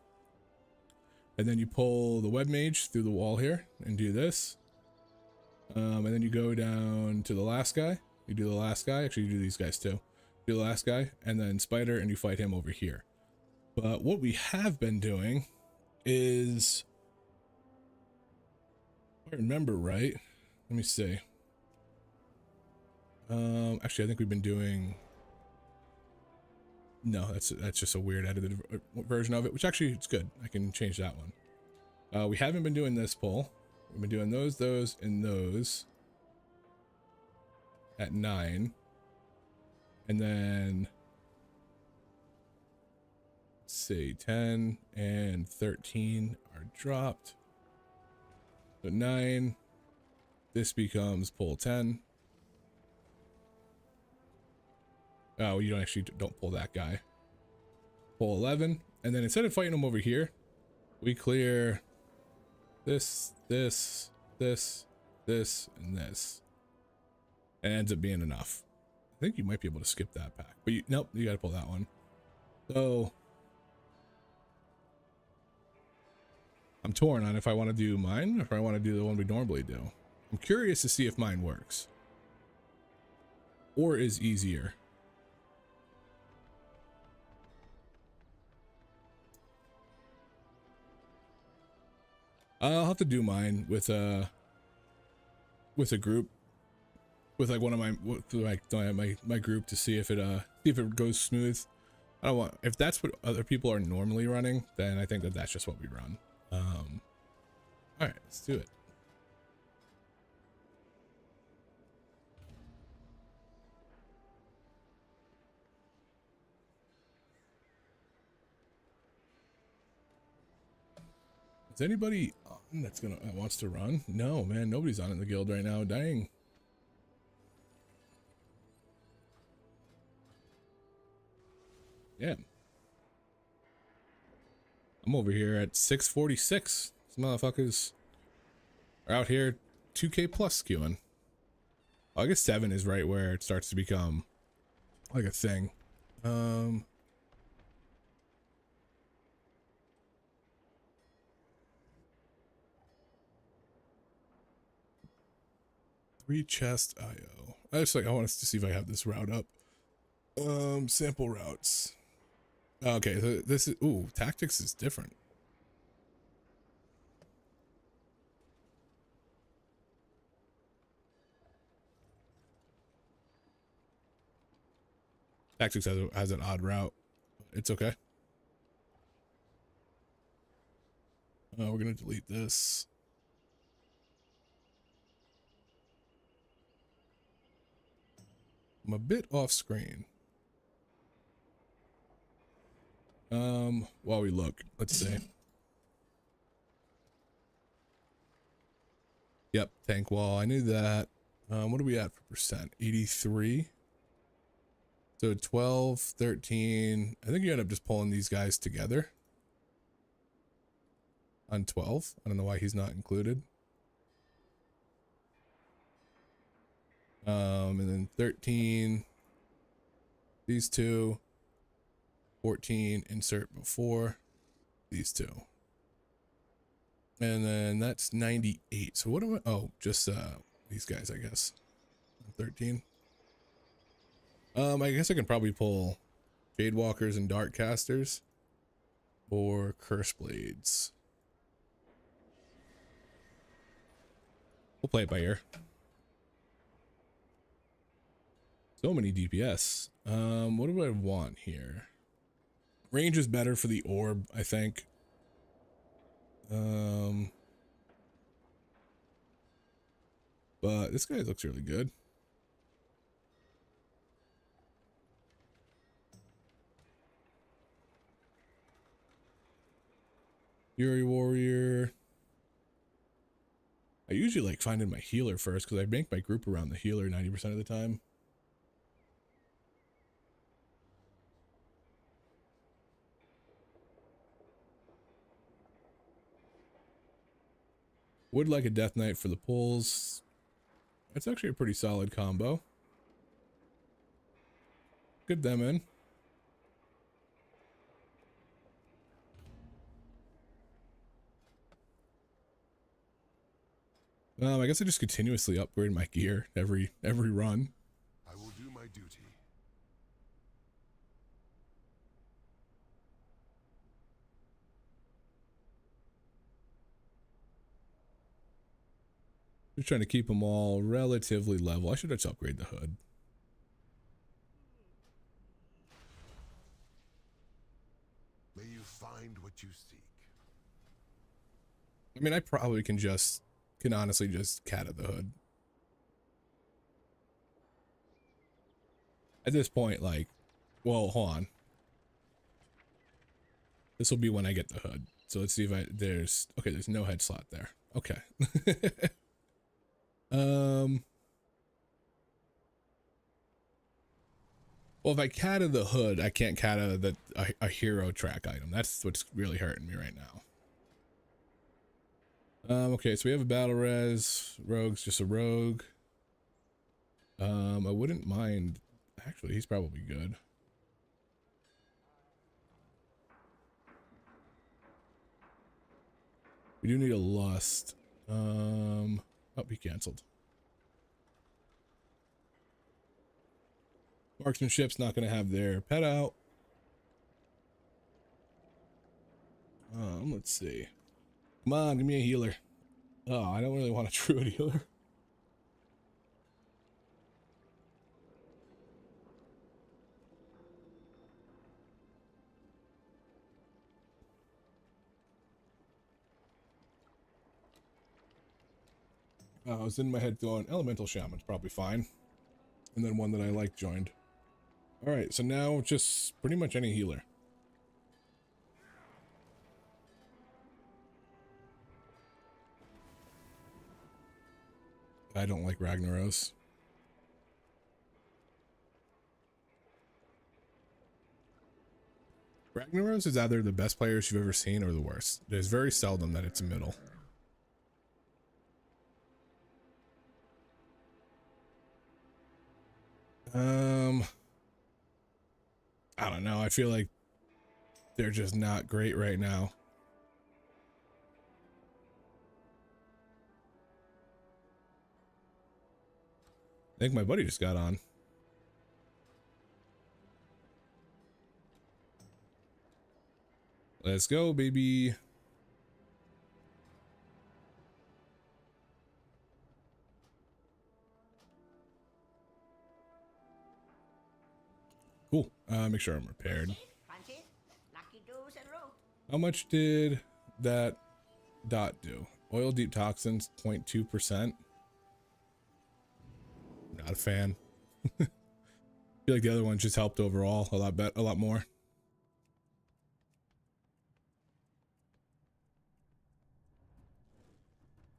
And then you pull the web mage through the wall here and do this. And then you go down to the last guy. You do the last guy. Actually, you do these guys too. Do the last guy and then spider, and you fight him over here. But what we have been doing is, if I remember right, let me see. Actually, I think we've been doing, no, that's just a weird edited version of it, which actually it's good. I can change that one. We haven't been doing this pull. We've been doing those, and those at 9. And then, let's see, 10 and 13 are dropped. So 9, this becomes pull 10. Oh, you don't pull that guy. Pull 11, and then instead of fighting him over here, we clear this, this, this, this, and this. And it ends up being enough. I think you might be able to skip that pack, but nope, you gotta pull that one. So I'm torn on if I want to do mine or if I want to do the one we normally do. I'm curious to see if mine works or is easier. I'll have to do mine with a group, with like one of my group, to see if it goes smooth. I don't want, if that's what other people are normally running, then I think that's just what we run. All right, let's do it. Is anybody on that wants to run? No, man, nobody's on in the guild right now. Dang. Yeah. I'm over here at 646. These motherfuckers are out here 2K plus queuing. I guess 7 is right where it starts to become like a thing. 3 chest IO. I want us to see if I have this route up. Sample routes. Okay, so this is, ooh, tactics is different. Tactics has an odd route. It's okay. We're gonna delete this. I'm a bit off screen. While we look, let's see. Yep, tank wall. I knew that. What are we at for percent? 83. So 12, 13. I think you end up just pulling these guys together on 12. I don't know why he's not included. And then 13, these two, 14, insert before these two. And then that's 98. So what do I, oh, just these guys, I guess. 13. I guess I can probably pull Jade Walkers and Dark Casters or Curse Blades. We'll play it by ear. So many DPS. What do I want here? Range is better for the orb, I think. But this guy looks really good. Fury Warrior. I usually like finding my healer first because I make my group around the healer 90% of the time. Would like a Death Knight for the pulls. That's actually a pretty solid combo. Get them in. I guess I just continuously upgrade my gear every run. I will do my duty. Just trying to keep them all relatively level. I should just upgrade the hood. May you find what you seek. I mean, I probably can honestly just cat at the hood. At this point, like, well, hold on. This will be when I get the hood. So let's see if there's no head slot there. Okay. Well, if I cat of the hood, I can't cat out of a hero track item. That's what's really hurting me right now. Okay, so we have a battle res. Rogue's just a rogue. I wouldn't mind. Actually, he's probably good. We do need a lust. Oh, he canceled. Marksmanship's not going to have their pet out. Let's see. Come on, give me a healer. Oh, I don't really want a druid healer. I was in my head going, Elemental Shaman's probably fine. And then one that I like joined. Alright, so now just pretty much any healer. I don't like Ragnaros. Ragnaros is either the best players you've ever seen or the worst. There's very seldom that it's a middle. I don't know. I feel like they're just not great right now. I think my buddy just got on. Let's go, baby. Cool. Make sure I'm repaired. How much did that dot do? Oil deep toxins, 0.2%. Not a fan. I feel like the other one just helped overall a lot more.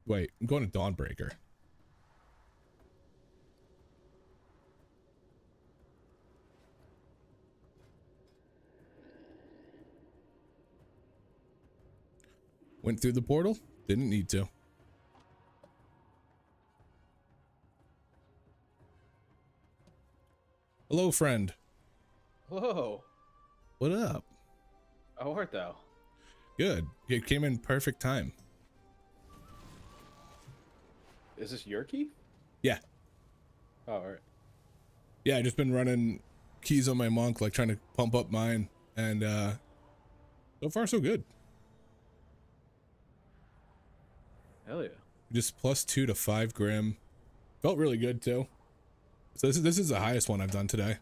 Wait, I'm going to Dawnbreaker. Went through the portal, didn't need to. Hello, friend. Whoa. What up? How art thou? Good. It came in perfect time. Is this your key? Yeah. Oh, alright. Yeah, I just been running keys on my monk, like trying to pump up mine, and so far so good. Hell yeah. Just +2 to 5 Grim. Felt really good too. So this is the highest one I've done today.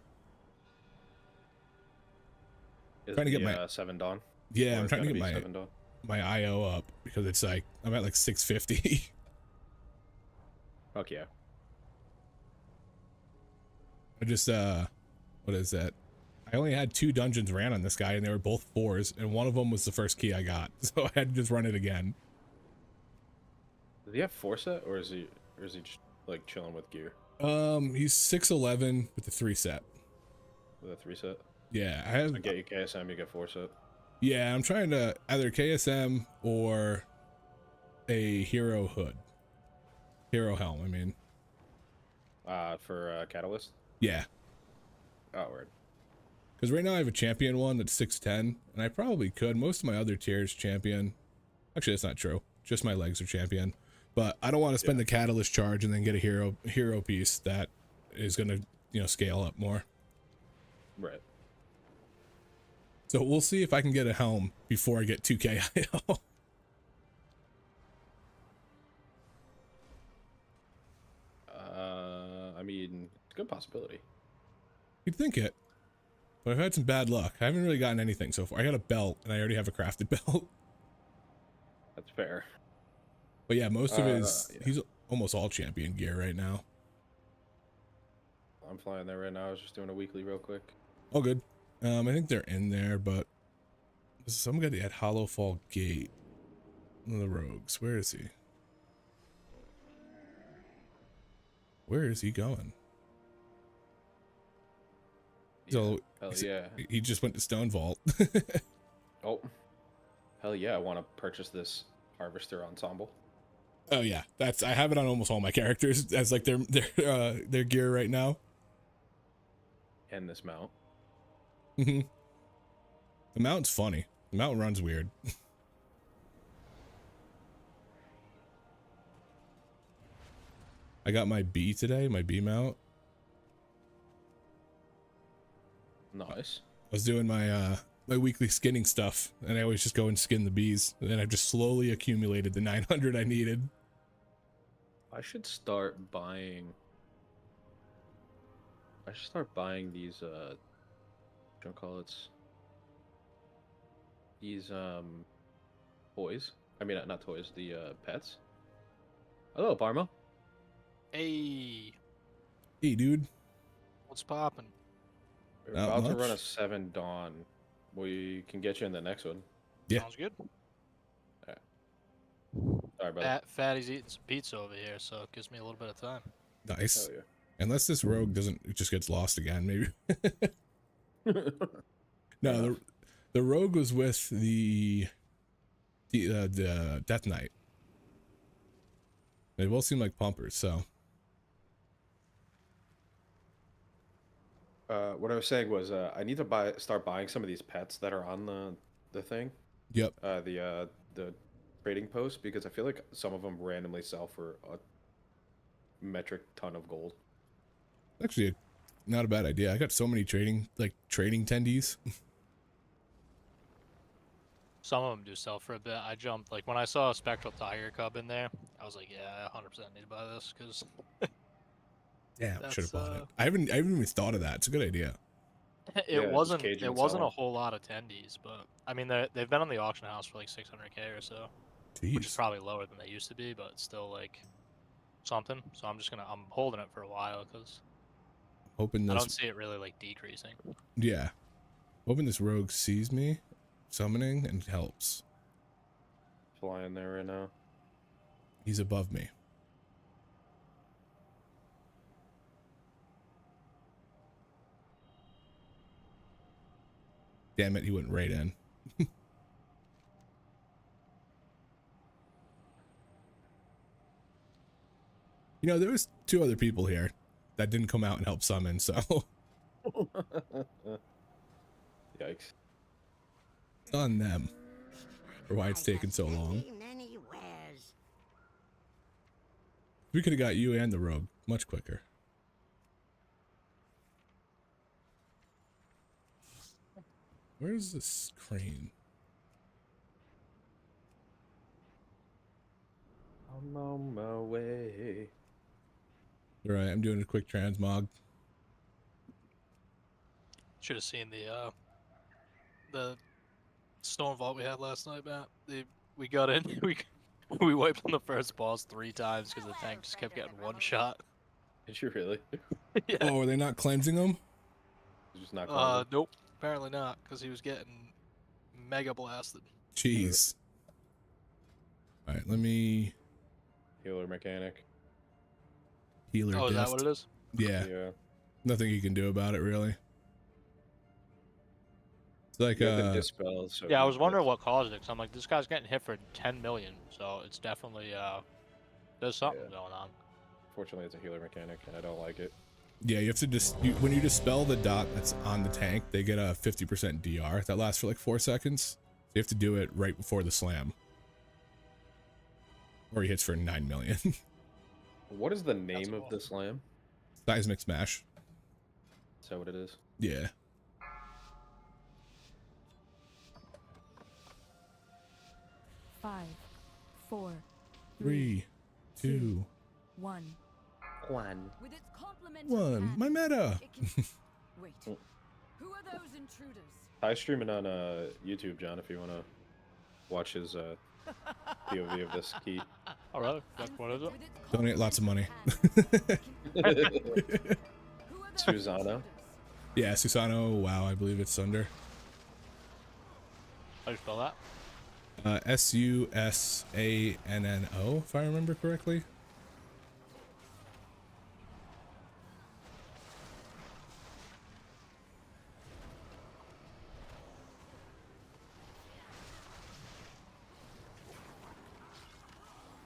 Is trying to get my 7 Dawn? Yeah, Or I'm trying to get my IO up because it's like I'm at like 650. Fuck yeah. I just what is that? I only had 2 dungeons ran on this guy and they were both 4s, and one of them was the first key I got, so I had to just run it again. Does he have 4 set, or is he just like chilling with gear? He's 6'11" with the 3 set. With a 3 set? Yeah, I have. So get you KSM, you get 4 set. Yeah, I'm trying to either KSM or a hero hood. Hero helm, I mean. For Catalyst? Yeah. Oh, word. Because right now I have a champion one that's 6'10", and I probably could. Most of my other tiers champion. Actually, that's not true. Just my legs are champion. But I don't want to spend the catalyst charge and then get a hero piece that is going to, you know, scale up more. Right. So we'll see if I can get a helm before I get 2K IO. I mean, it's a good possibility. You'd think it. But I've had some bad luck. I haven't really gotten anything so far. I got a belt, and I already have a crafted belt. That's fair. But yeah, most of his... Yeah. He's almost all champion gear right now. I'm flying there right now. I was just doing a weekly real quick. All good. I think they're in there, but... Some guy at Hollowfall Gate. One of the rogues. Where is he? Where is he going? So hell yeah. He just went to Stone Vault. Oh. Hell yeah, I want to purchase this Harvester ensemble. Oh yeah, I have it on almost all my characters as like their gear right now. And this mount. The mount's funny. The mount runs weird. I got my B today, my B mount. Nice. I was doing my my weekly skinning stuff, and I always just go and skin the bees, and then I've just slowly accumulated the 900 I needed. I should start buying these what do you call it? These toys. I mean not toys, the pets. Hello, Parma. Hey. Hey, dude. What's poppin'? We're about to run a 7 Dawn. We can get you in the next one. Yeah. Sounds good. Yeah. Sorry, brother. Fatty's eating some pizza over here, so it gives me a little bit of time. Nice. Yeah. Unless this rogue it just gets lost again, maybe. No, the rogue was with the Death Knight. They both seem like pumpers, so. What I was saying was I need to start buying some of these pets that are on the thing. Yep. The trading post, because I feel like some of them randomly sell for a metric ton of gold. Actually, not a bad idea. I got so many trading tendies. Some of them do sell for a bit. I jumped, like, when I saw a Spectral Tiger Cub in there, I was like, yeah, I 100% need to buy this, because... Yeah, I should have bought it. I haven't even thought of that. It's a good idea. It wasn't a whole lot of attendees, but, I mean, they've been on the auction house for, like, 600K or so. Jeez. Which is probably lower than they used to be, but it's still, like, something. So I'm holding it for a while, because hoping I don't see it really, like, decreasing. Yeah. Hoping this rogue sees me summoning and helps. Flying there right now. He's above me. Damn it, he went right in. You know, there was 2 other people here that didn't come out and help summon, so... Yikes. It's on them for why it's taken so long. We could have got you and the rogue much quicker. Where's this crane? I'm on my way. Alright, I'm doing a quick transmog. Should have seen the storm vault we had last night, Matt. We got in, we wiped on the first boss 3 times because the tank just kept getting one shot. Did you really? Yeah. Oh, are they not cleansing them? Just not nope, apparently not, because he was getting mega blasted. Jeez. Alright, let me... Healer mechanic. Healer Oh, is that deft. what it is? Yeah. Yeah. Nothing you can do about it, really. It's like, dispel, so yeah, I was wondering what caused it, because I'm like, this guy's getting hit for 10 million, so it's definitely, there's something going on. Fortunately, it's a healer mechanic, and I don't like it. yeah, you have to just... when you dispel the dot that's on the tank, they get a 50% DR. That lasts for like 4 seconds. So you have to do it right before the slam. Or he hits for 9 million. What is the name of the slam? Seismic Smash. Is that what it is? Yeah. Five, 4, 3, 2, 1. With its complement of 1. hand, My meta. it can... Wait. Who are those intruders? I stream it on YouTube, John, if you want to watch his POV of this key. Oh, really? What is it? Donate lots of money. Susano. Yeah, Susano. Wow, I believe it's under. How do you spell that? Susanno, if I remember correctly.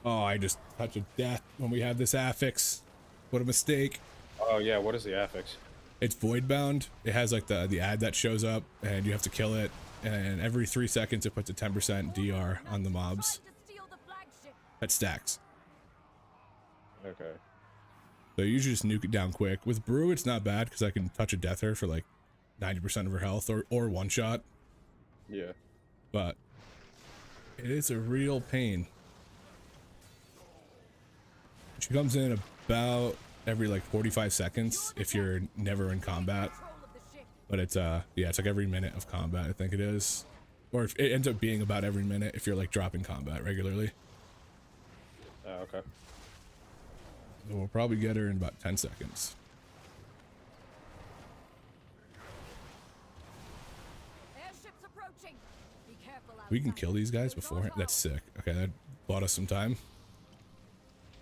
Oh, I just touched a death when we had this affix. What a mistake. Oh yeah, what is the affix? It's void bound. It has like the ad that shows up and you have to kill it. And every 3 seconds it puts a 10% DR on the mobs. That stacks. Okay. So you usually just nuke it down quick. With Brew, it's not bad because I can touch a death her for like 90% of her health or one shot. Yeah. But it is a real pain. She comes in about every like 45 seconds if you're never in combat. But it's yeah, it's like every minute of combat, I think it is. Or if it ends up being about every minute if you're like dropping combat regularly. Oh, okay. So we'll probably get her in about 10 seconds. Airships approaching. Be careful out We can kill these guys before. That's sick. Okay, that bought us some time.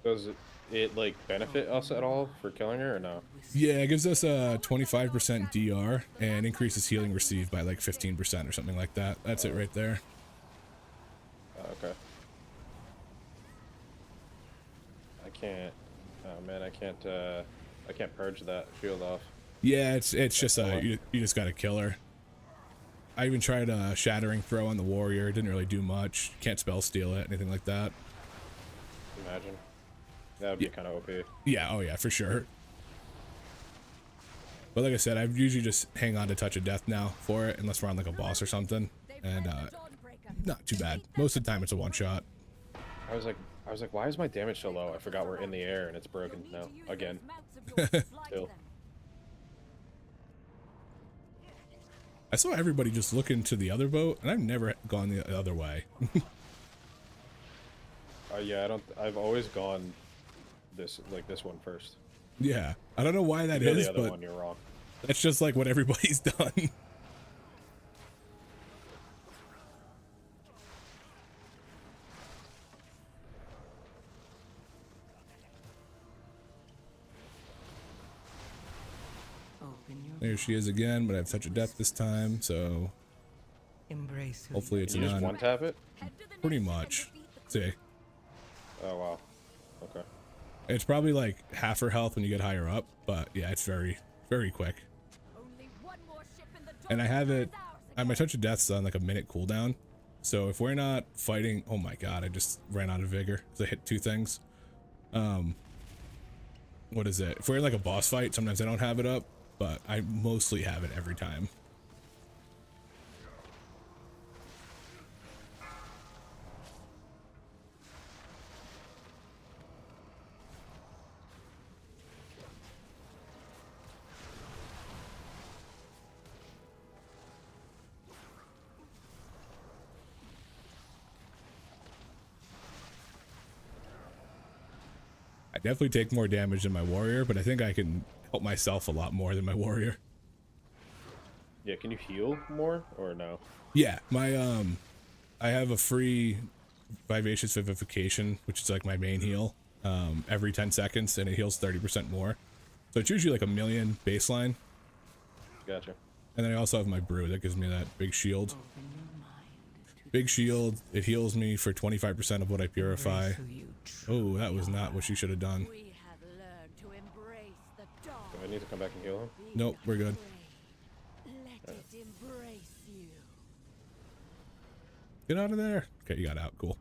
Does it like benefit us at all for killing her or no? Yeah, it gives us a 25% DR and increases healing received by like 15% or something like that. That's it right there. Okay. I can't. Oh man, I can't purge that shield off. Yeah, it's just you just gotta kill her. I even tried a shattering throw on the warrior. It didn't really do much. Can't spell steal it, anything like that. Imagine. That would be kind of OP. Yeah, oh yeah, for sure. But like I said, I usually just hang on to Touch of Death now for it, unless we're on like a boss or something. And not too bad. Most of the time it's a one shot. I was like, why is my damage so low? I forgot we're in the air and it's broken now again. Still. I saw everybody just look into the other boat, and I've never gone the other way. Yeah, I've always gone this one first. Yeah, I don't know why that is, the other but one, you're wrong. that's just like what everybody's done. There she is again, but I have Touch of Death this time, so hopefully it's Can you just none. one tap it? Pretty much. See, Oh wow. Okay. it's probably like half her health when you get higher up, but yeah, it's very, very quick. And I have it. My Touch of Death's on like a minute cooldown, so if we're not fighting, oh my god, I just ran out of vigor because I hit two things. What is it? If we're in like a boss fight, sometimes I don't have it up, but I mostly have it every time. I definitely take more damage than my warrior, but I think I can help myself a lot more than my warrior. Yeah, can you heal more or no? Yeah, my I have a free Vivacious Vivification, which is like my main heal, every 10 seconds, and it heals 30% more. So it's usually like 1,000,000 baseline. Gotcha. And then I also have my brew that gives me that big shield. Big shield, it heals me for 25% of what I purify. Oh, that was not what she should have done. Do I need to come back and heal him? Nope, we're good. Get out of there. Okay, you got out. Cool.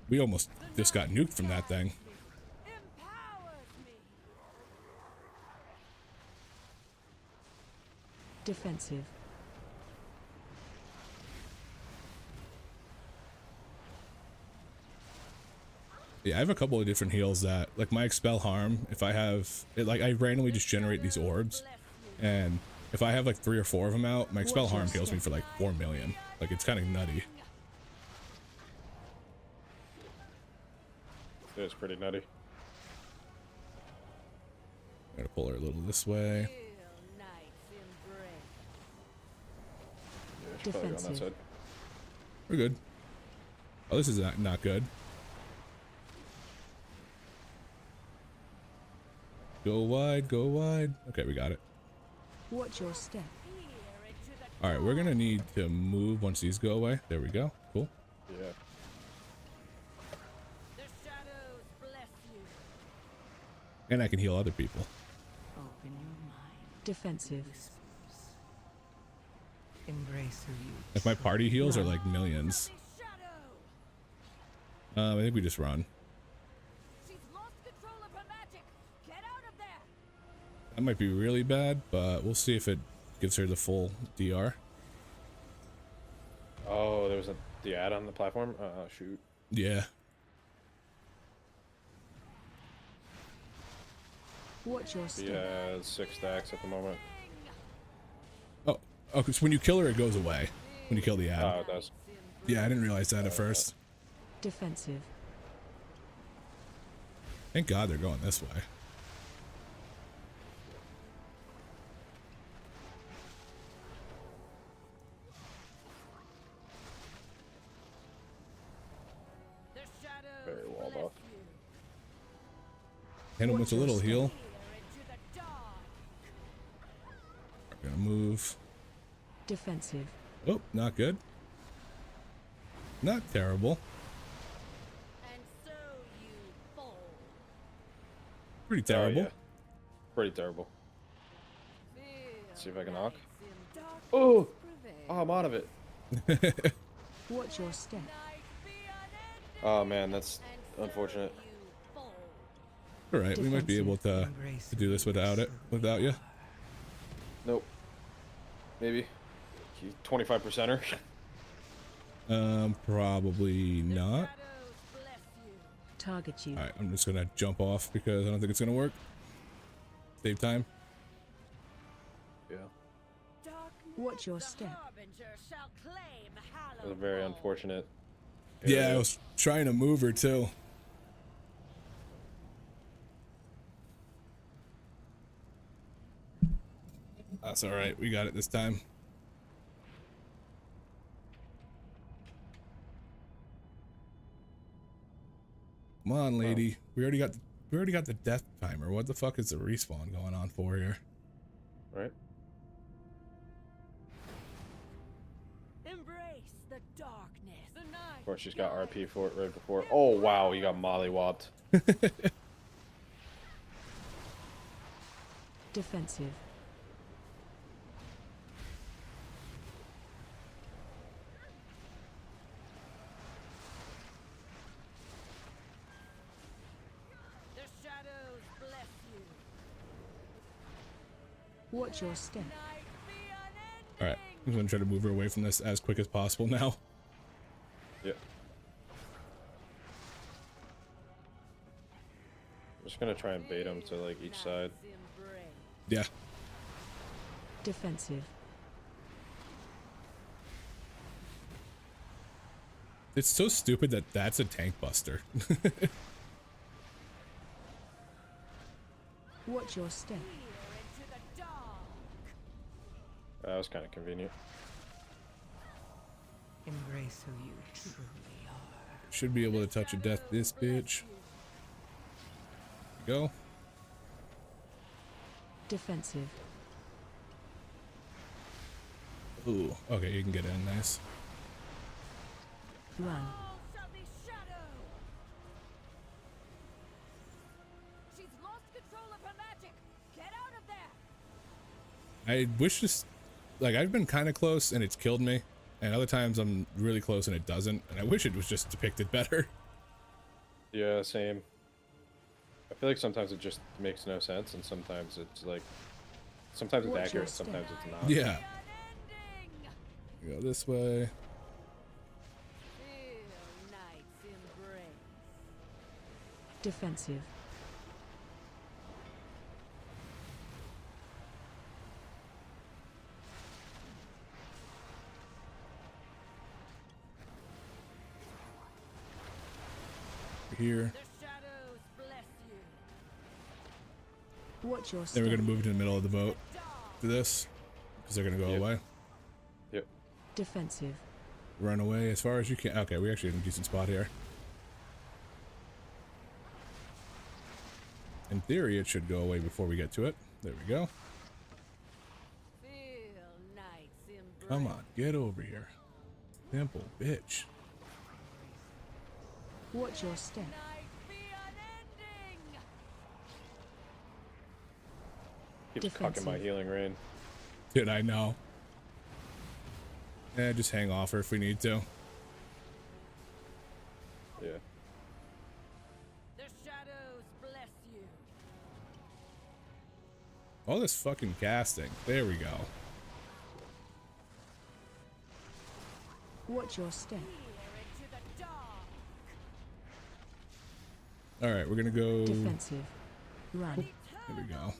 We almost just got nuked from that thing. Defensive. Yeah, I have a couple of different heals that, like my Expel Harm, if I have, it, like I randomly just generate these orbs, and if I have like 3 or 4 of them out, my Expel Harm heals me for like 4 million. Like it's kind of nutty. It is pretty nutty. I'm gonna pull her a little this way. Yeah, she's probably on that side. We're good. Oh, this is not good. Go wide, go wide. Okay, we got it. Watch your step. All right, we're gonna need to move once these go away. There we go. Cool. Yeah. And I can heal other people. Defensive. If my party heals are like millions. I think we just run. That might be really bad, but we'll see if it gives her the full DR. Oh, there was the ad on the platform? Shoot. Yeah. Watch your step. Yeah, 6 stacks at the moment. Oh, okay, so when you kill her, it goes away. When you kill the ad. Oh, it does. Yeah, I didn't realize that at first. Defensive. Thank God they're going this way. Very walled off. Hit him with a little heal. We're gonna move. Defensive. Oh, not good. Not terrible. Pretty terrible. Oh, yeah. Pretty terrible. Let's see if I can knock. Oh! Oh, I'm out of it. Watch your step. Oh man, that's unfortunate. All right, we might be able to do this without you. Nope. Maybe. 25%er. Probably not. Target you. All right, I'm just gonna jump off because I don't think it's gonna work. Save time. Yeah. Watch your step. It was a very unfortunate. Yeah, area. I was trying to move her too. That's all right. We got it this time. Come on, lady. We already got the death timer. What the fuck is the respawn going on for here? Right. Embrace the darkness. The night. Of course, she's got RP for it right before. Oh wow, you got mollywopped. Defensive. The shadows bless you. Watch your step. All right, I'm gonna try to move her away from this as quick as possible now. Yep. I'm just gonna try and bait him to like each side. Yeah. Defensive. It's so stupid that that's a tank buster. Watch your step. That was kind of convenient. Embrace who you truly are. Should be able to touch a death this bitch. Go. Defensive. Ooh, okay, you can get in. Nice. Run. She's lost control of her magic. Get out of there. I wish this, like, I've been kind of close and it's killed me, and other times I'm really close and it doesn't, and I wish it was just depicted better. Yeah, same. I feel like sometimes it just makes no sense, and sometimes it's like, sometimes it's accurate, sometimes it's not. Yeah. Go this way. Defensive. Here. Watch your Then step. we're gonna move it to the middle of the boat for this, because they're gonna go away. Yep. Defensive. Run away as far as you can. Okay, we actually have a decent spot here. In theory, it should go away before we get to it. There we go. Come on, get over here. Simple bitch. Watch your step. Keeps cucking my healing rain. Dude, I know. Eh, just hang off her if we need to. Yeah. The shadows bless you. All this fucking casting. There we go. Watch your step. All right, we're gonna go. Defensive. Run. There we go.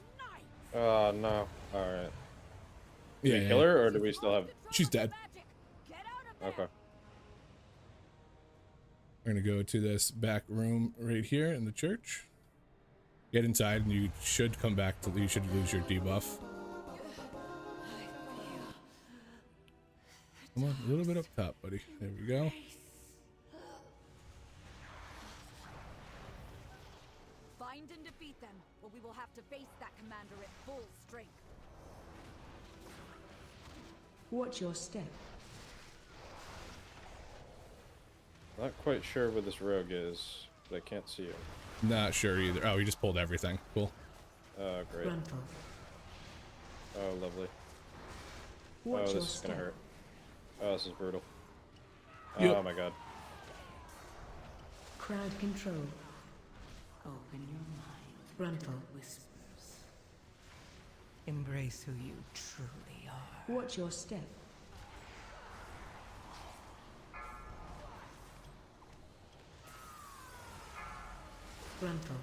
Oh no. All right. Did Yeah, we kill her, or do we still have? She's dead. Okay. We're gonna go to this back room right here in the church. Get inside, and you should come back to. You should lose your debuff. Come on, a little bit up top, buddy. There we go. Find and defeat them, or we will have to face that commander at full strength. Watch your step. Not quite sure where this rogue is, but I can't see him. Not sure either. Oh, he just pulled everything. Cool. Oh, great. Run for. Oh, lovely. Watch Oh, your this is step. gonna hurt. Oh, this is brutal. Yep. Oh my god. Crowd control. Open your mind Run to for. the whispers. Embrace who you truly are. Watch your step. Gruntle.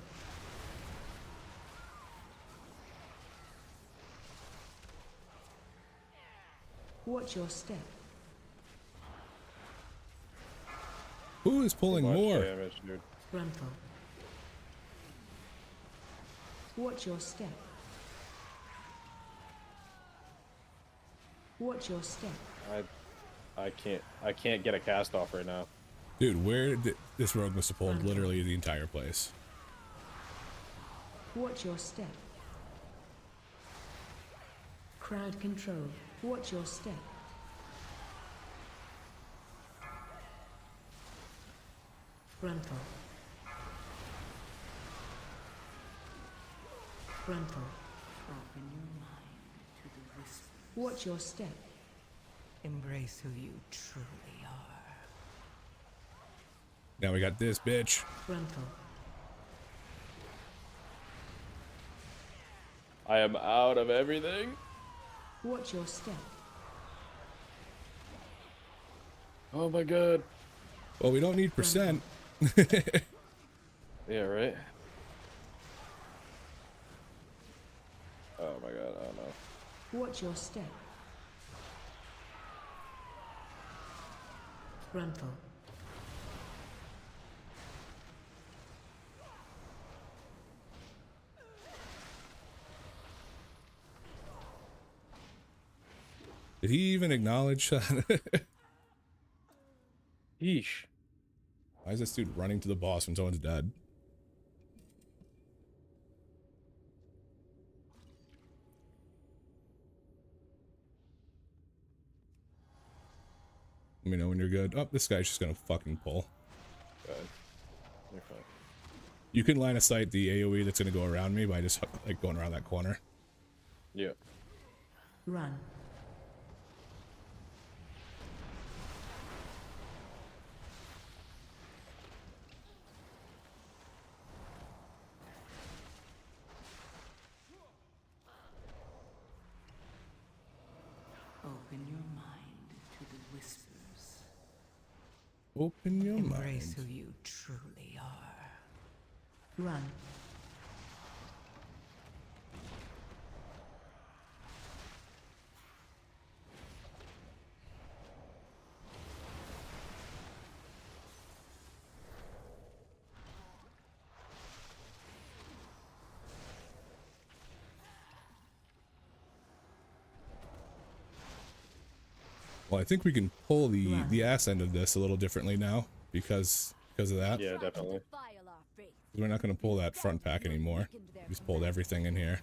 Watch your step. Who is pulling Too much more? damage, dude. Gruntle. Watch your step. Watch your step. I can't get a cast off right now. Dude, where did this rogue must have pulled literally the entire place. Watch your step. Crowd control. Watch your step. Gruntle. Gruntle. Open your mind to the whispers. Watch your step. Embrace who you truly are. Now we got this bitch. Gruntle. I am out of everything. Watch your step. Oh my god. Well, we don't need percent. Yeah, right? Oh my god, I don't know. Watch your step. Gruntle. Did he even acknowledge that? Yeesh. Why is this dude running to the boss when someone's dead? Let me know when you're good. Oh, this guy's just gonna fucking pull. God. You're fine. You can line of sight the AoE that's gonna go around me by just like going around that corner. Yeah. Run. Open your mind to the whispers. Open your Embrace mind. who you truly are. Run. Well, I think we can pull the ass end of this a little differently now because of that. Yeah, definitely. We're not gonna pull that front pack anymore. We just pulled everything in here.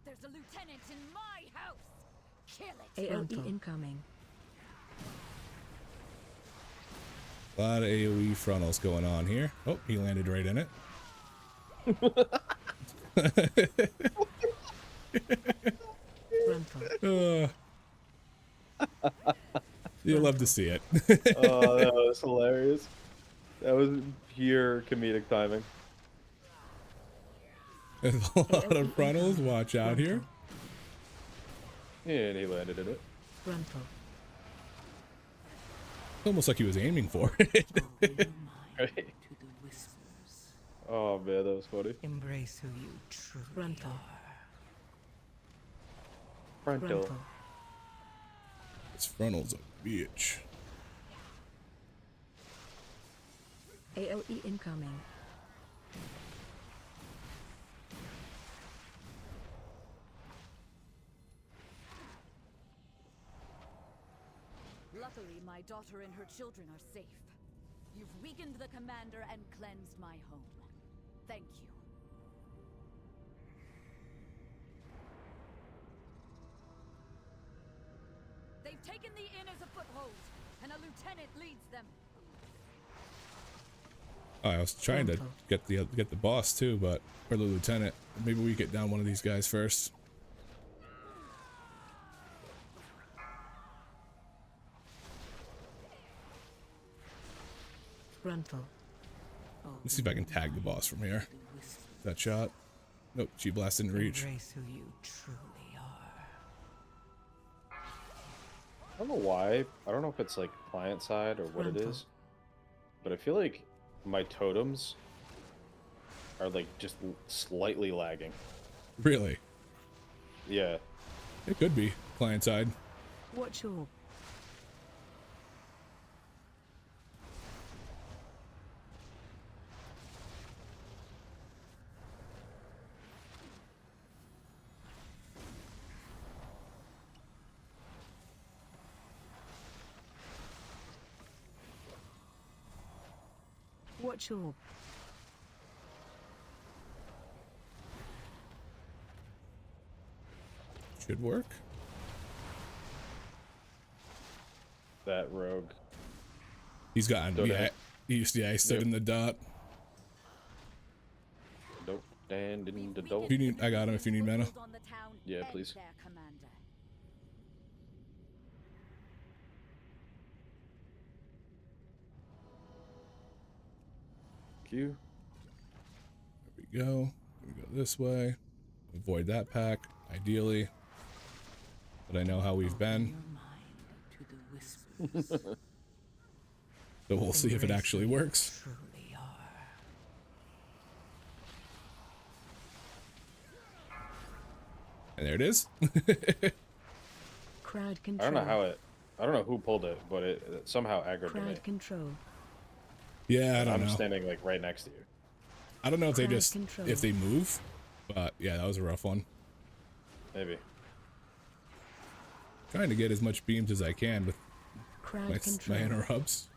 There's a lieutenant in my house. Kill it. AoE incoming. A lot of AoE frontals going on here. Oh, he landed right in it. You love to see it. Oh, that was hilarious. That was pure comedic timing. There's a lot of frontals. Watch out here. And he landed in it. Gruntle. Almost like he was aiming for it. Right? Oh man, that was funny. Embrace who you truly are. Frontal. This frontal's a bitch. AoE incoming. Luckily, my daughter and her children are safe. You've weakened the commander and cleansed my home. Thank you. They've taken the inn as a foothold, and a lieutenant leads them. Oh, I was trying to get the boss too, but or the lieutenant. Maybe we get down one of these guys first. Gruntle. Let's see if I can tag the boss from here. That shot. Nope, G Blast didn't reach. Embrace who you truly are. I don't know why. I don't know if it's like client side or what it is, but I feel like my totems are like just slightly lagging. Really? Yeah. It could be client side. Watch your Watch your Should work. That rogue. He's gotten, yeah, he stood in the dot. Dope. And in the dope. If you need, I got him if you need mana. Yeah, please. Q. There we go. We go this way. Avoid that pack, ideally. But I know how we've been. So we'll see if it actually works. And there it is. crowd control. I don't know how it. I don't know who pulled it, but it somehow aggroed me. Crowd control. Yeah, I don't know. I'm standing like right next to you. I don't know if they Crowd just control. if they move, but yeah, that was a rough one. Maybe. Trying to get as much beams as I can with Crowd my control. interrupts.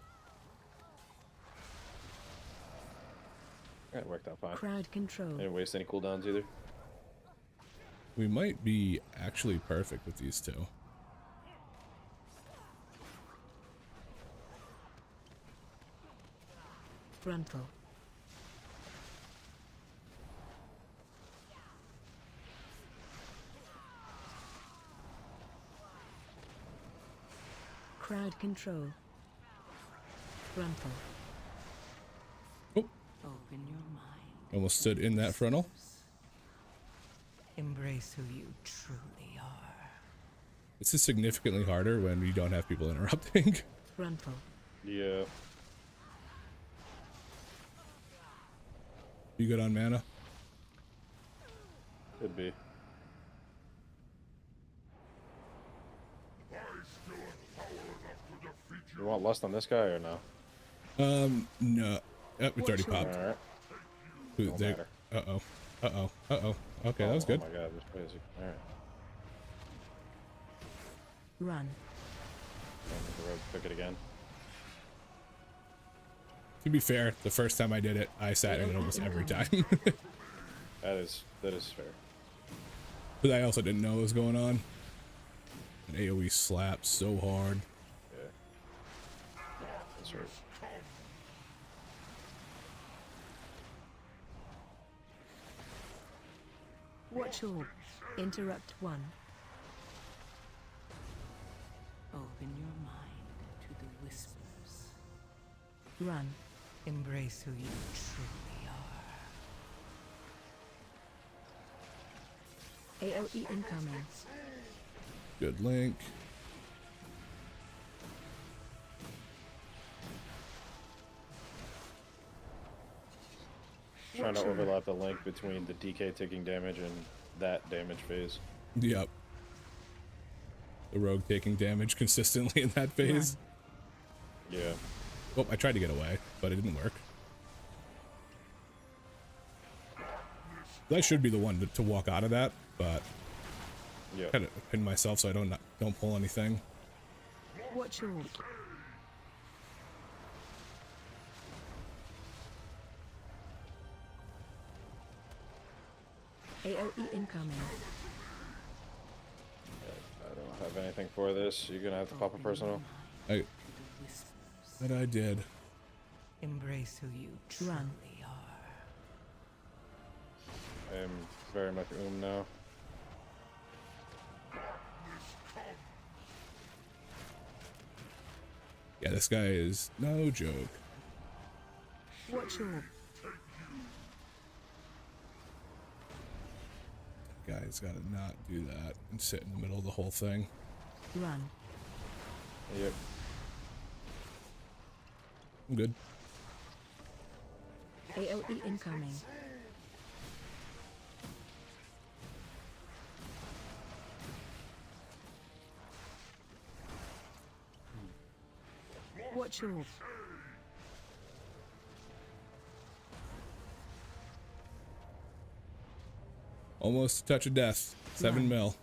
It worked out fine. Crowd control. Didn't waste any cooldowns either. We might be actually perfect with these two. Frontal. Crowd control. Frontal. Oh, Open your mind. almost stood in that frontal. Embrace who you truly are. This is significantly harder when you don't have people interrupting. Frontal. Yeah. You good on mana? Could be. You want lust on this guy or no? No. Oh, it's already popped. Alright. Who- they- Uh-oh. Uh-oh. Uh-oh. Okay, that was good. Oh my god, that's crazy. Alright. Run. The road pick it again. To be fair, the first time I did it, I sat in it almost every time. That is fair. But I also didn't know what was going on. And AoE slaps so hard. Yeah. That's right. Watch your interrupt one. Open your mind to the whispers. Run. Embrace who you truly are. AoE incoming. Good link. Trying to overlap the link between the DK taking damage and that damage phase. Yep. The rogue taking damage consistently in that phase. Yeah. Oh, I tried to get away, but it didn't work. I should be the one to walk out of that, but yeah, kind of pin myself so I don't pull anything. Watch your AoE incoming. I don't have anything for this. You're gonna have to pop a personal. That I did. Embrace who you truly Run. are. I am very much now. Yeah, this guy is no joke. Watch your Guy's got to not do that and sit in the middle of the whole thing. Run. Yep. I'm good. AOE incoming. Watch yours. Almost a touch of death. 7 mil.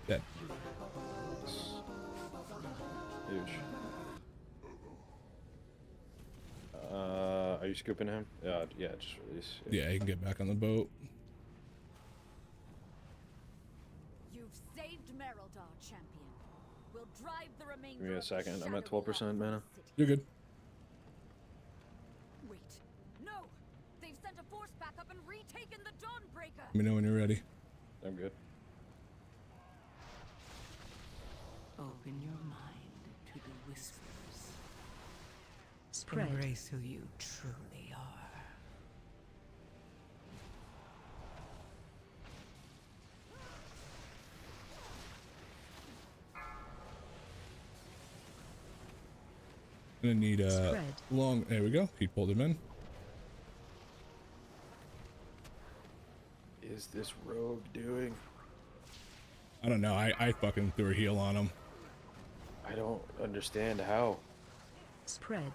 Dead. Huge. Are you scooping him? Yeah, just release. Yeah, he can get back on the boat. You've saved Merildar, champion. We'll drive the remainder. Give me a of the second. I'm at shadowy 12% half of mana. the city. You're good. Wait, no! They've sent a force back up and retaken the Dawnbreaker. Let me know when you're ready. I'm good. Open your mind to the whispers. Spread. Embrace who you truly are. Gonna need a Spread. long. There we go. He pulled him in. Is this rogue doing? I don't know. I fucking threw a heal on him. I don't understand how. Spread.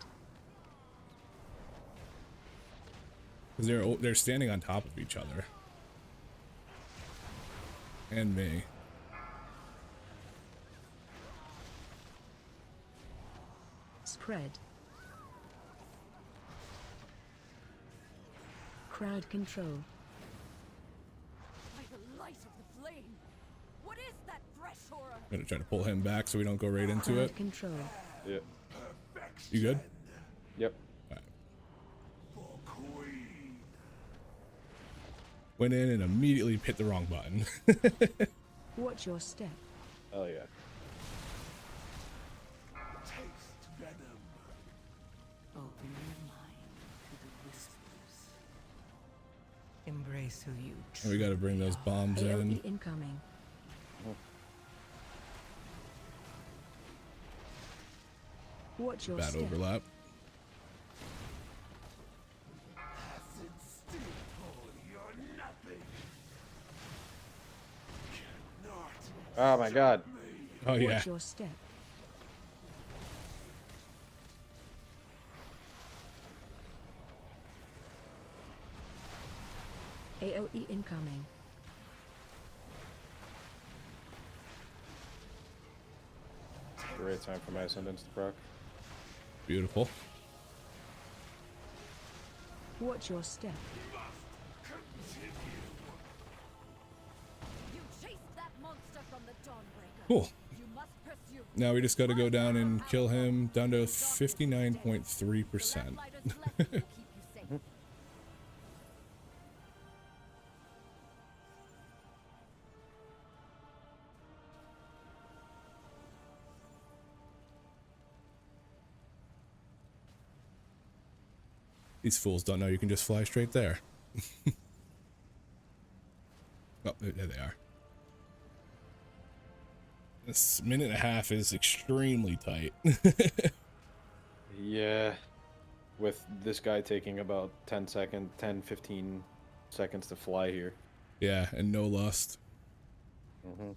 Because they're standing on top of each other. And me. Spread. Crowd control. By the light of the flame, what is that fresh horror? I'm gonna try to pull him back so we don't go right into Crowd it. control. Yep. You good? Yep. Went in and immediately hit the wrong button. Watch your step. Oh yeah. Open your mind to the whispers. Embrace who you And we gotta bring those bombs in. AOE incoming. Watch your Bad step. overlap. Oh my god. Oh yeah. Watch your step. AOE incoming. Great time for my ascendance to proc. Beautiful. Watch your step. You chased that monster from the Dawnbreaker. Cool. You must pursue. Now we just gotta go down and kill him down to 59.3%. Lighters left will keep you safe. These fools don't know you can just fly straight there. Oh, there they are. This minute and a half is extremely tight. Yeah. With this guy taking about 10, 15 seconds to fly here. Yeah, and no lust. Mm-hmm.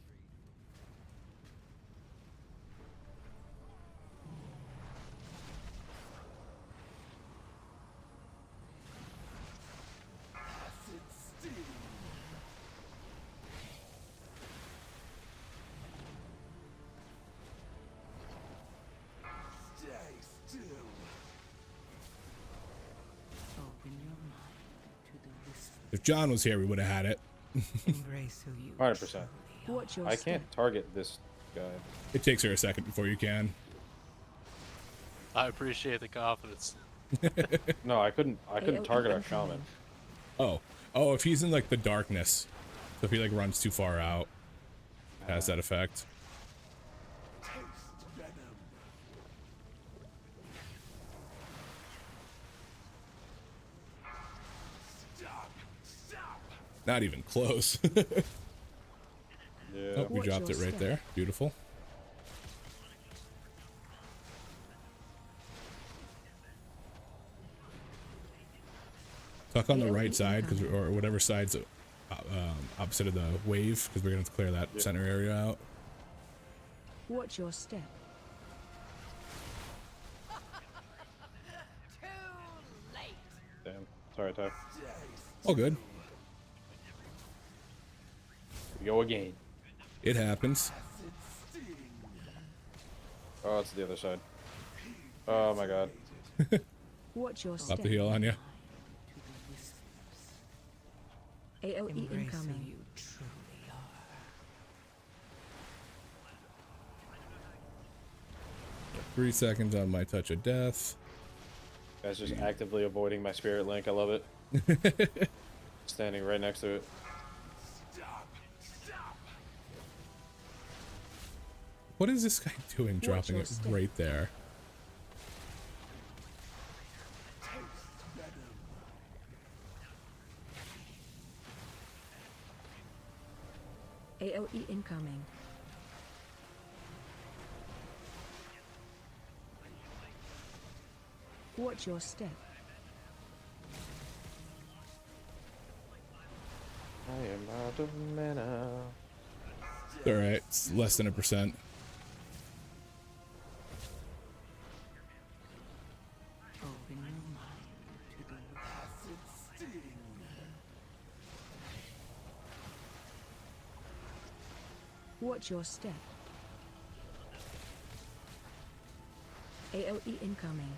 Open your mind to the whispers. If John was here, we would have had it. Embrace who you 100%. Watch your I step. can't target this guy. It takes her a second before you can. I appreciate the confidence. No, I couldn't target our incoming. shaman. Oh, if he's in like the darkness, so if he like runs too far out, it has that effect. Not even close. Yeah. Oh, we Watch dropped it your right step. there. Beautiful. Tuck on the right side, or whatever side's opposite of the wave, because we're gonna have to clear that center area out. Watch your step. Damn. Sorry, Ty. All good. We go again. It happens. Oh, it's the other side. Oh my god. Watch your Up step. the heel on you. AOE Embrace who incoming. you truly are. 3 seconds on my touch of death. Guys just actively avoiding my spirit link. I love it. Standing right next to it. What is this guy doing, dropping your it step. right there? AOE incoming. Watch your step. I am out of mana. It's alright, it's less than 1%. Open your mind to the acid sting. Watch your step. AOE incoming.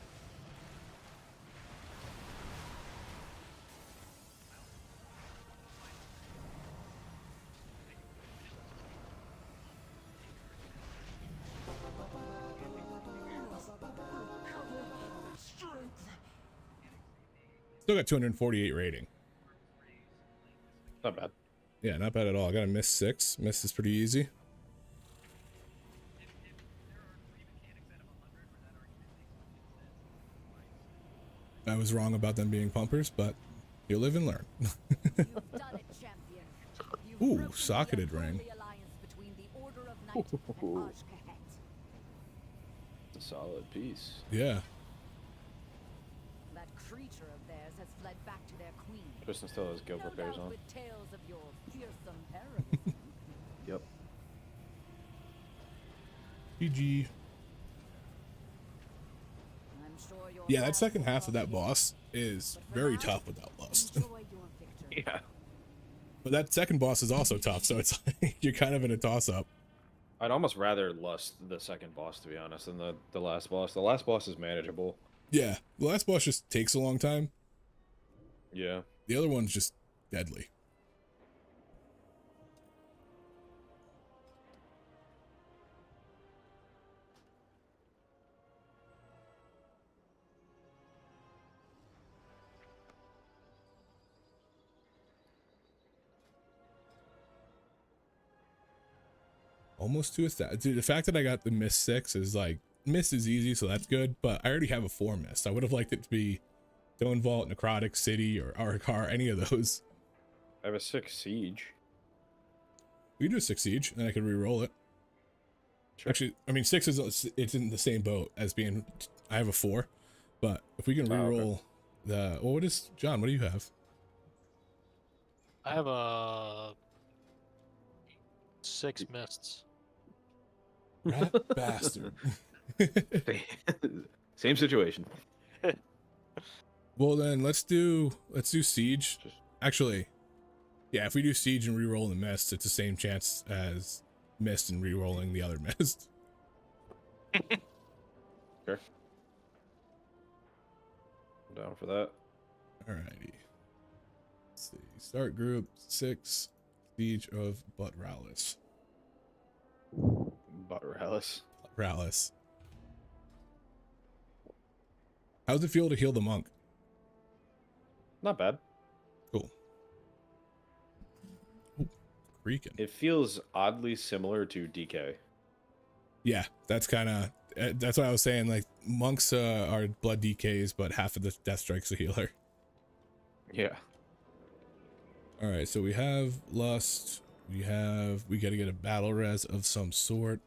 Still got 248 rating. Not bad. Yeah, not bad at all. I got a miss 6. Miss is pretty easy. I was wrong about them being pumpers, but you live and learn. You've done it, champion. You've Ooh, broken the socketed ring. unholy alliance between the Order of Night and Ajkahet. It's a solid piece. Yeah. That creature of theirs has fled back to their queen. Tristan still has guild No repairs doubt on. with tales of your fearsome heroism. Yep. GG. I'm sure your Yeah, that past second will half of that be boss is but for very now, tough without lust. enjoy your victory. Yeah. But that second boss is also tough, so it's like you're kind of in a toss-up. I'd almost rather lust the second boss, to be honest, than the last boss. The last boss is manageable. Yeah, the last boss just takes a long time. Yeah. The other one's just deadly. Almost to a stat. Dude, the fact that I got the miss 6 is like, miss is easy, so that's good, but I already have a 4 miss. I would have liked it to be Stone Vault, Necrotic City, or Arcar, any of those. I have a 6 siege. We can do a 6 siege, and I can re-roll it. Sure. Actually, I mean, 6 is, it's in the same boat as being, I have a 4, but if we can Oh, okay. re-roll the, well, what is, John, what do you have? I have a 6 mists. Rat bastard. Same situation. Well, then let's do siege. Actually, yeah, if we do siege and re-roll the mist, it's the same chance as mist and re-rolling the other mist. Sure. I'm down for that. Alrighty. Let's see. Start group 6, Siege of Butralis. Butralis. Butralis. How's it feel to heal the monk? Not bad. Cool. Ooh, creaking. It feels oddly similar to DK. Yeah, that's kind of, that's what I was saying. Like, monks are blood DKs, but half of the death strike's a healer. Yeah. All right, so we have lust. We got to get a battle res of some sort.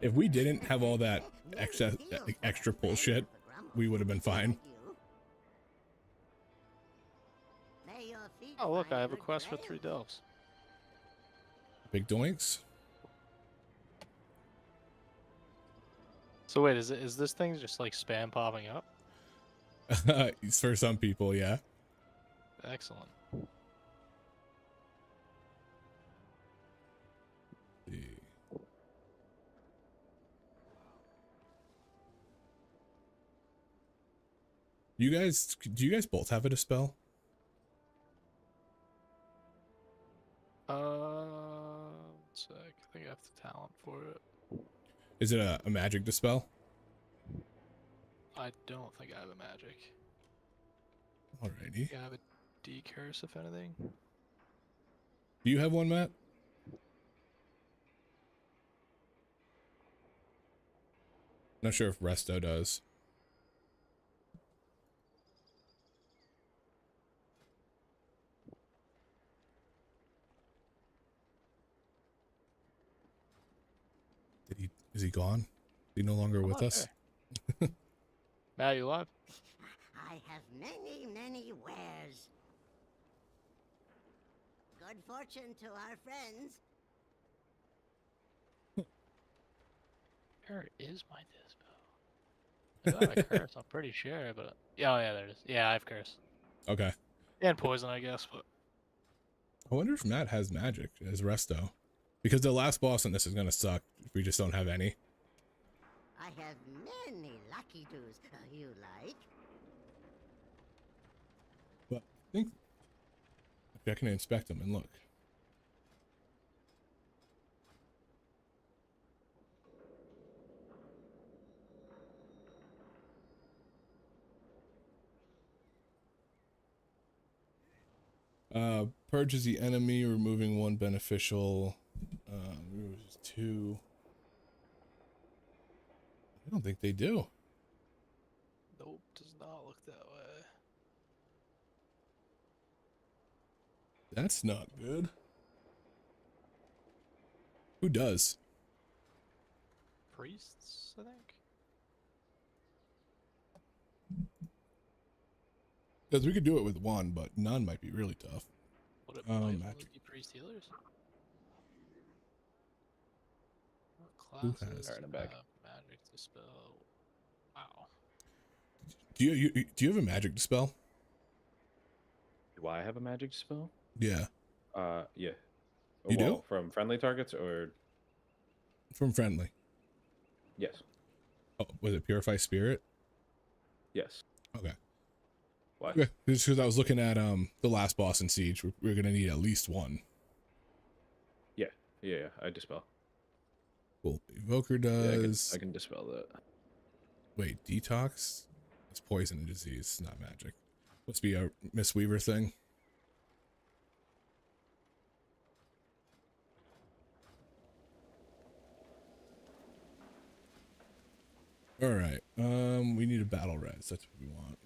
If we didn't have all that extra bullshit, we would have been fine. Oh look, I have a quest for 3 delves. Big doinks. So wait, is this thing just like spam popping up? For some people, yeah. Excellent. Do you guys both have a dispel? One sec. I think I have the talent for it. Is it a magic dispel? I don't think I have a magic. Alrighty. I have a decurse, if anything. Do you have one, Matt? Not sure if Resto does. Is he gone? Is he no longer with us? Matt, you alive? I have many, many wares. Good fortune to our friends. Where is my dispo? I got a curse, I'm pretty sure, but yeah, oh yeah, there it is. Yeah, I have curse. Okay. And poison, I guess, but I wonder if Matt has magic as Resto. Because the last boss in this is gonna suck if we just don't have any. I have many lucky doos. You like? But I think I can inspect them and look. Purges the enemy, removing 1 beneficial. Removes 2. I don't think they do. nope, does not look that way. That's not good. Who does? Priests, I think? Because we could do it with 1, but none might be really tough. Would it might only magic. be priest healers? What Who classes has? Alright, I'm back. have magic dispel? Wow. Do you have a magic dispel? Do I have a magic spell? Yeah. Yeah. You do? From friendly targets or? From friendly. Yes. Oh, was it Purify Spirit? Yes. Okay. Why? Okay. Just because I was looking at the last boss in Siege, we're gonna need at least 1. Yeah, I dispel. Cool. Evoker does. Yeah, I can dispel that. Wait, detox? It's poison and disease, not magic. Must be a Miss Weaver thing. All right. We need a battle res. That's what we want.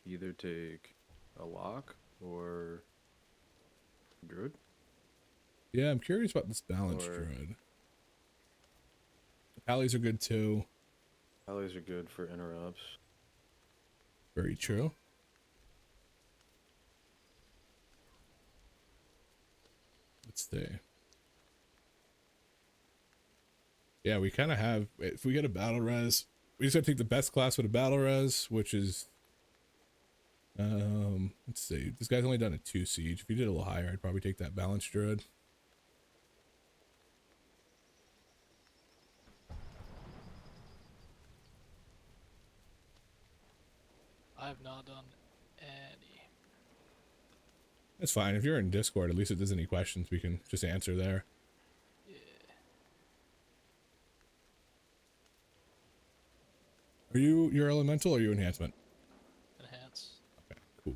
Either take a lock or druid. Yeah, I'm curious about this balance Or- druid. Allies are good too. Allies are good for interrupts. Very true. Let's see. Yeah, we kind of have. If we get a battle res, we just gotta take the best class with a battle res, which is. Let's see. This guy's only done a 2 siege. If he did a little higher, I'd probably take that balance druid. I have not done any. That's fine. If you're in Discord, at least if there's any questions, we can just answer there. Yeah. Are you your elemental or are you enhancement? Enhance. Okay, cool.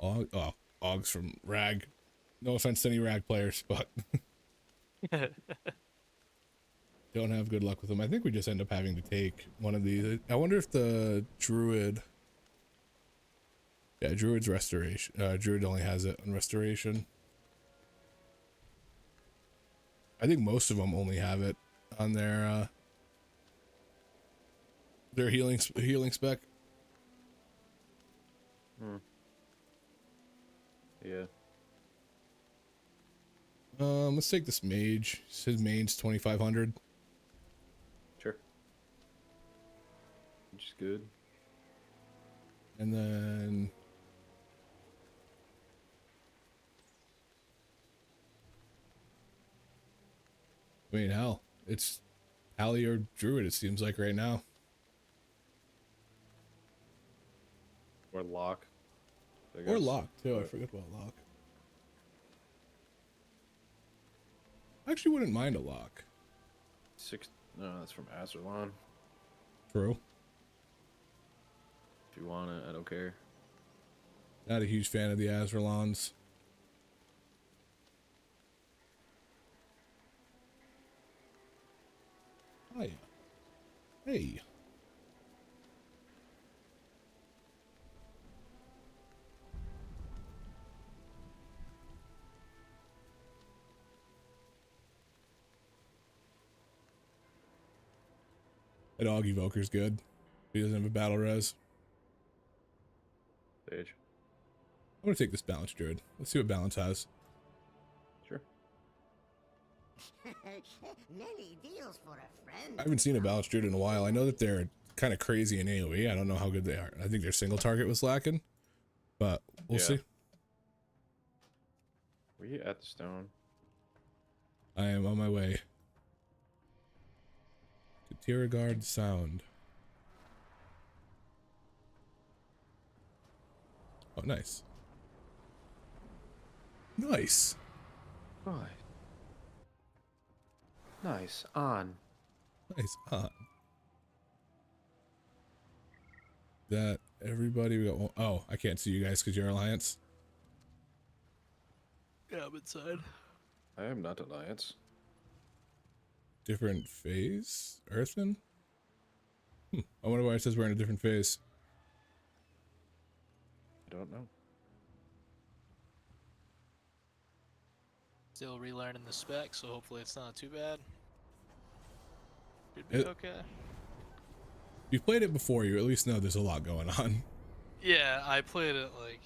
Oh, Augs from Rag. No offense to any Rag players, but don't have good luck with them. I think we just end up having to take one of these. I wonder if the Druid... Yeah, Druid's Restoration. Druid only has it on Restoration. I think most of them only have it on their healing spec. Yeah. Let's take this mage. His main's 2,500. Sure. Which is good. And then I mean, hell, it's Pally or Druid, it seems like right now. Or Lock. Or Lock, too. I forget about Lock. I actually wouldn't mind a Lock. No, that's from Azerlon. True. If you want it, I don't care. Not a huge fan of the Azerlons. Hiya. Hey. That Dog Evoker's good. He doesn't have a battle res. Sage. I'm gonna take this Balance Druid. Let's see what Balance has. Sure. Many deals for a friend. I haven't seen a Balance Druid in a while. I know that they're kind of crazy in AoE. I don't know how good they are. I think their single target was lacking, but we'll see. Were you at the stone? I am on my way. To Tiragard Sound. Oh, nice. Nice. Right. Nice. On. Nice. On. That everybody we got one. Oh, I can't see you guys because you're Alliance. Yeah, I'm inside. I am not Alliance. Different phase? Earthman? I wonder why it says we're in a different phase. I don't know. Still relearning the spec, so hopefully it's not too bad. Should be okay. If you've played it before, you at least know there's a lot going on. Yeah, I played it like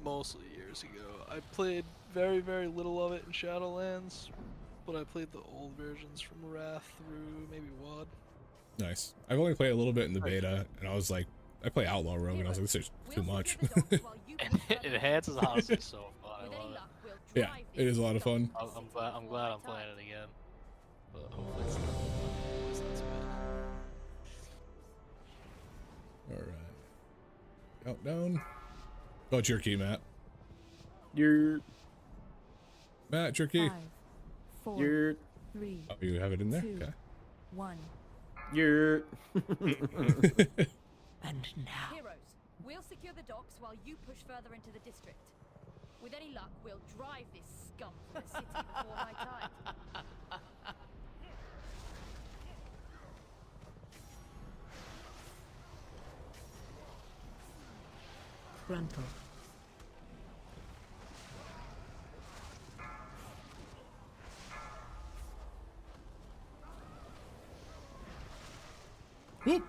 mostly years ago. I played very, very little of it in Shadowlands, but I played the old versions from Wrath through maybe WoD. Nice. I've only played a little bit in the beta, and I was like, I play Outlaw Rogue, and I was like, this is too much. It enhances Odyssey so fun. I love it. Yeah, it is a lot of fun. I'm glad I'm playing it again. But hopefully it's not too bad. Alright. Countdown. Oh, it's your key, Matt. Matt, it's your key. 5, 4, 3. Oh, you have it in there? 2, Okay. 1. And now. Heroes, we'll secure the docks while you push further into the district. With any luck, we'll drive this scum from the city before my time. Frontal. Whoop.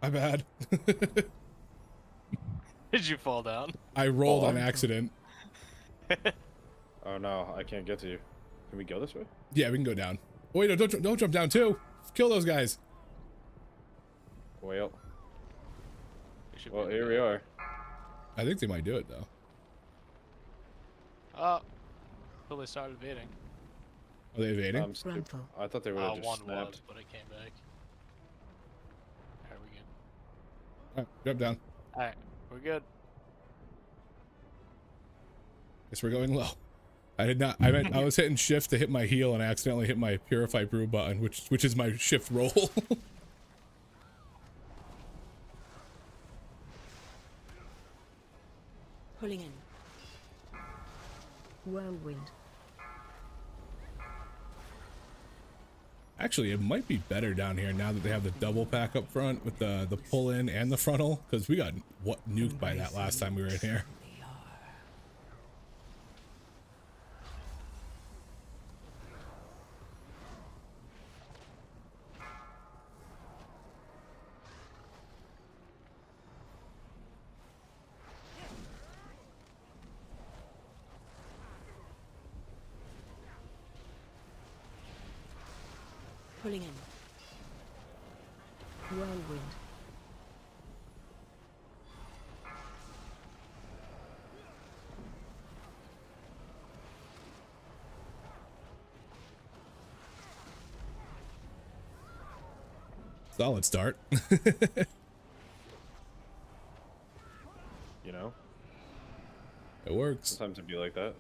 My bad. Did you fall down? I rolled on accident. Oh no, I can't get to you. Can we go this way? Yeah, we can go down. Oh, wait, no, don't jump down too. Kill those guys. Well, here we are. I think they might do it though. Oh, well, they started evading. Are they evading? I thought they would have just one snapped. was, but it came back. Alright, we're good. Alright, jump down. Alright, we're good. Guess we're going low. I did not. I was hitting shift to hit my heal and I accidentally hit my Purify Brew button, which is my shift roll. Whirlwind. Actually, it might be better down here now that they have the double pack up front with the pull in and the frontal, because we got nuked by that last time we were in here. Pulling in. Whirlwind. Solid start. You know? It works. Sometimes it'd be like that.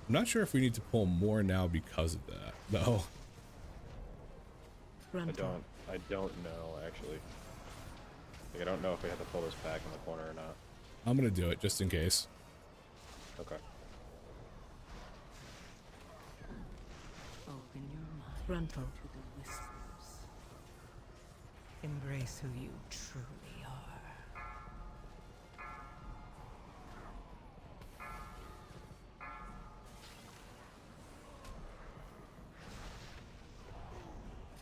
I'm not sure if we need to pull more now because of that, though. I don't know, actually. Like, I don't know if we have to pull this back in the corner or not. I'm gonna do it just in case. Okay. Open your mind Frontal. to the whispers. Embrace who you truly are.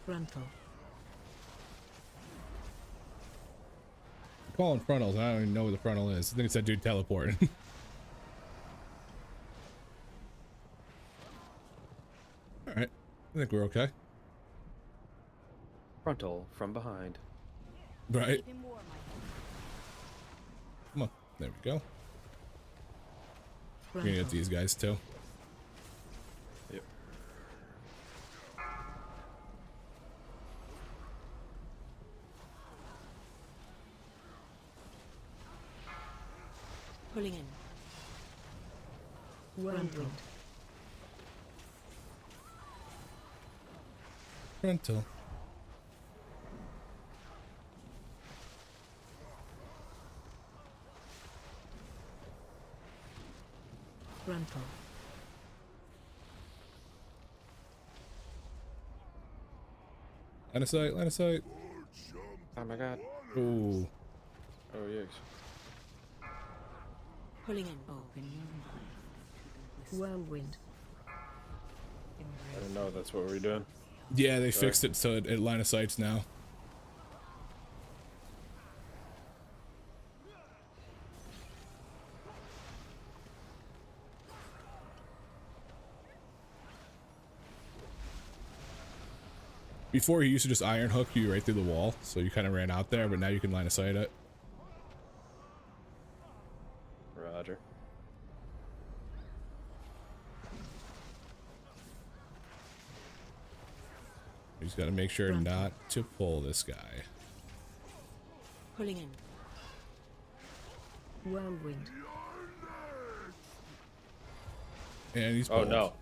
Frontal. I'm calling frontals. I don't even know what the frontal is. I think it's that dude teleporting. All right. I think we're okay. Frontal from behind. Right. Keep him warm, I think. Come on. There we go. We're Frontal. gonna get these guys too. Yep. Pulling in. Whirlwind. Frontal. Frontal. Line of sight. Line of sight. Oh my god. Ooh. Oh, yes. Pulling in. Open your mind to the whispers. Whirlwind. I didn't know that's what we were doing. Yeah, they fixed it so it line of sights now. Before, he used to just iron hook you right through the wall, so you kind of ran out there, but now you can line of sight it. Roger. You just got to make sure not to pull this guy. Pulling in. Whirlwind. And he's Oh pulled. no.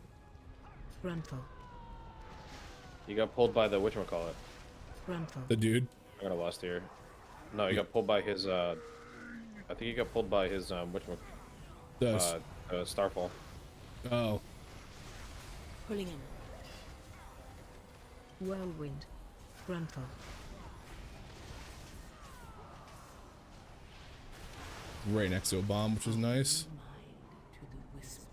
Frontal. You got pulled by the whatchamacallit. Frontal. The dude. I got lost here. No, you got pulled by his I think he got pulled by his Starfall. Oh. Pulling in. Whirlwind. Frontal. Right next to a bomb, which is nice. Mind to the whispers.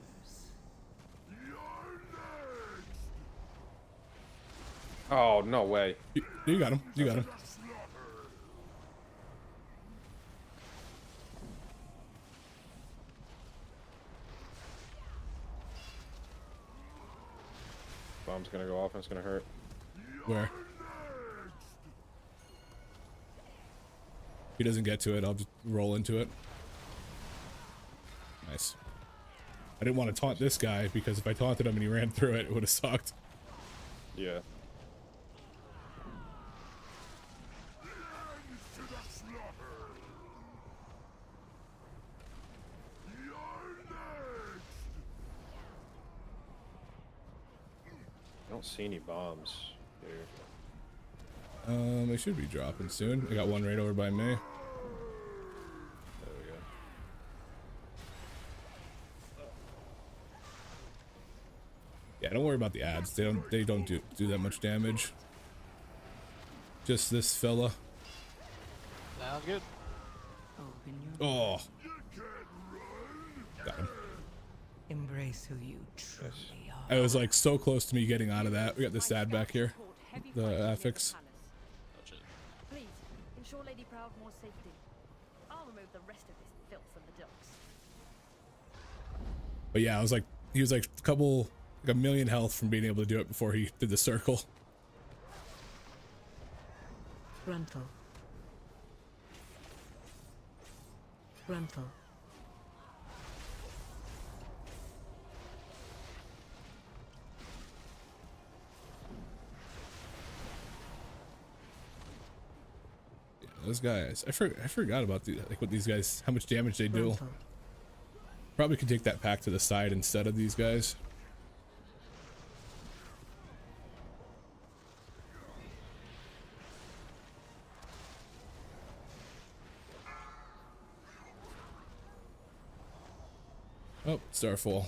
Oh, no way. You got him. You got him. Bomb's gonna go off and it's gonna hurt. Where? He doesn't get to it, I'll just roll into it. Nice. I didn't want to taunt this guy because if I taunted him and he ran through it, it would have sucked. Yeah. I don't see any bombs here. They should be dropping soon. I got one right over by me. There we go. Yeah, don't worry about the ads. They don't do that much damage. Just this fella. Sounds good. Oh. Got him. Embrace who you truly are. I was like so close to me getting out of that. We got this ad back here. The affix. Please, ensure Lady Proudmore's safety. I'll remove the rest of this filth from the docks. But yeah, I was like, he was like a million health from being able to do it before he did the circle. Frontal. Frontal. Yeah, those guys, I forgot about what these guys, how much damage they do. Frontal. Probably could take that pack to the side instead of these guys. Oh, Starfall.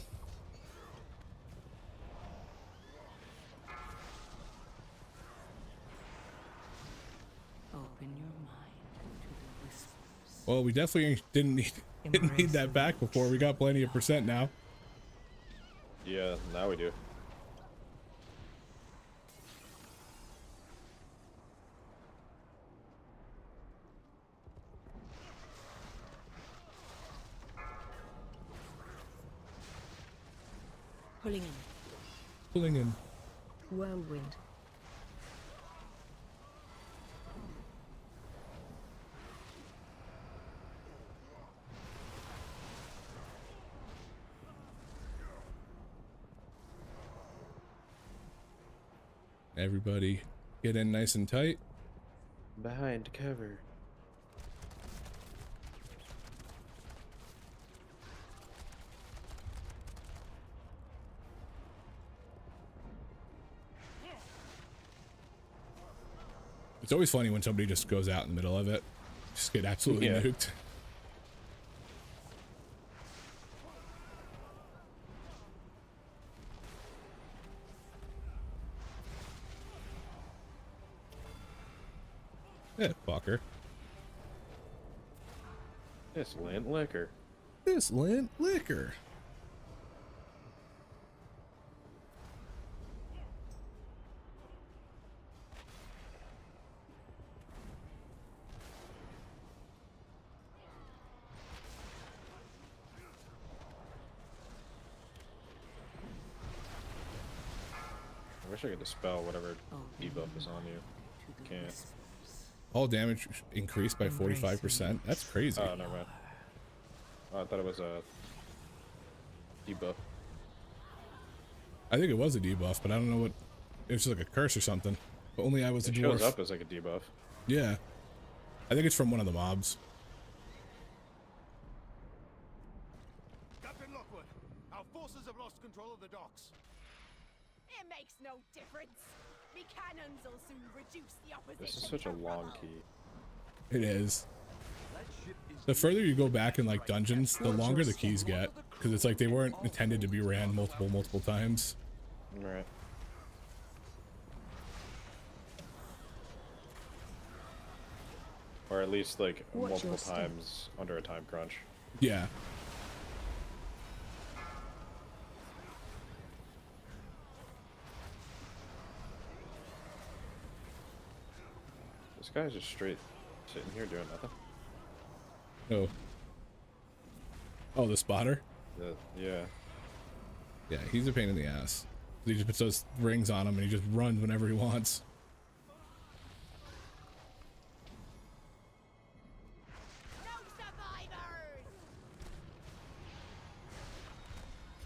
Open your mind to the whispers. Well, we definitely didn't need that back before. We got plenty of percent now. Yeah, now we do. Pulling in. Pulling in. Whirlwind. Everybody get in nice and tight. Behind cover. It's always funny when somebody just goes out in the middle of it. Just get absolutely nuked. Yeah, fucker. This lint liquor. This lint liquor. I wish I could dispel whatever debuff is on you. Can't. All damage increased by 45%. That's crazy. Oh, never mind. Oh, I thought it was a debuff. I think it was a debuff, but I don't know what. It was just like a curse or something. But only I was a It dwarf. shows up as like a debuff. Yeah. I think it's from one of the mobs. Captain Lockwood, our forces have lost control of the docks. It makes no difference. Me cannons will soon reduce the opposition. This is such a long key. It is. The further you go back in like dungeons, the longer the keys get, because it's like they weren't intended to be ran multiple times. Right. Or at least like multiple times under a time crunch. Yeah. This guy's just straight sitting here doing nothing. Oh. Oh, the spotter? Yeah. Yeah, he's a pain in the ass. He just puts those rings on him and he just runs whenever he wants.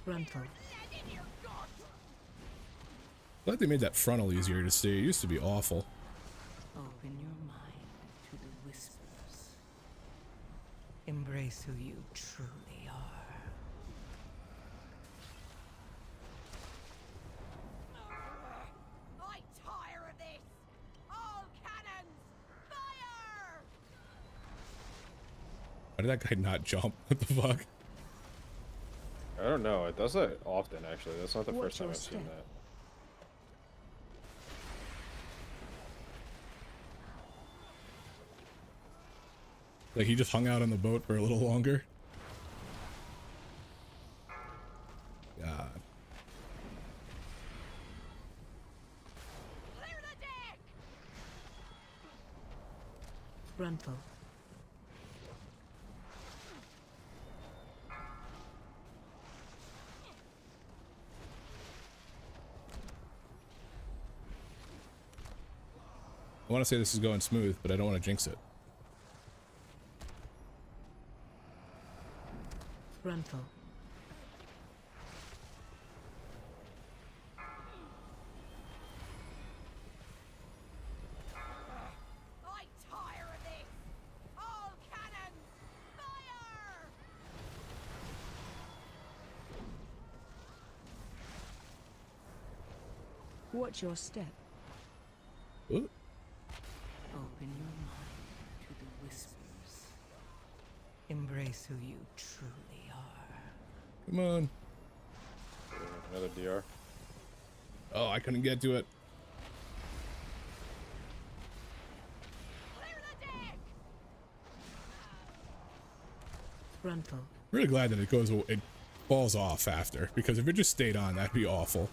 Frontal. Glad they made that frontal easier to see. It used to be awful. Open your mind to the whispers. Embrace who you truly are. I tire of this. All cannons Why did that guy not jump? What the fuck? I don't know. It does that often, actually. That's not the Watch first time your I've seen step. that. Like he just hung out on the boat for a little longer. God. Frontal. I want to say this is going smooth, but I don't want to jinx it. Frontal. I tire of this! All cannons, fire! Watch your step. Ooh. Open your mind to the whispers. Embrace who you truly are. Come on. Another DR. Oh, I couldn't get to it. Frontal. Really glad that it falls off after, because if it just stayed on, that'd be awful.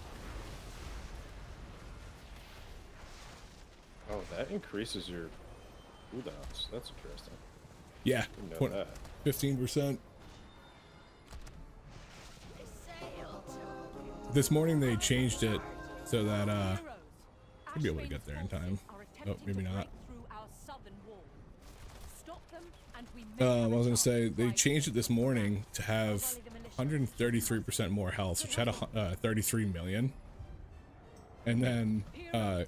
Oh, that increases your cooldowns. That's interesting. Yeah, Didn't know that. 15%. This morning they changed it so that should be able to get there in time. Oh, maybe not. I was gonna say they changed it this morning to have 133% more health, which had 33 million, and then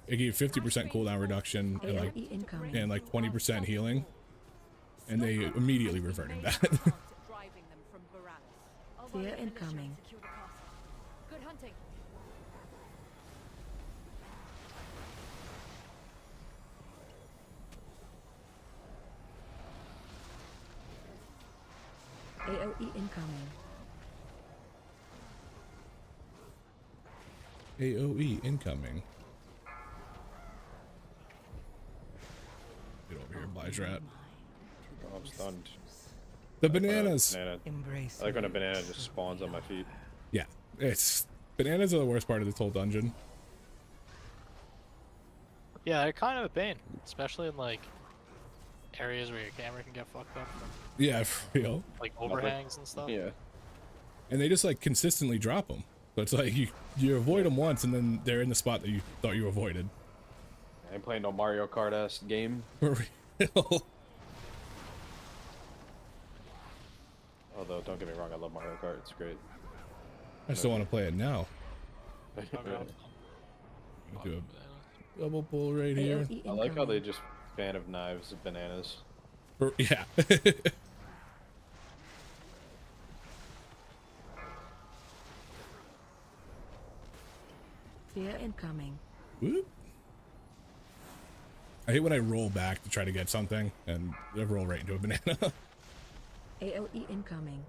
it gave 50% cooldown reduction and like 20% healing, and they immediately reverted that. Fear incoming. Good hunting. AOE incoming. AOE incoming. Get over here, Blyzrat. Oh, I'm stunned. The bananas. I like when a banana just spawns on my feet. Yeah, bananas are the worst part of this whole dungeon. Yeah, they're kind of a pain, especially in like areas where your camera can get fucked up from Yeah, for real. like overhangs and stuff. Yeah. And they just like consistently drop them. So it's like you avoid them once and then they're in the spot that you thought you avoided. I ain't playing no Mario Kart ass game. For real. Although, don't get me wrong, I love Mario Kart. It's great. I still want to play it now. Okay. Do a double pull right here. I like how they just fan of knives and bananas. Yeah. Fear incoming. Whoop. I hate when I roll back to try to get something and I roll right into a banana. AOE incoming.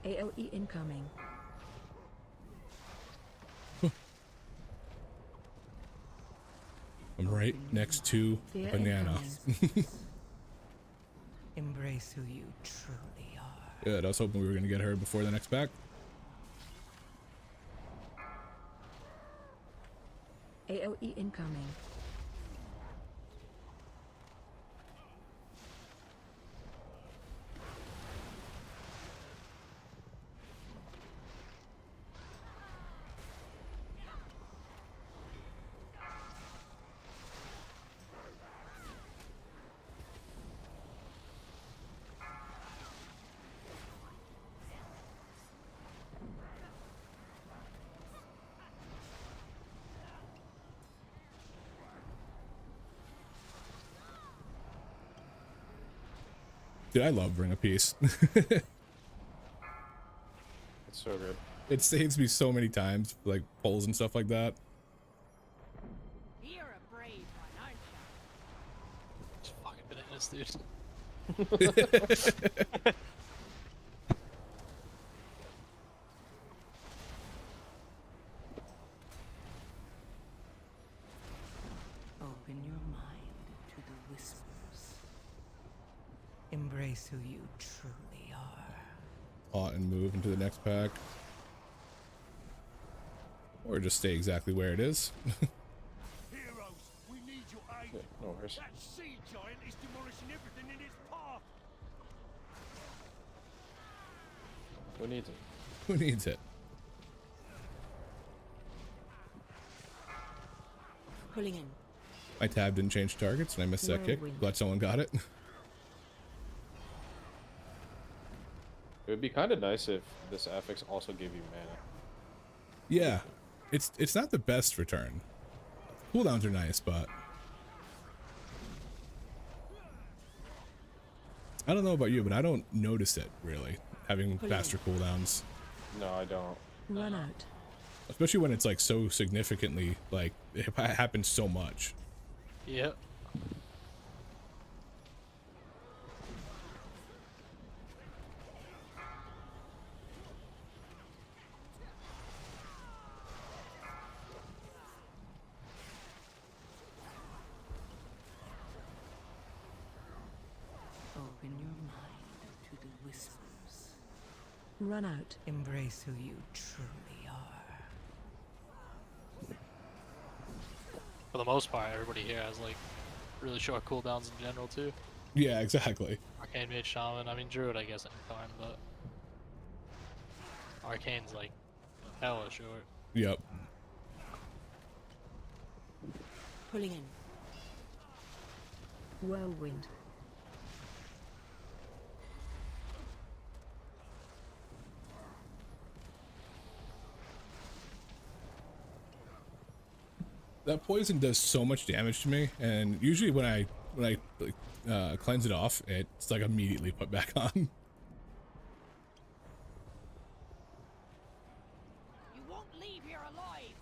AOE incoming. I'm right next to a banana. Embrace who you truly are. Good, I was hoping we were going to get her before the next pack. AOE incoming. Dude, I love Bring a Peace. It's so good. It saves me so many times, like pulls and stuff like that. You're a brave one, aren't you? It's fucking bananas, dude. Open your mind to the whispers. Embrace who you truly are. And move into the next pack. Or just stay exactly where it is. Heroes, we need your aid. Yeah, no worries. That sea giant is demolishing everything in its path. Who needs it? Who needs it? Pulling in. My tab didn't change targets and I missed that kick. Whirlwind. Glad someone got it. It would be kind of nice if this affix also gave you mana. Yeah. It's not the best return. Cooldowns are nice, but I don't know about you, but I don't notice it really, having faster cooldowns. No, I don't. Run out. Especially when it's like so significantly, like it happens so much. Yep. Open your mind to the whispers. Run out. Embrace who you truly are. For the most part, everybody here has like really short cooldowns in general too. Yeah, exactly. Arcane Mage Shaman, I mean Druid I guess anytime, but Arcane's like hella short. Yep. Pulling in. Whirlwind. That poison does so much damage to me, and usually when I cleanse it off, it's like immediately put back on. You won't leave here alive.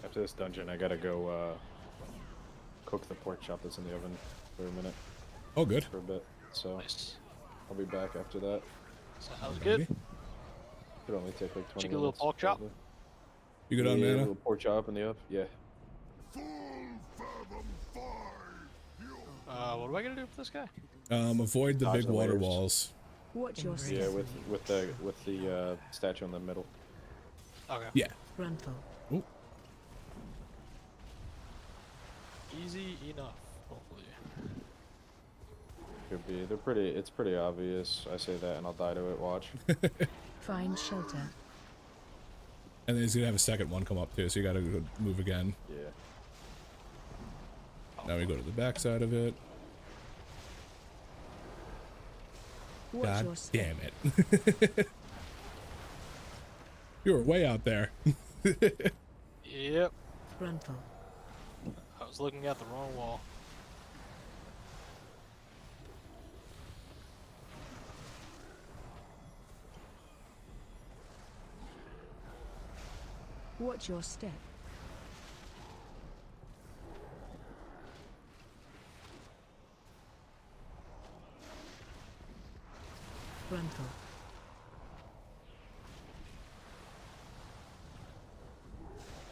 After this dungeon, I gotta go cook the pork chop that's in the oven for a minute. Oh, good. For a bit. So Nice. I'll be back after that. Sounds good. Could only take like 20 Chicken little minutes. pork chop? probably. You good on Yeah, a mana? little pork chop in the oven. Yeah. What do I gotta do with this guy? Avoid the Dodge big the water layers. walls. Watch your Yeah, step. with the statue in the middle. Okay. Yeah. Frontal. Ooh. Easy enough, hopefully. Could be. They're pretty. It's pretty obvious. I say that, and I'll die to it. Watch. Find shelter. And then he's gonna have a second one come up too, so you gotta go move again. Yeah. Now we go to the back side of it. Watch your God step. damn it. You were way out there. Yep. Frontal. I was looking at the wrong wall. Watch your step. Frontal.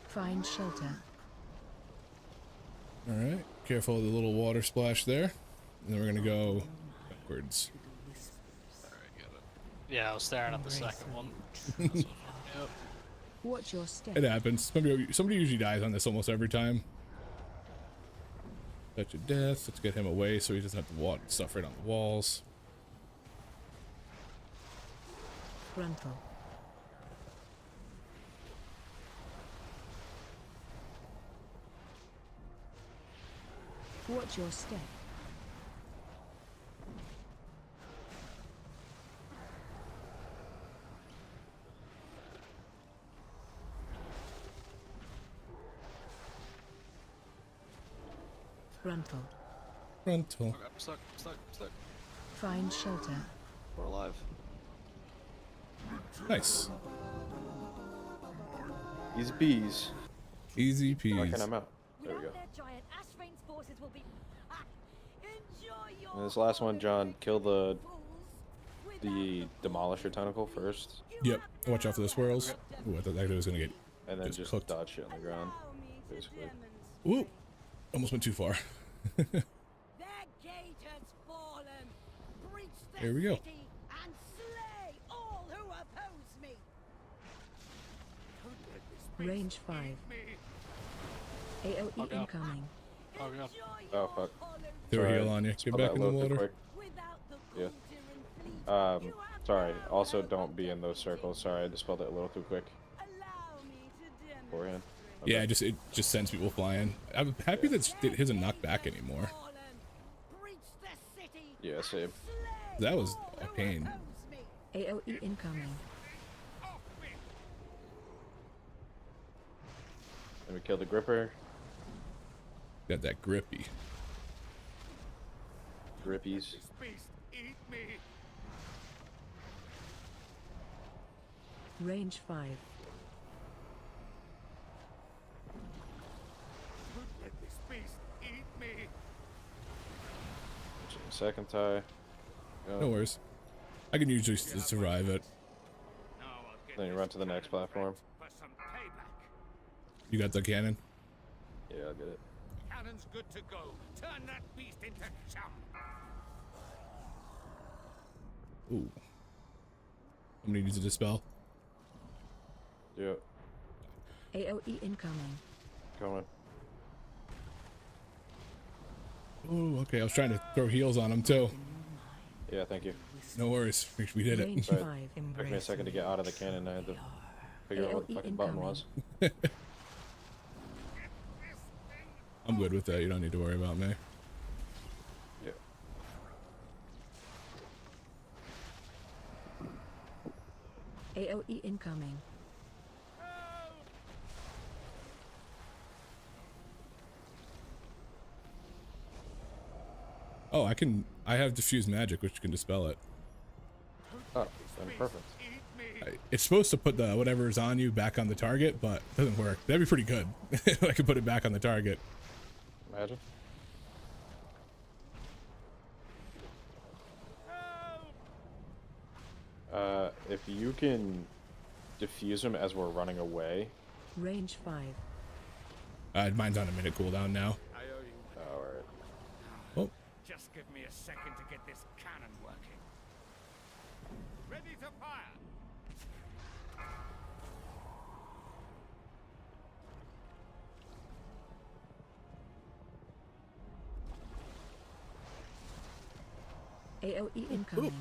Find shelter. Alright. Careful of the little water splash there. And then we're gonna go backwards. Yeah, I was staring at the second one. That's what fucked me up. Watch your step. It happens. Somebody usually dies on this almost every time. Touch of death. Let's get him away so he doesn't have to walk stuff right on the walls. Frontal. Watch your step. Gruntle. Frontal. Okay, I'm stuck. I'm stuck. Find shelter. We're alive. Nice. Easy peas. Easy Why can't peas. I'm out? There we go. Without their giant, Ashrane's forces will be. Enjoy your And this last one, John, kill the demolisher tentacle first, Yep. Watch out for the swirls. Ooh, I thought that guy was gonna get. and then Just just cooked. dodge shit on the ground, basically. Whoop. Almost went too far. Their gate has fallen. Breach the Here we go. city and slay all who oppose me. Range 5. AoE I'll go. incoming. Oh, yeah. Oh fuck. Throw a Sorry. heal on you. Get Spelled back that in the a little too water. quick. Yeah. Sorry. Also, don't be in those circles. Sorry, I just spelled it a little too quick. Beforehand. Okay. Yeah, it just sends people flying. I'm happy that it isn't knocked back anymore. Yeah, same. That was a pain. AoE incoming. Then we kill the gripper. Got that grippy. Grippies. Range 5. Second tie. No worries. I can usually survive it. Then you run to the next platform. You got the cannon? Yeah, I'll get it. Cannon's good to go. Turn that beast into chum. Ooh. I'm gonna use a dispel. Yeah, AoE incoming. going. Ooh, okay. I was trying to throw heals on him too. Yeah, thank you. No worries. We did Range it. 5. Took me a second to get out of the cannon. I had to figure out what the AoE fucking button was. I'm good with that. You don't need to worry about me. Yeah. AoE incoming. Oh, I have diffuse magic, which can dispel it. Oh, then perfect. It's supposed to put the whatever's on you back on the target, but it doesn't work. That'd be pretty good. If I could put it back on the target. Imagine. If you can defuse him as we're running away. Range 5. Mine's on a minute cooldown now. Alright. Oh, Just give me a second to get this cannon working. Ready to fire. AoE incoming.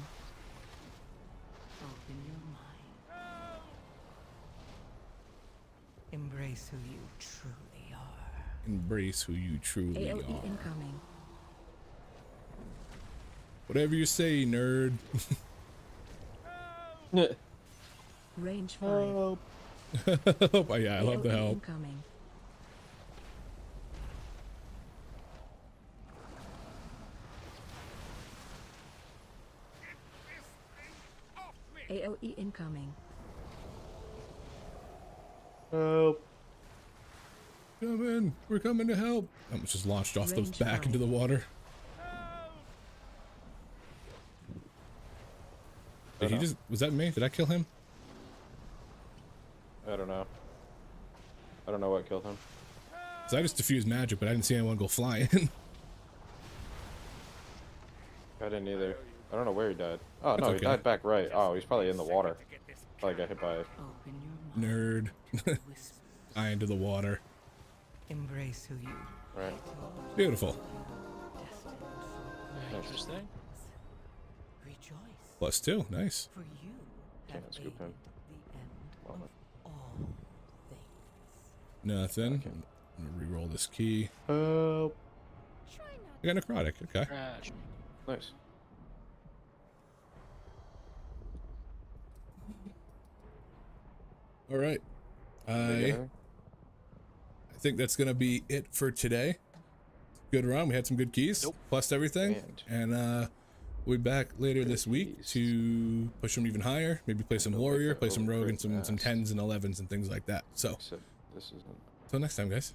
Open your mind. Embrace who you truly are. embrace who you truly AoE are. incoming. Whatever you say, nerd. Range 5. Oh, yeah, I love the AoE help. incoming. AoE incoming. Help. Come in. We're coming to help. I almost just launched off the Range back 5. into the water. Did he just... Was that me? Did I kill him? I don't know. I don't know what killed him. Because I just diffused magic, but I didn't see anyone go flying. I didn't either. I don't know where he died. Oh, That's no, okay. he died back right. Oh, he's probably in the water. Probably got hit by it. Open your mind. Nerd. Eye into the water. Embrace who you Right. Beautiful. destined for. Nice. Interesting. Rejoice, +2. Nice. for you have Can't scoop him. aided the end Well, of all things. Nothing. I'm gonna re-roll this key. Help. I got necrotic. Okay. Crash. Nice. All right. I think that's gonna be it for today. good run. We had some good keys, plus everything, and we'll be back later this week to push them even higher. Maybe play some warrior, play some rogue, and some 10s and 11s and things like that. So, This isn't. till next time, guys.